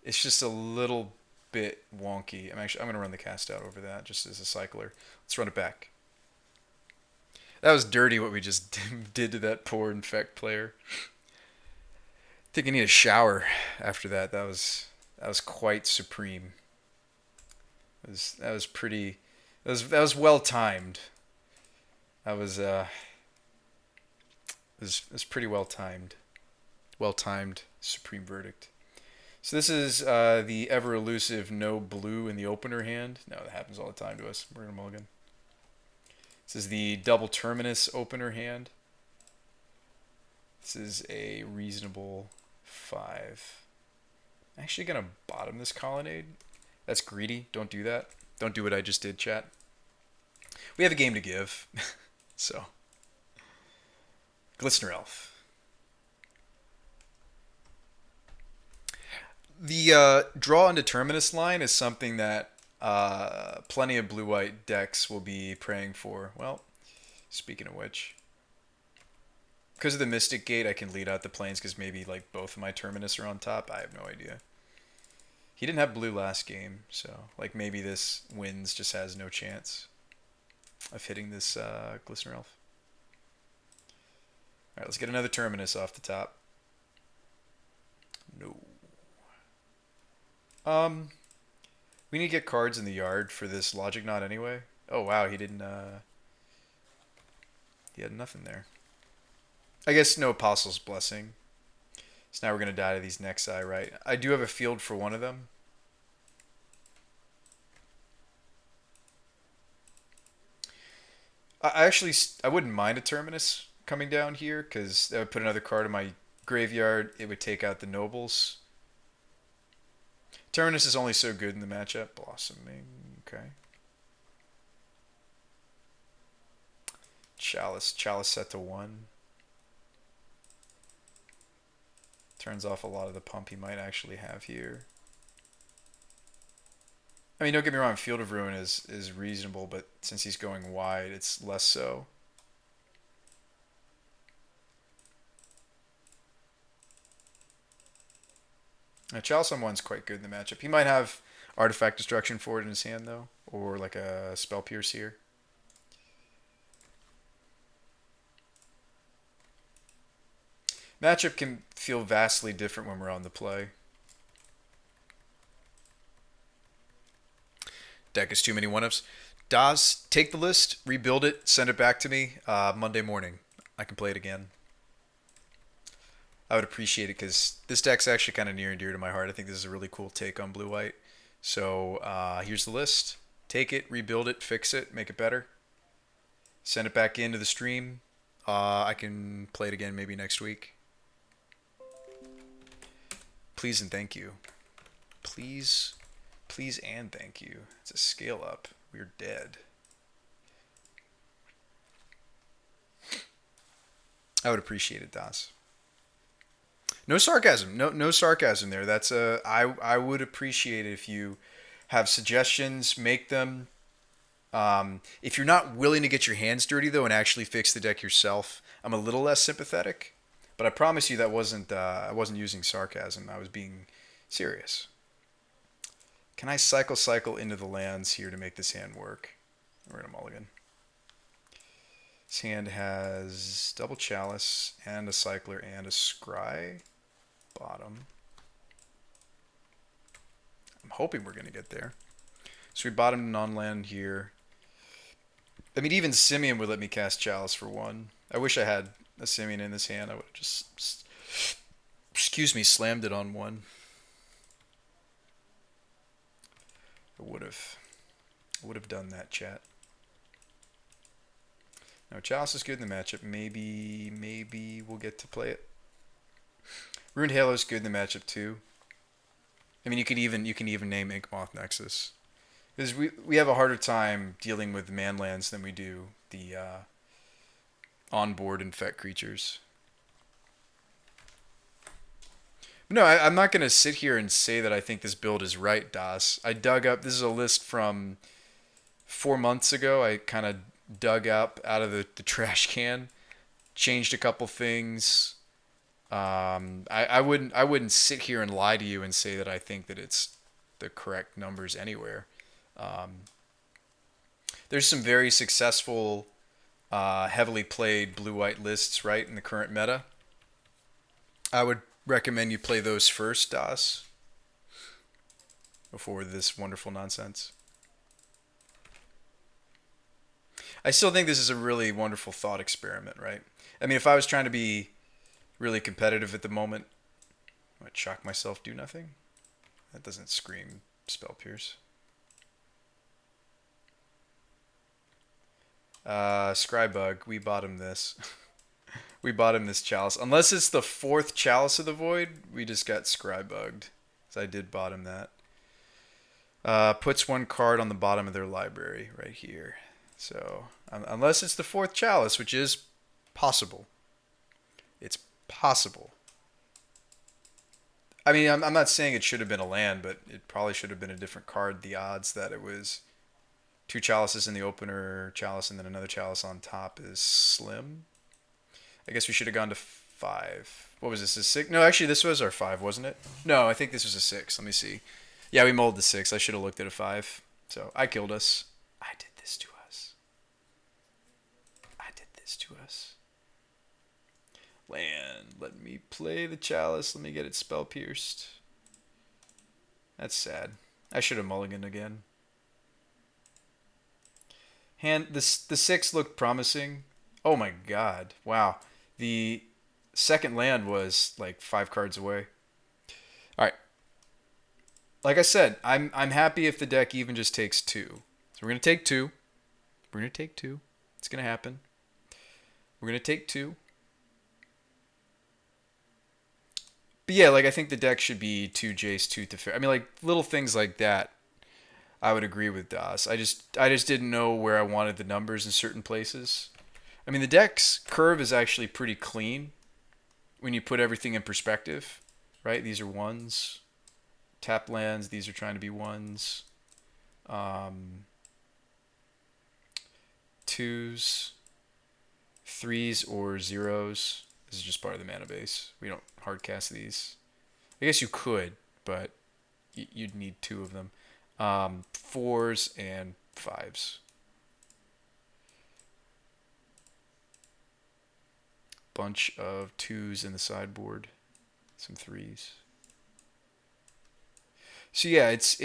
It's just a little bit wonky. I'm going to run the Cast Out over that just as a cycler. Let's run it back. That was dirty what we just did to that poor Infect player. I think I need a shower after that. That was quite supreme. That was pretty. That was well timed. That was pretty well timed. Well timed supreme verdict. So this is the ever elusive no blue in the opener hand. No, that happens all the time to us. We're gonna mulligan. This is the double terminus opener hand. This is a reasonable 5. I'm actually gonna bottom this colonnade. That's greedy. Don't do that. Don't do what I just did, chat. We have a game to give. So. Glistener Elf. The draw into Terminus line is something that plenty of blue-white decks will be praying for. Well, speaking of which, because of the Mystic Gate, I can lead out the planes because maybe like both of my Terminus are on top. I have no idea. He didn't have blue last game, so like maybe this wins just has no chance of hitting this Glistener Elf. All right, let's get another Terminus off the top. No. We need to get cards in the yard for this Logic Knot anyway. Oh wow, he didn't. He had nothing there. I guess no Apostle's Blessing. So now we're gonna die to these Nexi, right? I do have a field for one of them. I wouldn't mind a Terminus coming down here because that would put another card in my graveyard. It would take out the Nobles. Terminus is only so good in the matchup. Blossoming, okay. Chalice set to 1. Turns off a lot of the pump he might actually have here. I mean, don't get me wrong, Field of Ruin is reasonable, but since he's going wide, it's less so. Chalice on 1's quite good in the matchup. He might have Artifact Destruction for it in his hand, though, or like a Spell Pierce here. Matchup can feel vastly different when we're on the play. Deck is too many 1-ups. Daz, take the list, rebuild it, send it back to me Monday morning. I can play it again. I would appreciate it because this deck's actually kind of near and dear to my heart. I think this is a really cool take on blue-white. So here's the list. Take it, rebuild it, fix it, make it better. Send it back into the stream. I can play it again maybe next week. Please and thank you. Please and thank you. It's a scale up. We're dead. I would appreciate it, Das. No sarcasm. No sarcasm there. That's I would appreciate it if you have suggestions, make them. If you're not willing to get your hands dirty though and actually fix the deck yourself, I'm a little less sympathetic. But I promise you that wasn't I wasn't using sarcasm. I was being serious. Can I cycle into the lands here to make this hand work? We're gonna mulligan. This hand has double Chalice and a Cycler and a Scry. Bottom. I'm hoping we're gonna get there. So we bottomed non-land here. I mean, even Simeon would let me cast Chalice for 1. I wish I had a Simeon in this hand. I would have just, excuse me, slammed it on 1. I would have done that, chat. Now Chalice is good in the matchup. Maybe we'll get to play it. Ruined Halo is good in the matchup too. I mean, you can even name Inkmoth Nexus, because we have a harder time dealing with manlands than we do the onboard infect creatures. No, I'm not going to sit here and say that I think this build is right, Das. I dug up, this is a list from 4 months ago. I kind of dug up out of the trash can, changed a couple things. I wouldn't sit here and lie to you and say that I think that it's the correct numbers anywhere. There's some very successful, heavily played blue-white lists, right, in the current meta. I would recommend you play those first, Das, before this wonderful nonsense. I still think this is a really wonderful thought experiment, right? I mean, if I was trying to be really competitive at the moment, I might shock myself, do nothing. That doesn't scream Spell Pierce. Scrybug, we bottom this. We bottom this Chalice. Unless it's the 4th Chalice of the Void, we just got Scrybugged. So I did bottom that. Puts 1 card on the bottom of their library right here. So, unless it's the 4th Chalice, which is possible. It's possible. I mean, I'm not saying it should have been a land, but it probably should have been a different card. The odds that it was 2 Chalices in the opener, Chalice, and then another Chalice on top is slim. I guess we should have gone to 5. What was this, a 6? No, actually, this was our 5, wasn't it? No, I think this was a 6. Let me see. Yeah, we molded the 6. I should have looked at a 5. So, I killed us. I did this to us. I did this to us. Land. Let me play the Chalice. Let me get it spell pierced. That's sad. I should have mulliganed again. The 6 looked promising. Oh my god. Wow. The second land was like 5 cards away. Alright. Like I said, I'm happy if the deck even just takes 2. So we're going to take 2. We're going to take 2. It's going to happen. We're going to take 2. But yeah, like I think the deck should be 2 Jace, 2 Teferi. I mean, like little things like that, I would agree with Das. I just didn't know where I wanted the numbers in certain places. I mean, the deck's curve is actually pretty clean when you put everything in perspective, right? These are 1s. Tap lands, these are trying to be 1s. 2s, 3s, or 0s. This is just part of the mana base. We don't hardcast these. I guess you could, but you'd need 2 of them. 4s and 5s. Bunch of 2s in the sideboard. Some 3s. So yeah, it's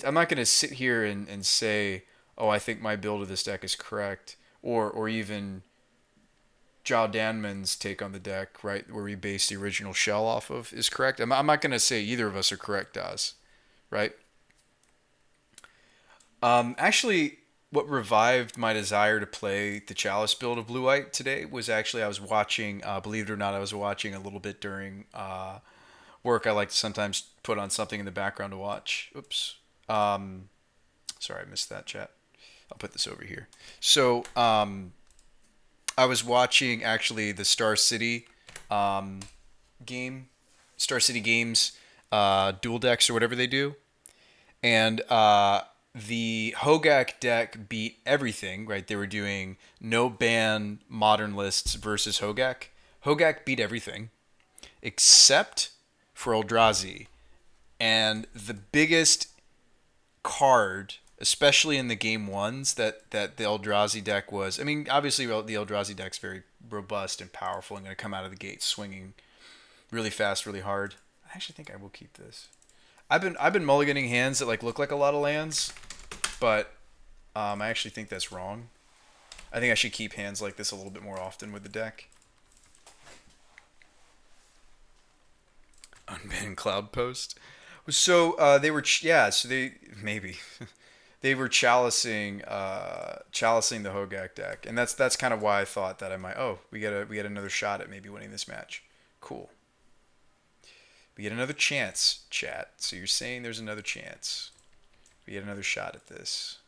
I'm not going to sit here and say, oh, I think my build of this deck is correct, or even Jao Danman's take on the deck, right, where we base the original shell off of, is correct. I'm not going to say either of us are correct, Daz, right? Actually, what revived my desire to play the Chalice build of Blue-White today was actually I was watching, believe it or not, I was watching a little bit during work. I like to sometimes put on something in the background to watch. Oops. Sorry, I missed that, chat. I'll put this over here. So, I was watching actually the Star City game, Star City Games dual decks or whatever they do, and the Hogak deck beat everything, right? They were doing no ban modern lists versus Hogak. Hogak beat everything except for Eldrazi, and the biggest card, especially in the game 1s, that the Eldrazi deck was. I mean, obviously the Eldrazi deck's very robust and powerful and going to come out of the gate swinging really fast, really hard. I actually think I will keep this. I've been mulliganing hands that like look like a lot of lands, but I actually think that's wrong. I think I should keep hands like this a little bit more often with the deck. Unban Cloud Post. So they were, yeah. So they maybe they were chalicing the Hogak deck, and that's kind of why I thought that I might. Oh, we get another shot at maybe winning this match. Cool. We get another chance, chat. So you're saying there's another chance. We get another shot at this.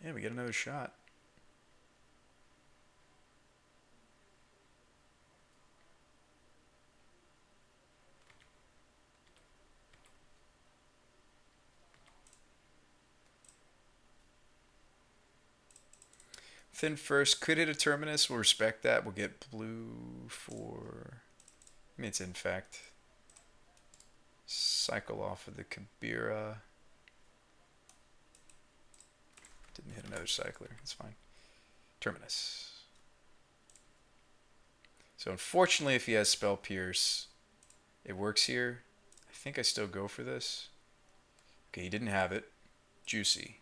Yeah, we get another shot. Thin first, could hit a Terminus. We'll respect that. We'll get blue for. I mean, it's Infect. Cycle off of the Kabira. Didn't hit another cycler. It's fine. Terminus. So unfortunately, if he has Spell Pierce, it works here. I think I still go for this. Okay, he didn't have it. Juicy.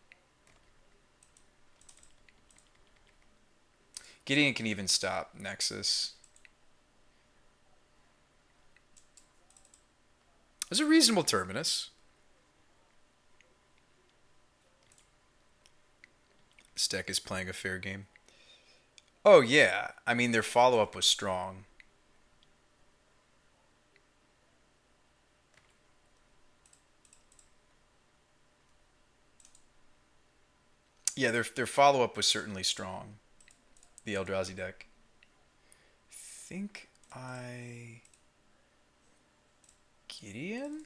Gideon can even stop Nexus. It was a reasonable Terminus. This deck is playing a fair game. Oh, yeah. I mean, their follow-up was strong. Yeah, their follow-up was certainly strong. The Eldrazi deck. I think I... Gideon?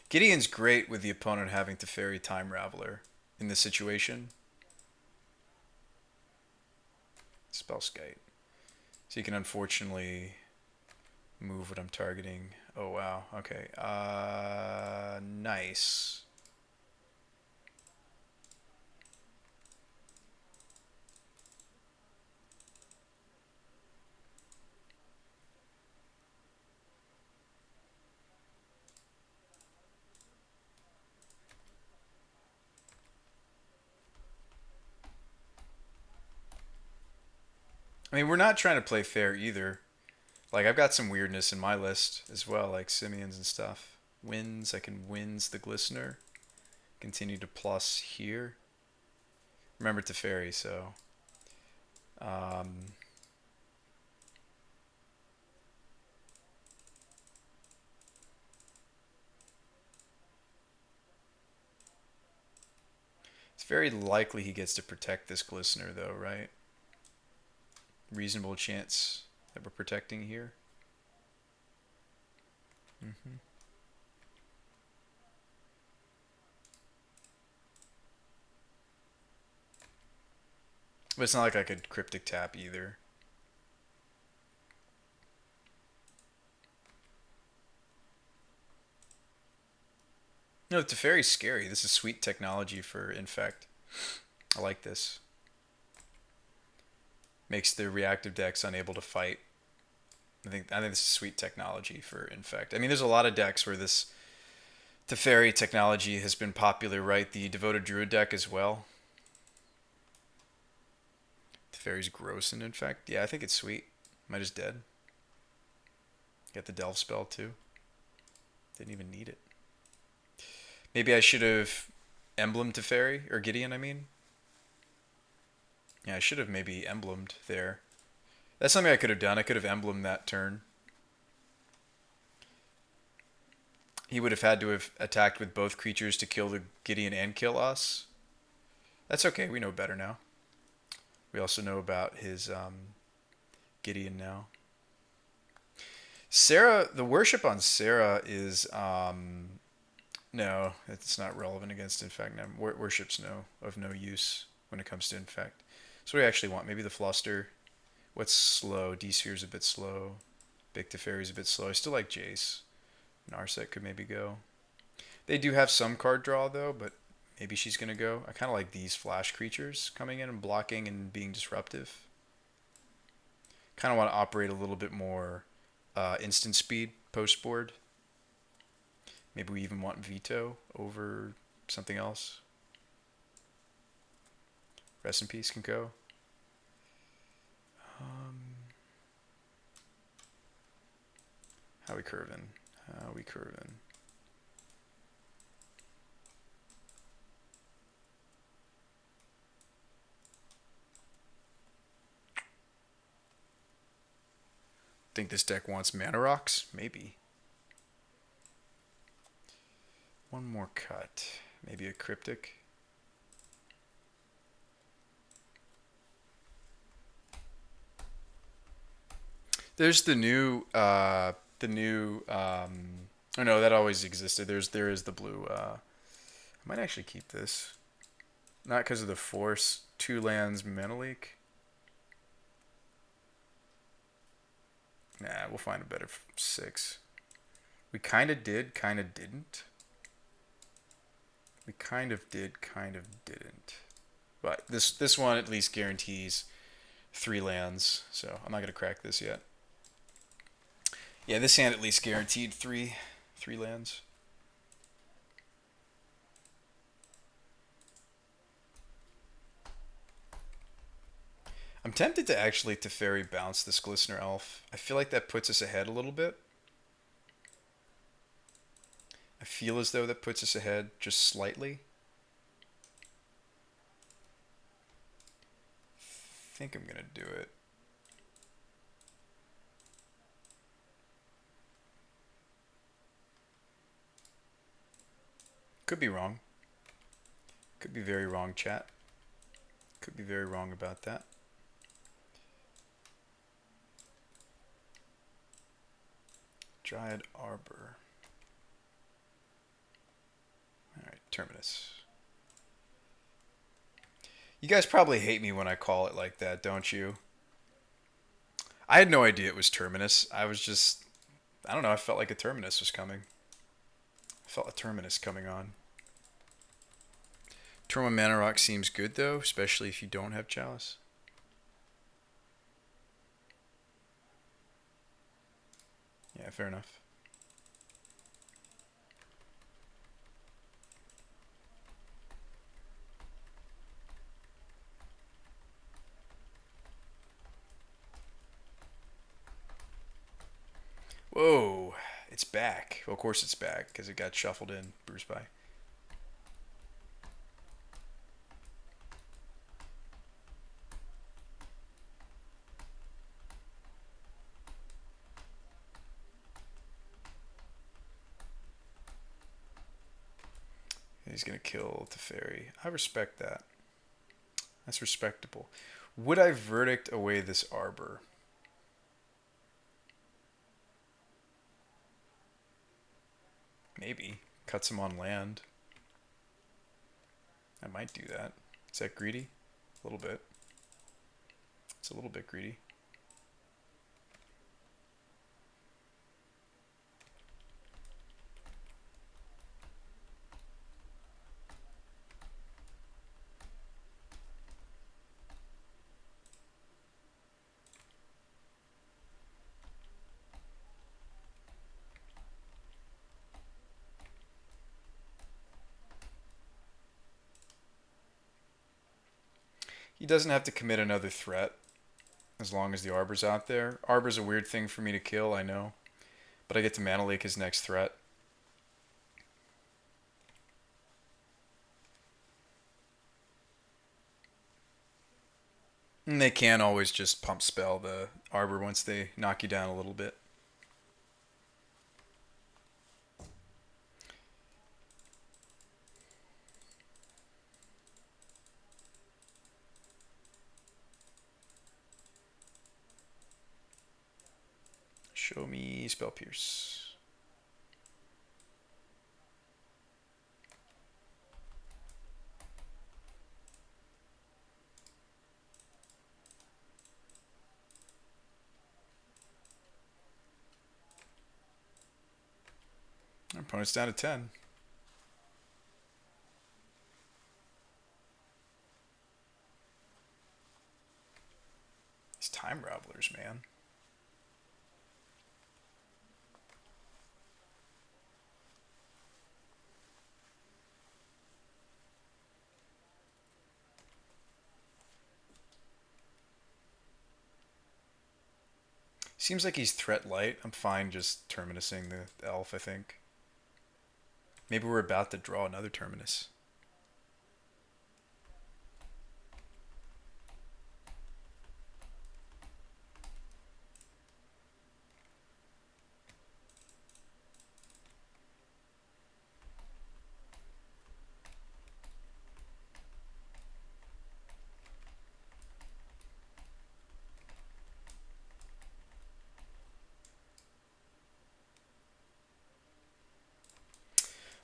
Gideon's great with the opponent having to Teferi Time Raveler in this situation. Spellskite. So you can unfortunately move what I'm targeting. Oh, wow. Okay. Nice. I mean, we're not trying to play fair either. Like, I've got some weirdness in my list as well, like Simians and stuff. Wins, I can wins the Glistener. Continue to plus here. Remember Teferi, so... it's very likely he gets to protect this Glistener, though, right? Reasonable chance that we're protecting here. But it's not like I could Cryptic Tap either. No, Teferi's scary. This is sweet technology for Infect. I like this. Makes the reactive decks unable to fight. I think this is sweet technology for Infect. I mean, there's a lot of decks where this Teferi technology has been popular, right? The Devoted Druid deck as well. Teferi's gross in Infect. Yeah, I think it's sweet. Am I just dead? Get the Delve spell too. Didn't even need it. Maybe I should have Emblem Teferi, or Gideon, I mean. Yeah, I should have maybe emblemed there. That's something I could have done. I could have emblemed that turn. He would have had to have attacked with both creatures to kill the Gideon and kill us. That's okay. We know better now. We also know about his Gideon now. Sarah, the worship on Sarah is... no, it's not relevant against Infect. No, worship's of no use when it comes to Infect. So what do we actually want? Maybe the Fluster. What's slow? D-Sphere's a bit slow. Big Teferi's a bit slow. I still like Jace. Narset could maybe go. They do have some card draw, though, but Maybe she's going to go. I kind of like these flash creatures coming in and blocking and being disruptive. Kind of want to operate a little bit more instant speed post board. Maybe we even want veto over something else. Rest in peace can go. How we curving? How we curving? Think this deck wants mana rocks? Maybe. One more cut. Maybe a cryptic. There's the new oh no, that always existed. There is the blue. I might actually keep this. Not because of the force. 2 lands mana leak. Nah, we'll find a better 6. We kind of did, kind of didn't. We kind of did, kind of didn't. But this one at least guarantees 3 lands, so I'm not gonna crack this yet. Yeah, this hand at least guaranteed three lands. I'm tempted to actually Teferi bounce this Glistener Elf. I feel like that puts us ahead a little bit. I feel as though that puts us ahead just slightly. I think I'm gonna do it. Could be wrong. Could be very wrong, chat. Could be very wrong about that. Dryad Arbor. Alright, Terminus. You guys probably hate me when I call it like that, don't you? I had no idea it was Terminus. I was just... I don't know, I felt like a Terminus was coming. I felt a Terminus coming on. Turn 1 Mana Rock seems good, though, especially if you don't have Chalice. Yeah, fair enough. Whoa, it's back. Well, of course it's back, because it got shuffled in, BrewSpy. He's going to kill Teferi. I respect that. That's respectable. Would I verdict away this Arbor? Maybe. Cuts him on land. I might do that. Is that greedy? A little bit. It's a little bit greedy. He doesn't have to commit another threat as long as the Arbor's out there. Arbor's a weird thing for me to kill, I know. But I get to Mana Leak his next threat. And they can always just pump spell the Arbor once they knock you down a little bit. Show me Spell Pierce. Our opponent's down to 10. Seems like he's threat light. I'm fine just terminusing the elf, I think. Maybe we're about to draw another terminus.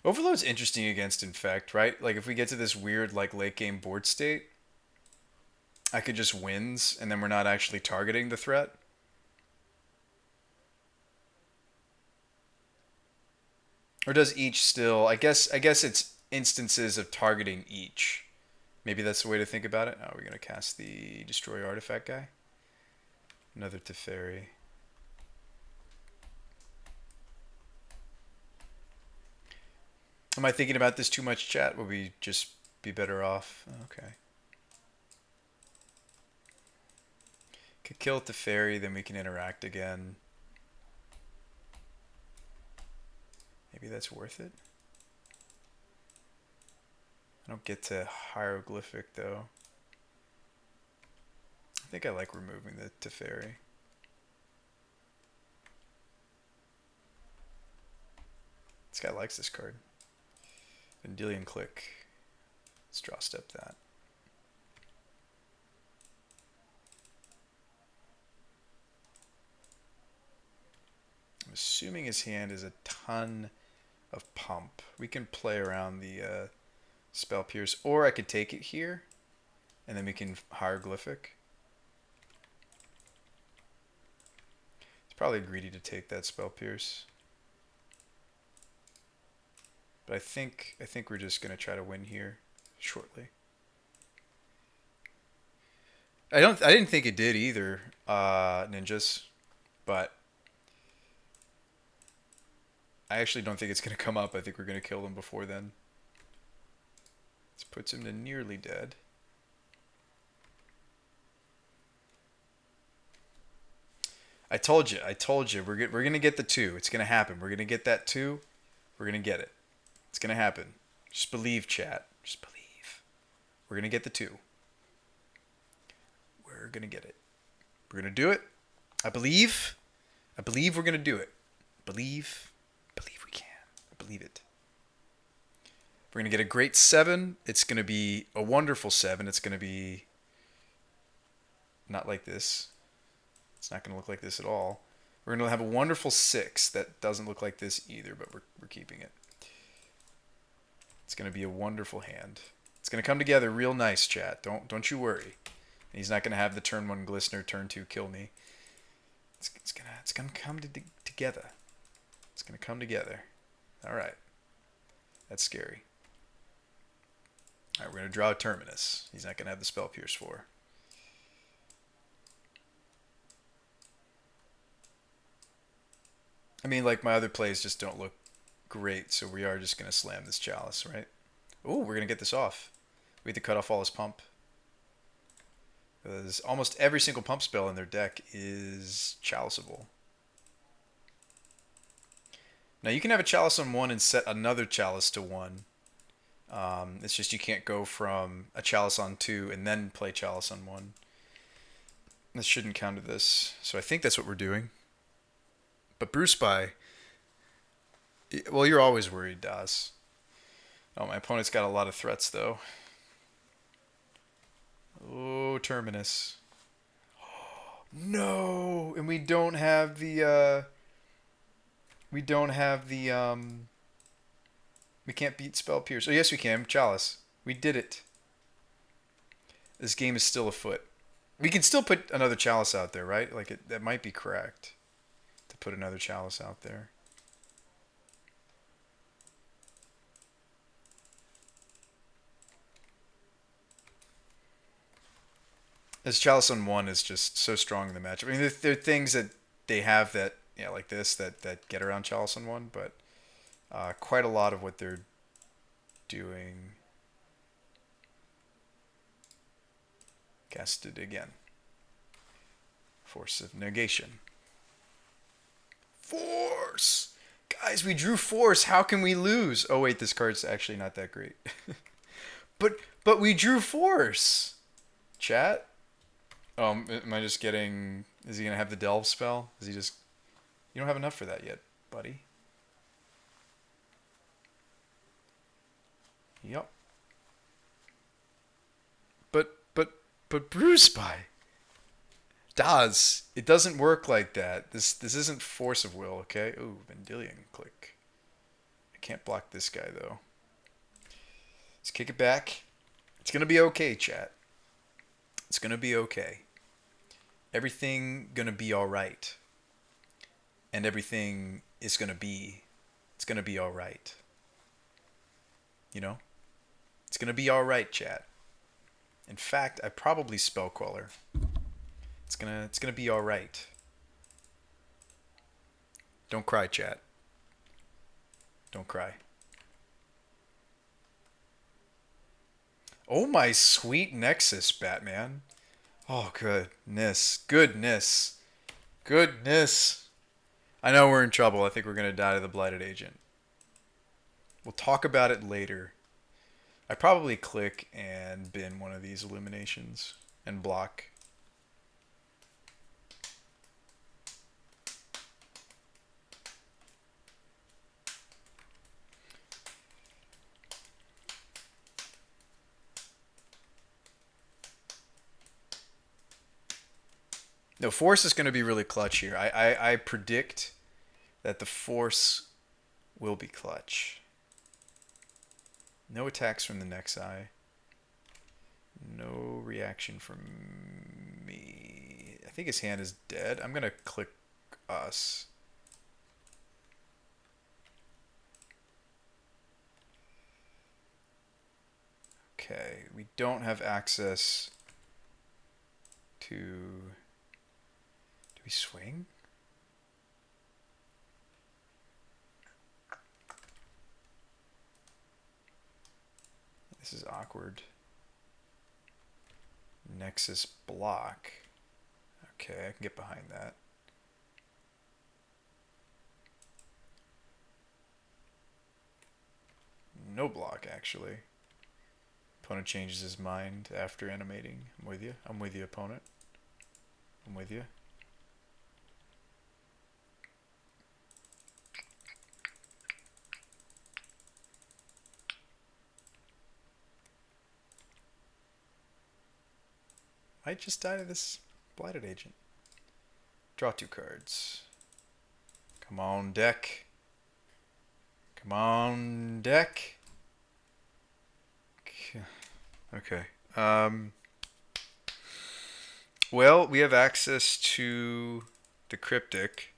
Overload's interesting against Infect, right? Like if we get to this weird like late game board state, I could just wins and then we're not actually targeting the threat. Or does each still? I guess it's instances of targeting each. Maybe that's the way to think about it. Oh, we're gonna cast the Destroy Artifact guy. Another Teferi. Am I thinking about this too much, chat? Will we just be better off? Okay. Could kill Teferi, then we can interact again. Maybe that's worth it. I don't get to Hieroglyphic though. I think I like removing the Teferi. This guy likes this card. Vendilion Click. Let's draw step that. I'm assuming his hand is a ton of pump. We can play around the Spell Pierce, or I could take it here, and then we can Hieroglyphic. It's probably greedy to take that Spell Pierce. But I think we're just gonna try to win here shortly. I didn't think it did either, ninjas, but I actually don't think it's gonna come up. I think we're gonna kill them before then. This puts him to nearly dead. I told you. We're gonna get the 2. It's gonna happen. We're gonna get that 2. We're gonna get it. It's gonna happen. Just believe, chat. Just believe. We're gonna get the 2. We're gonna get it. We're gonna do it. I believe. I believe we're gonna do it. Believe we can. I believe it. We're gonna get a great 7. It's gonna be a wonderful 7. It's gonna be not like this. It's not gonna look like this at all. We're gonna have a wonderful 6 that doesn't look like this either, but we're keeping it. It's going to be a wonderful hand. It's going to come together real nice, chat. Don't you worry. He's not going to have the turn 1 Glistener, turn 2 kill me. It's going to come together. It's going to come together. All right. That's scary. All right, we're going to draw a Terminus. He's not going to have the Spell Pierce for. I mean, like, my other plays just don't look great, so we are just going to slam this Chalice, right? Ooh, we're going to get this off. We have to cut off all his pump. Because almost every single pump spell in their deck is Chaliceable. Now, you can have a Chalice on 1 and set another Chalice to 1. It's just you can't go from a Chalice on 2 and then play Chalice on 1. This shouldn't counter this. So I think that's what we're doing. But BrewSpy... Well, you're always worried, Das. Oh, my opponent's got a lot of threats, though. Oh, Terminus. No! And we don't have the, We can't beat Spell Pierce. Oh, yes, we can. Chalice. We did it. This game is still afoot. We can still put another Chalice out there, right? Like, that might be correct. To put another Chalice out there. This Chalice on 1 is just so strong in the matchup. I mean, there are things that they have that, yeah, like this, that get around Chalice on 1, but quite a lot of what they're doing. Cast it again. Force of Negation. Force! Guys, we drew force. How can we lose? Oh wait, this card's actually not that great. but but we drew force. Chat? Am I just getting... Is he going to have the delve spell? Is he just... You don't have enough for that yet, buddy. Yep. But BrewSpy. It doesn't work like that. This isn't force of will, okay? Ooh, Vendilion click. I can't block this guy though. Let's kick it back. It's gonna be okay, chat. It's gonna be okay. Everything gonna be alright. And everything is gonna be... It's gonna be alright. You know? It's gonna be alright, chat. In fact, I probably spell queller. It's gonna be alright. Don't cry, chat. Don't cry. Oh my sweet Nexus, Batman. Oh goodness. Goodness. Goodness. I know we're in trouble. I think we're gonna die to the Blighted Agent. We'll talk about it later. I probably click and bin one of these illuminations and block. No, force is going to be really clutch here. I predict that the force will be clutch. No attacks from the next eye. No reaction from me. I think his hand is dead. I'm going to click us. Okay, we don't have access to... Do we swing? This is awkward. Nexus block. Okay, I can get behind that. No block, actually. Opponent changes his mind after animating. I'm with you. I'm with you, opponent. I'm with you. Might just die to this Blighted Agent. Draw 2 cards. Come on, deck. Come on, deck. Okay. Well, we have access to the Cryptic.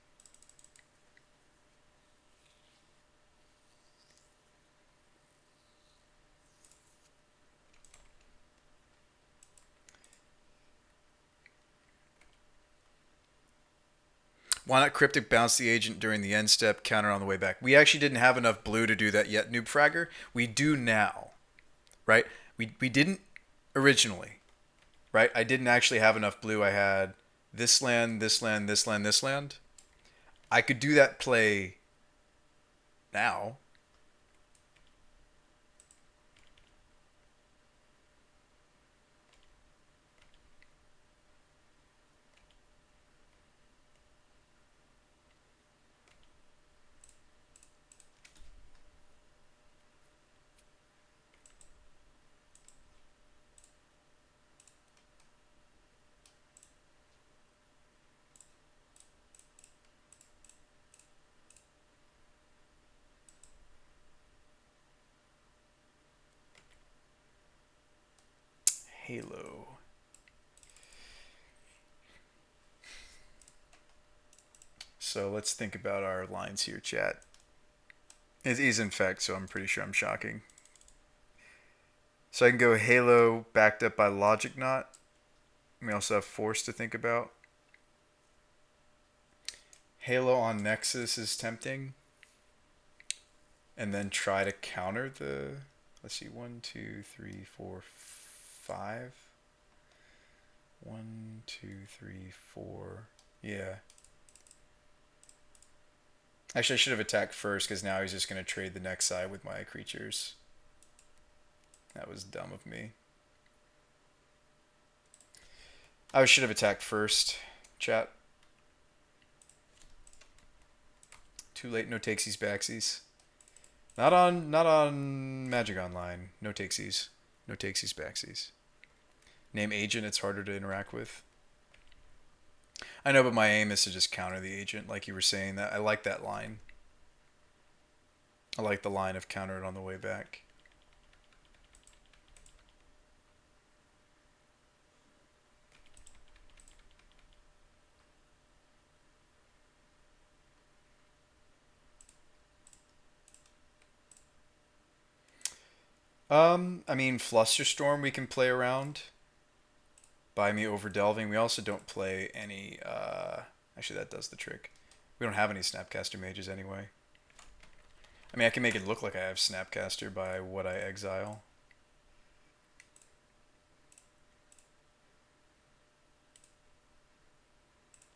Why not Cryptic bounce the agent during the end step, counter on the way back? We actually didn't have enough blue to do that yet, Noob Fragger. We do now, right? We didn't originally, right? I didn't actually have enough blue. I had this land, this land, this land, this land. I could do that play now. Halo. So let's think about our lines here, chat. It is in fact, so I'm pretty sure I'm shocking. So I can go Halo backed up by Logic Knot. We also have Force to think about. Halo on Nexus is tempting. And then try to counter the... Let's see, 1, 2, 3, 4, 5. 1, 2, 3, 4. Yeah. Actually, I should have attacked first because now he's just going to trade the next side with my creatures. That was dumb of me. I should have attacked first, chat. Too late, no takesies, backsies. Not on Magic Online. No takesies. No takesies, backsies. Name agent, it's harder to interact with. I know, but my aim is to just counter the agent, like you were saying. That I like that line. I like the line of counter it on the way back. I mean, Flusterstorm we can play around. Buy me Overdelving. We also don't play any, actually that does the trick. We don't have any Snapcaster mages anyway. I mean, I can make it look like I have Snapcaster by what I exile.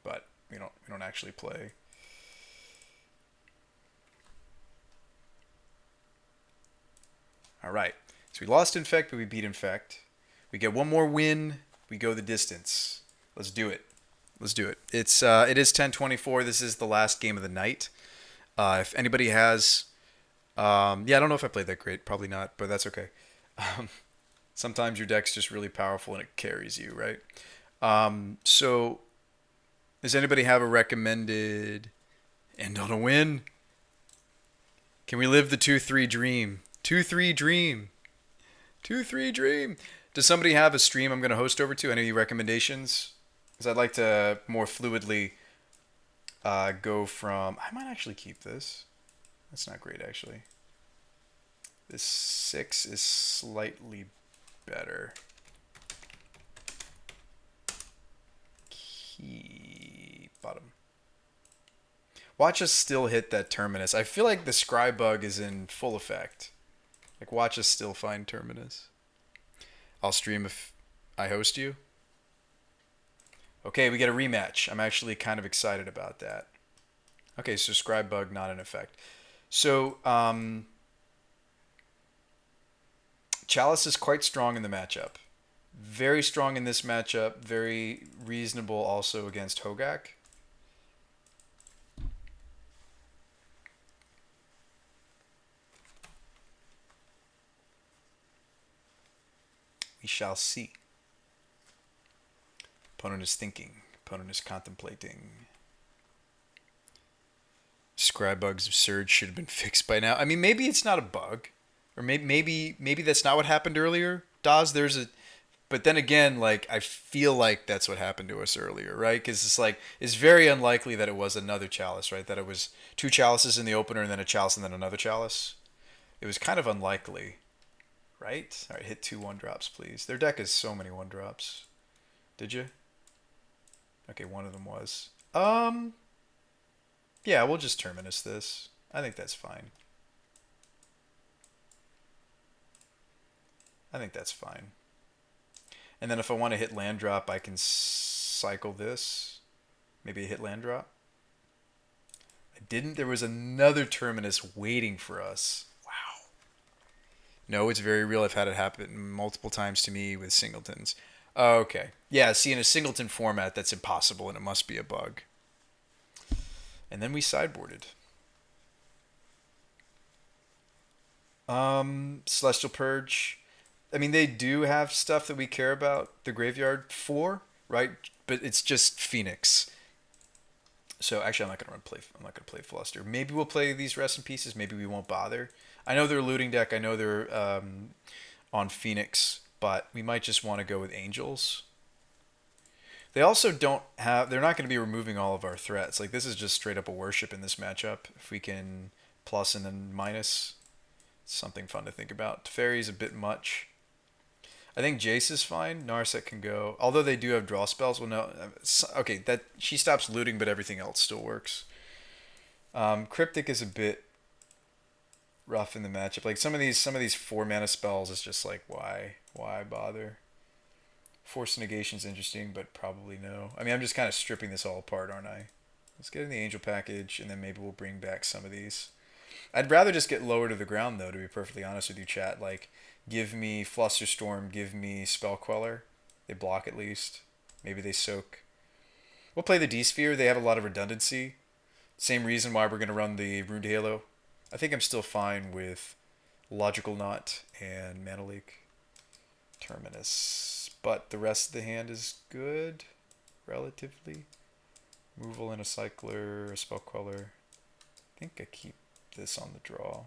But we don't actually play. Alright. So we lost Infect, but we beat Infect. We get one more win. We go the distance. Let's do it. Let's do it. It is 10:24. This is the last game of the night. If anybody has... yeah, I don't know if I played that great. Probably not, but that's okay. Sometimes your deck's just really powerful and it carries you, right? So, does anybody have a recommended end on a win? Can we live the 2-3 dream? 2-3 dream. 2-3 dream. Does somebody have a stream I'm going to host over to? Any recommendations? Because I'd like to more fluidly go from... I might actually keep this. That's not great, actually. This 6 is slightly better. Key bottom. Watch us still hit that Terminus. I feel like the Scry bug is in full effect. Like, watch us still find Terminus. I'll stream if I host you. Okay, we get a rematch. I'm actually kind of excited about that. Okay, so Scry bug not in effect. So, Chalice is quite strong in the matchup. Very strong in this matchup. Very reasonable also against Hogak. We shall see. Opponent is thinking. Opponent is contemplating. Scry bug's absurd, should have been fixed by now. I mean, maybe it's not a bug. Or maybe that's not what happened earlier. Daz, but then again, like, I feel like that's what happened to us earlier, right? Because it's like, it's very unlikely that it was another Chalice, right? That it was 2 Chalices in the opener and then a Chalice and then another Chalice. It was kind of unlikely. Right? Alright, hit 2 1-drops, please. Their deck is so many 1-drops. Did you? Okay, one of them was. Yeah, we'll just Terminus this. I think that's fine. I think that's fine. And then if I want to hit land drop, I can cycle this. Maybe a hit land drop. I didn't. There was another Terminus waiting for us. No, it's very real. I've had it happen multiple times to me with singletons. Okay. Yeah, see, in a singleton format, that's impossible, and it must be a bug. And then we sideboarded. Celestial Purge. I mean, they do have stuff that we care about the graveyard for, right? But it's just Phoenix. So actually, I'm not gonna play Fluster. Maybe we'll play these Rest in Pieces. Maybe we won't bother. I know they're a looting deck. I know they're on Phoenix, but we might just want to go with Angels. They also don't have... They're not going to be removing all of our threats. Like, this is just straight up a worship in this matchup. If we can plus and then minus, it's something fun to think about. Teferi's a bit much. I think Jace is fine. Narset can go. Although they do have draw spells. Well, no. Okay, that she stops looting, but everything else still works. Cryptic is a bit rough in the matchup. Like some of these 4-mana spells is just like, why bother? Force Negation is interesting, but probably no. I mean, I'm just kind of stripping this all apart, aren't I? Let's get in the angel package, and then maybe we'll bring back some of these. I'd rather just get lower to the ground, though, to be perfectly honest with you, chat. Like, give me Flusterstorm, give me Spell Queller. They block at least. Maybe they soak. We'll play the D-Sphere. They have a lot of redundancy. Same reason why we're going to run the Runed Halo. I think I'm still fine with Logical Knot and Mana Leak. Terminus. But the rest of the hand is good, relatively. Removal and a Cycler, a Spell Queller. I think I keep this on the draw.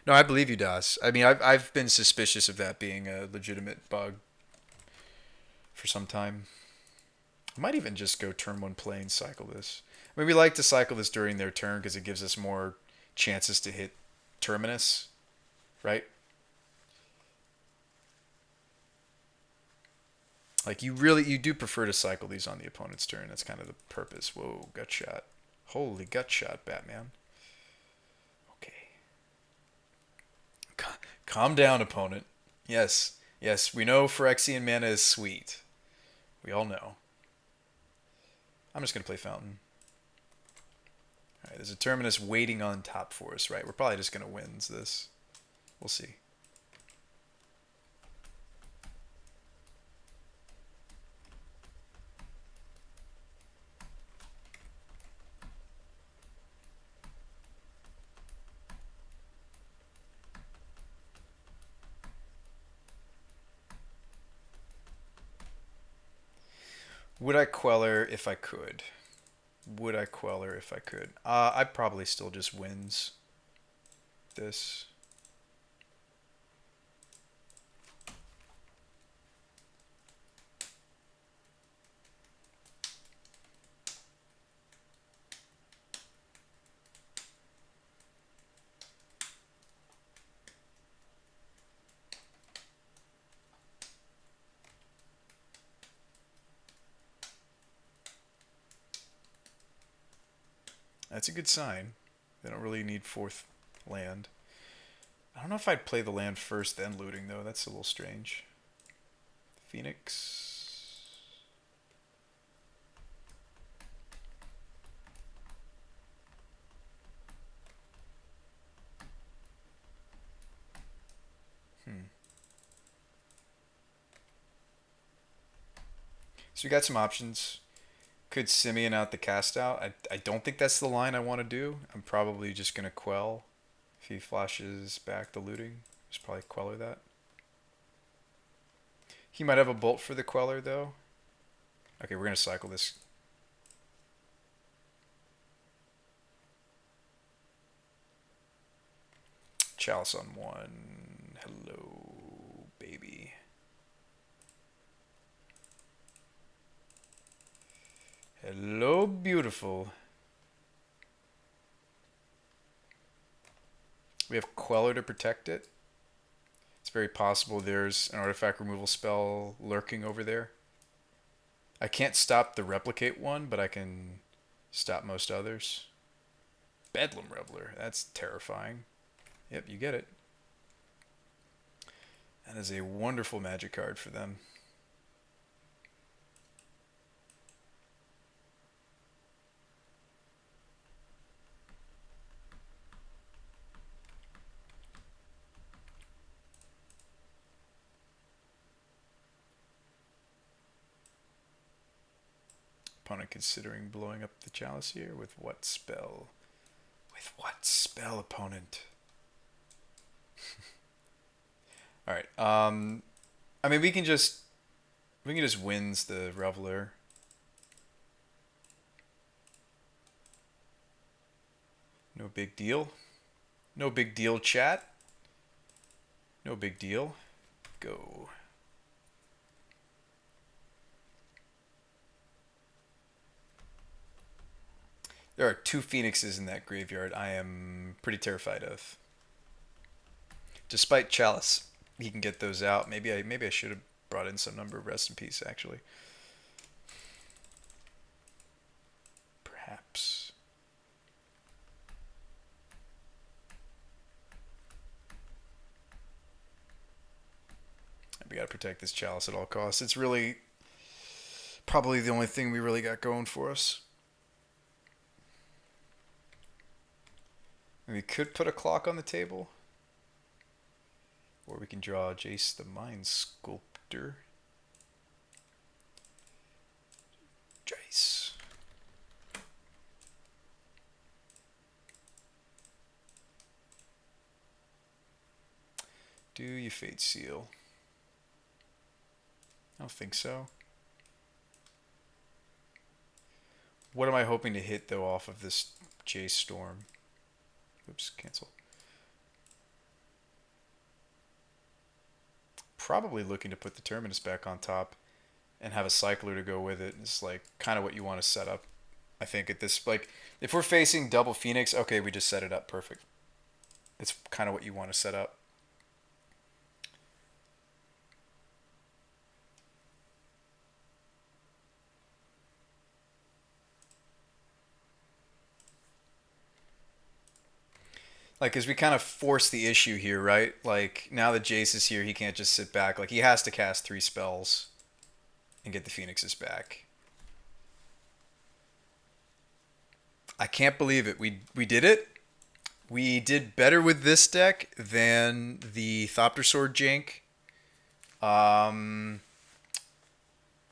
No, I believe you, Das. I mean, I've been suspicious of that being a legitimate bug for some time. I might even just go turn 1 play and cycle this. I mean, we like to cycle this during their turn because it gives us more chances to hit Terminus, right? Like, you do prefer to cycle these on the opponent's turn. That's kind of the purpose. Whoa, gut shot. Holy gut shot, Batman. Okay. Calm down, opponent. Yes, we know Phyrexian mana is sweet. We all know. I'm just going to play Fountain. Alright, there's a Terminus waiting on top for us, right? We're probably just going to wins this. We'll see. Would I Queller if I could? Would I Queller if I could? I'd probably still just wins this. That's a good sign. They don't really need 4th land. I don't know if I'd play the land first, then looting, though. That's a little strange. Phoenix. So we got some options. Could Simeon out the cast out. I don't think that's the line I want to do. I'm probably just going to Quell. If he flashes back the looting, just probably Queller that. He might have a bolt for the Queller, though. Okay, we're going to cycle this. Chalice on 1. Hello, baby. Hello, beautiful. We have Queller to protect it. It's very possible there's an artifact removal spell lurking over there. I can't stop the replicate one, but I can stop most others. Bedlam Reveler. That's terrifying. Yep, you get it. That is a wonderful magic card for them. Opponent considering blowing up the Chalice here with what spell? With what spell, opponent? All right. I mean, we can just wins the Reveler. No big deal. No big deal, chat. No big deal. Go. There are 2 Phoenixes in that graveyard I am pretty terrified of. Despite Chalice, he can get those out. Maybe I should have brought in some number of Rest in Peace, actually. Perhaps. We gotta protect this Chalice at all costs. It's really probably the only thing we really got going for us. We could put a clock on the table. Or we can draw Jace the Mind Sculptor. Jace. Do you Fate Seal? I don't think so. What am I hoping to hit, though, off of this Jace Storm? Oops, cancel. Probably looking to put the Terminus back on top and have a Cycler to go with it. It's like kind of what you want to set up. I think at this, like, if we're facing double Phoenix, okay, we just set it up perfect. It's kind of what you want to set up. Like, because we kind of force the issue here, right? Like, now that Jace is here, he can't just sit back. Like, he has to cast 3 spells and get the Phoenixes back. I can't believe it. We did it. We did better with this deck than the Thopter-Sword jank.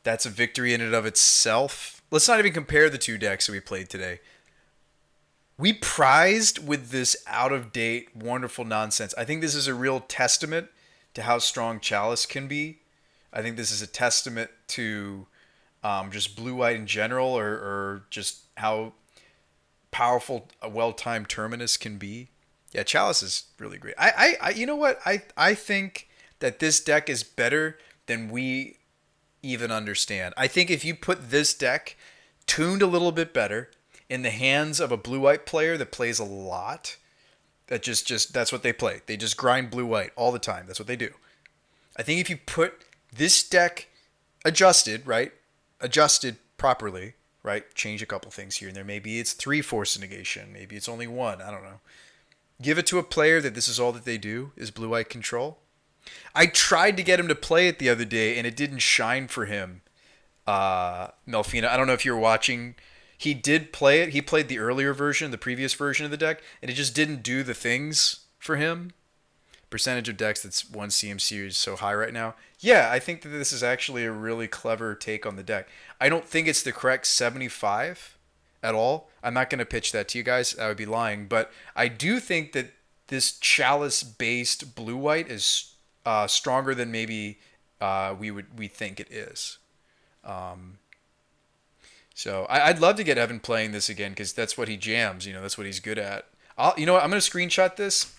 That's a victory in and of itself. Let's not even compare the 2 decks that we played today. We prized with this out-of-date, wonderful nonsense. I think this is a real testament to how strong Chalice can be. I think this is a testament to just blue-white in general, or just how powerful a well-timed Terminus can be. Yeah, Chalice is really great. You know what? I think that this deck is better than we even understand. I think if you put this deck tuned a little bit better in the hands of a blue-white player that plays a lot, that just that's what they play. They just grind blue-white all the time. That's what they do. I think if you put this deck adjusted, right? Adjusted properly, right? Change a couple things here and there. Maybe it's 3 Force Negation. Maybe it's only 1. I don't know. Give it to a player that this is all that they do, is blue-white control. I tried to get him to play it the other day, and it didn't shine for him. Melfina, I don't know if you were watching. He did play it. He played the earlier version, the previous version of the deck, and it just didn't do the things for him. Percentage of decks that's won CMC is so high right now. Yeah, I think that this is actually a really clever take on the deck. I don't think it's the correct 75 at all. I'm not going to pitch that to you guys. I would be lying. But I do think that this Chalice-based blue-white is stronger than maybe we think it is. So I'd love to get Evan playing this again, because that's what he jams. That's what he's good at. You know what? I'm going to screenshot this,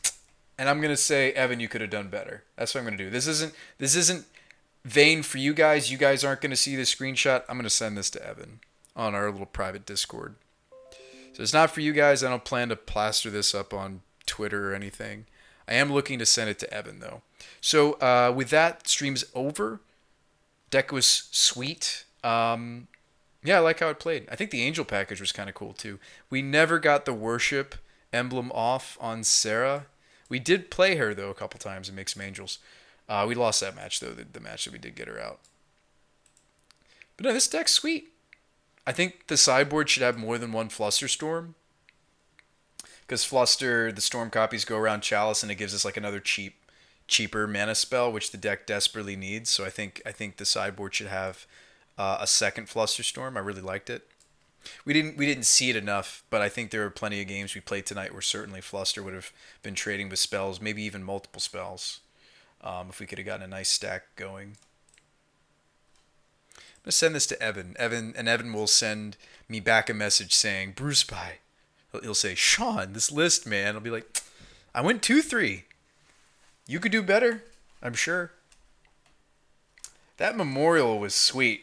and I'm going to say, Evan, you could have done better. That's what I'm going to do. This isn't vain for you guys. You guys aren't going to see the screenshot. I'm going to send this to Evan on our little private Discord. So it's not for you guys. I don't plan to plaster this up on Twitter or anything. I am looking to send it to Evan, though. So with that, stream's over. Deck was sweet. Yeah, I like how it played. I think the Angel package was kind of cool, too. We never got the Worship emblem off on Sarah. We did play her, though, a couple times and make some Angels. We lost that match, though, the match that we did get her out. But no, this deck's sweet. I think the sideboard should have more than one Flusterstorm. Because Fluster, the Storm copies go around Chalice, and it gives us like another cheaper mana spell, which the deck desperately needs. So I think the sideboard should have a second Flusterstorm. I really liked it. We didn't see it enough, but I think there were plenty of games we played tonight where certainly Fluster would have been trading with spells, maybe even multiple spells, if we could have gotten a nice stack going. I'm going to send this to Evan. Evan will send me back a message saying, BrewSpy. He'll say, Sean, this list, man. I'll be like, I went 2-3. You could do better, I'm sure. That Memorial was sweet.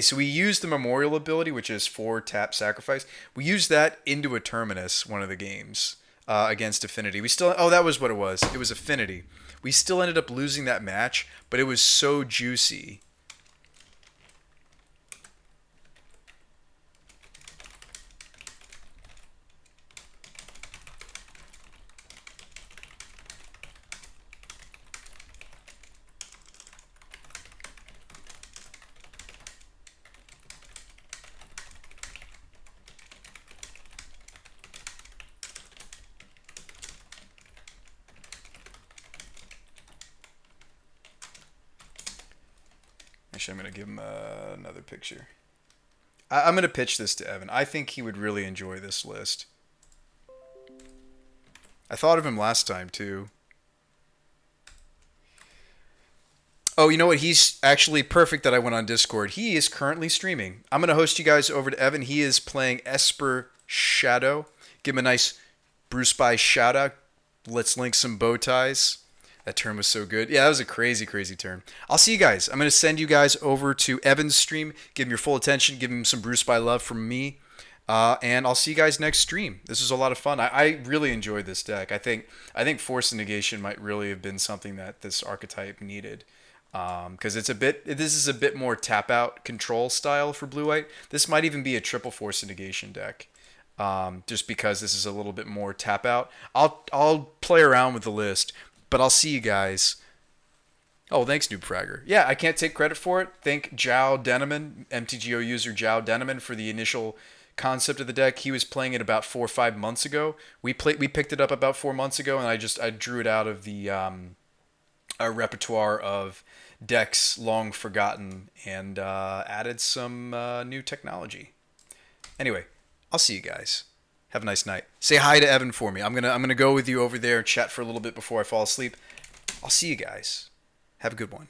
So we used the Memorial ability, which is 4 tap sacrifice. We used that into a Terminus, one of the games, against Affinity. That was what it was. It was Affinity. We still ended up losing that match, but it was so juicy. Actually, I'm going to give him another picture. I'm going to pitch this to Evan. I think he would really enjoy this list. I thought of him last time, too. Oh, you know what? He's actually perfect that I went on Discord. He is currently streaming. I'm going to host you guys over to Evan. He is playing Esper Shadow. Give him a nice BrewSpy shout out. Let's link some bow ties. That turn was so good. Yeah, that was a crazy, crazy turn. I'll see you guys. I'm going to send you guys over to Evan's stream. Give him your full attention. Give him some BrewSpy love from me. And I'll see you guys next stream. This was a lot of fun. I really enjoyed this deck. I think Force of Negation might really have been something that this archetype needed. Because this is a bit more tap out control style for blue white. This might even be a triple Force of Negation deck. Just because this is a little bit more tap out. I'll play around with the list. But I'll see you guys. Oh, thanks, Noob Fragger. Yeah, I can't take credit for it. Thank Jow Deneman, MTGO user Jow Deneman, for the initial concept of the deck. He was playing it about 4 or 5 months ago. We picked it up about 4 months ago, and I drew it out of the a repertoire of decks long forgotten and added some new technology. Anyway, I'll see you guys. Have a nice night. Say hi to Evan for me. I'm gonna go with you over there and chat for a little bit before I fall asleep. I'll see you guys. Have a good one.